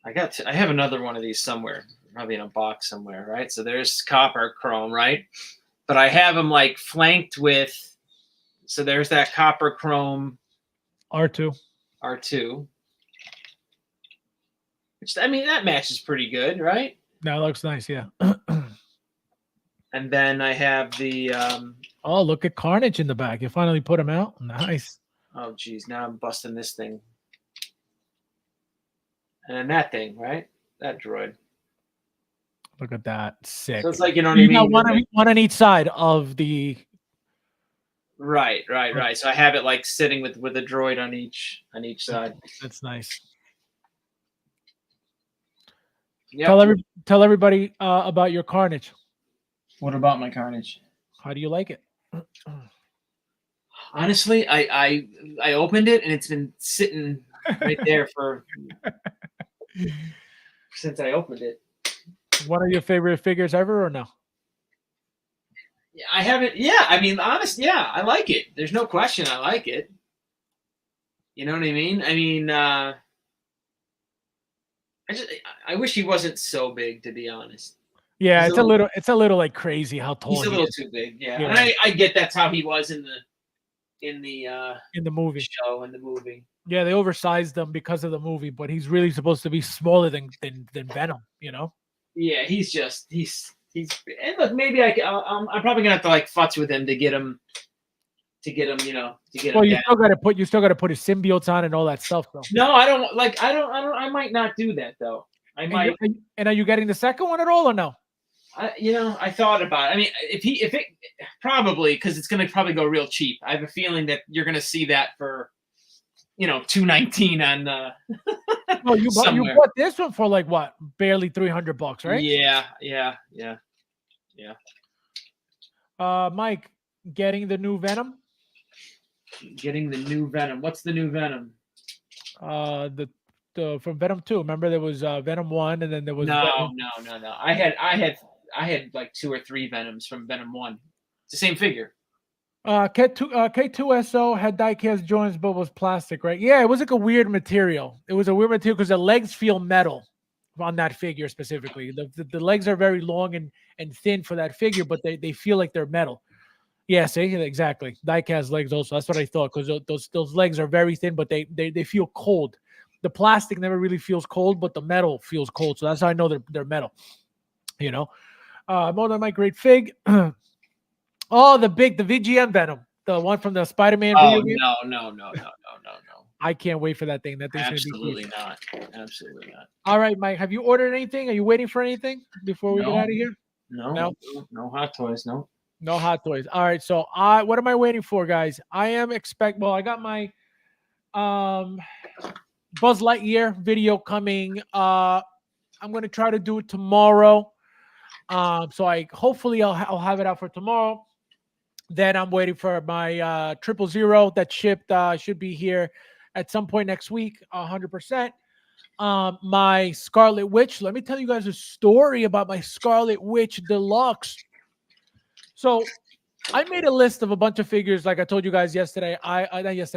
another one of these somewhere, probably in a box somewhere, right? So there's copper chrome, right? But I have them like flanked with, so there's that copper chrome R2. Which, I mean, that matches pretty good, right? That looks nice, yeah. And then I have the oh, look at Carnage in the back. You finally put him out. Nice. Oh geez, now I'm busting this thing. And then that thing, right? That droid. Look at that. Sick. So it's like, you know what I mean? Got one on each side of the. Right. So I have it like sitting with a droid on each side. That's nice. Yep. Tell everybody about your Carnage. What about my Carnage? How do you like it? Honestly, I opened it and it's been sitting right there since I opened it. One of your favorite figures ever, or no? Yeah, I haven't. Yeah, I mean, honest. Yeah, I like it. There's no question. I like it. You know what I mean? I mean, I wish he wasn't so big, to be honest. Yeah, it's a little like crazy how tall He's a he little is too big. Yeah, Yeah. and I get that's how he was in the in the movie. show in the movie. Yeah, they oversized him because of the movie, but he's really supposed to be smaller than Venom. You know. Yeah, he's and look, maybe I'm probably gonna have to like futz with him to get him, you know, to get Well, him you down. still got to put his symbiotes on and all that stuff, though. No, I don't like. I might not do that though. I might. And are you getting the second one at all or no? I thought about it. I mean, if it probably because it's gonna probably go real cheap. I have a feeling that you're gonna see that for, you know, $219 on. Well, you somewhere. bought this one for like what? Barely $300, right? Yeah. Mike, getting the new Venom. Getting the new Venom. What's the new Venom? The from Venom 2. Remember there was Venom 1 and then there was No. I had like 2 or 3 Venoms from Venom 1. It's the same figure. K2SO had diecast joints but was plastic, right? Yeah, it was like a weird material. It was a weird material because the legs feel metal on that figure specifically. The legs are very long and thin for that figure, but they feel like they're metal. Yeah, see, exactly. Diecast legs also. That's what I thought because those legs are very thin, but they feel cold. The plastic never really feels cold, but the metal feels cold. So that's how I know they're metal. You know, more than my great fig. Oh, the VGM Venom, the one from the Spider-Man video game. No. I can't wait for that thing. That thing's Absolutely gonna be not. Absolutely not. All right, Mike. Have you ordered anything? Are you waiting for anything before we get out of here? No hot toys. No. No hot toys. All right. So what am I waiting for, guys? I got my Buzz Lightyear video coming. I'm gonna try to do it tomorrow. So hopefully I'll have it out for tomorrow. Then I'm waiting for my 000 that shipped. Should be here at some point next week. 100%. My Scarlet Witch. Let me tell you guys a story about my Scarlet Witch Deluxe. So I made a list of a bunch of figures, like I told you guys yesterday.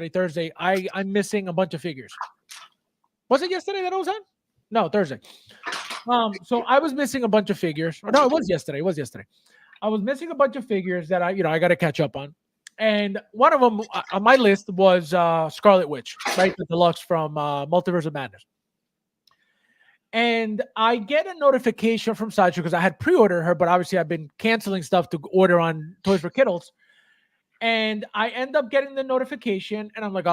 Thursday. I'm missing a bunch of figures. Was it yesterday that I was on? No, Thursday. So I was missing a bunch of figures. Or no, it was yesterday. I was missing a bunch of figures that I got to catch up on. And one of them on my list was Scarlet Witch, right? The deluxe from Multiverse of Madness. And I get a notification from Sideshow because I had pre-ordered her, but obviously I've been canceling stuff to order on Toys for Kiddles. And I end up getting the notification, and I'm like,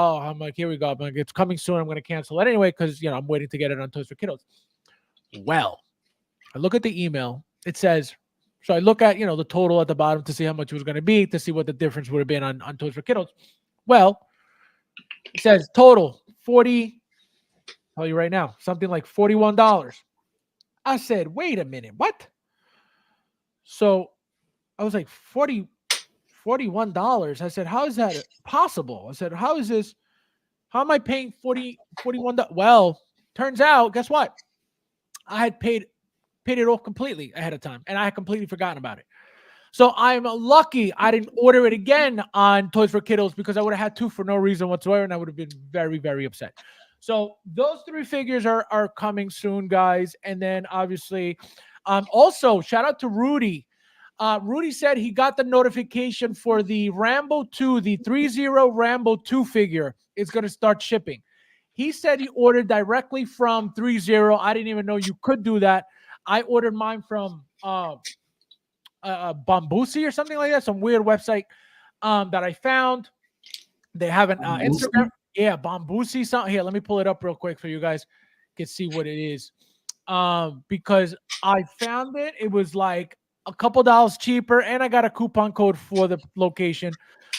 here we go. I'm like, it's coming soon. I'm going to cancel it anyway because, I'm waiting to get it on Toys for Kiddles. Well, I look at the email. It says, so I look at, the total at the bottom to see how much it was going to be, to see what the difference would have been on Toys for Kiddles. Well, it says total 40. Tell you right now, something like $41. I said, wait a minute, what? So I was like, $41. I said, how is that possible? I said, how is this? How am I paying $41? Well, turns out, guess what? I had paid it off completely ahead of time, and I had completely forgotten about it. So I'm lucky I didn't order it again on Toys for Kiddles because I would have had to for no reason whatsoever, and I would have been very, very upset. So those 3 figures are coming soon, guys. And then obviously, also shout out to Rudy. Rudy said he got the notification for the Rambo 2, the 30 Rambo 2 figure is going to start shipping. He said he ordered directly from 30. I didn't even know you could do that. I ordered mine from Bambusi or something like that, some weird website that I found. They have an Instagram. Yeah, Bambusi. Something here. Let me pull it up real quick so you guys can see what it is. Because I found it. It was like a couple dollars cheaper, and I got a coupon code for the location.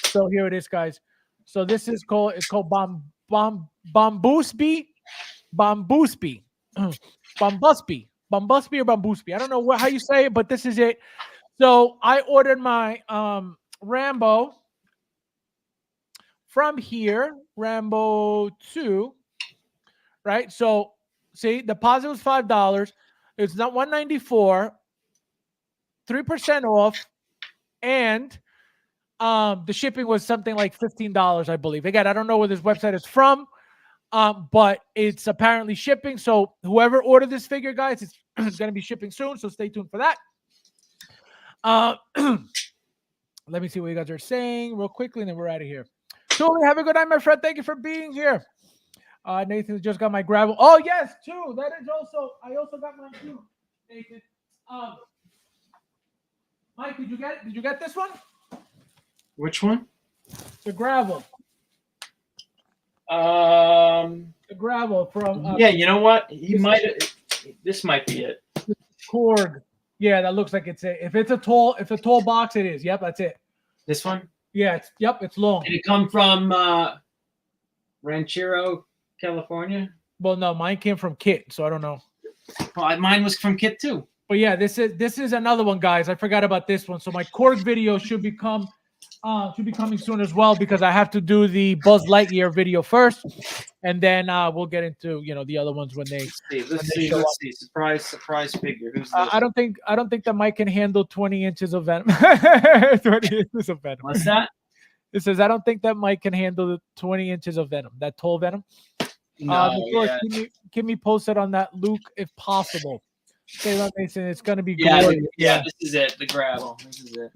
So here it is, guys. So this is called. It's called Bambusby. Bambusby or Bambusby. I don't know how you say it, but this is it. So I ordered my Rambo from here, Rambo 2, right? So see, the deposit was $5. It's not $194, 3% off, and The shipping was something like $15, I believe. Again, I don't know where this website is from, but it's apparently shipping. So whoever ordered this figure, guys, it's going to be shipping soon. So stay tuned for that. Let me see what you guys are saying real quickly, and then we're out of here. Totally, have a good night, my friend. Thank you for being here. Nathan just got my gravel. Oh yes, too. That is also. I also got mine too, Nathan. Mike, did you get it? Did you get this one? Which one? The gravel. The gravel from. Yeah, you know what? He might. This might be it. Korg. Yeah, that looks like it's it. If it's a tall box, it is. Yep, that's it. This one? Yeah, it's long. Did it come from Ranchero, California? Well, no, mine came from Kit, so I don't know. Well, mine was from Kit too. But yeah, this is another one, guys. I forgot about this one. So my Korg video should be coming soon as well, because I have to do the Buzz Lightyear video first, and then we'll get into the other ones when they. Let's see. Surprise figure. Who's this? I don't think that Mike can handle 20 inches of Venom. 20 inches of Venom. What's that? It says I don't think that Mike can handle the 20 inches of Venom. That tall Venom. No. Keep me posted on that, Luke, if possible. Say that, Mason. It's gonna be glorious. Yeah, this is it. The gravel. This is it.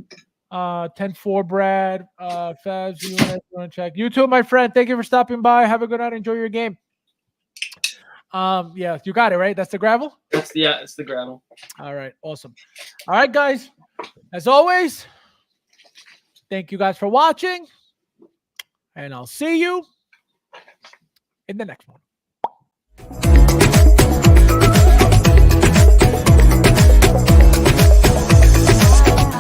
10-4, Brad. Fabs, you want to check? You too, my friend. Thank you for stopping by. Have a good night. Enjoy your game. Yeah, you got it, right? That's the gravel? It's the gravel. All right, awesome. All right, guys. As always, thank you guys for watching. And I'll see you in the next one.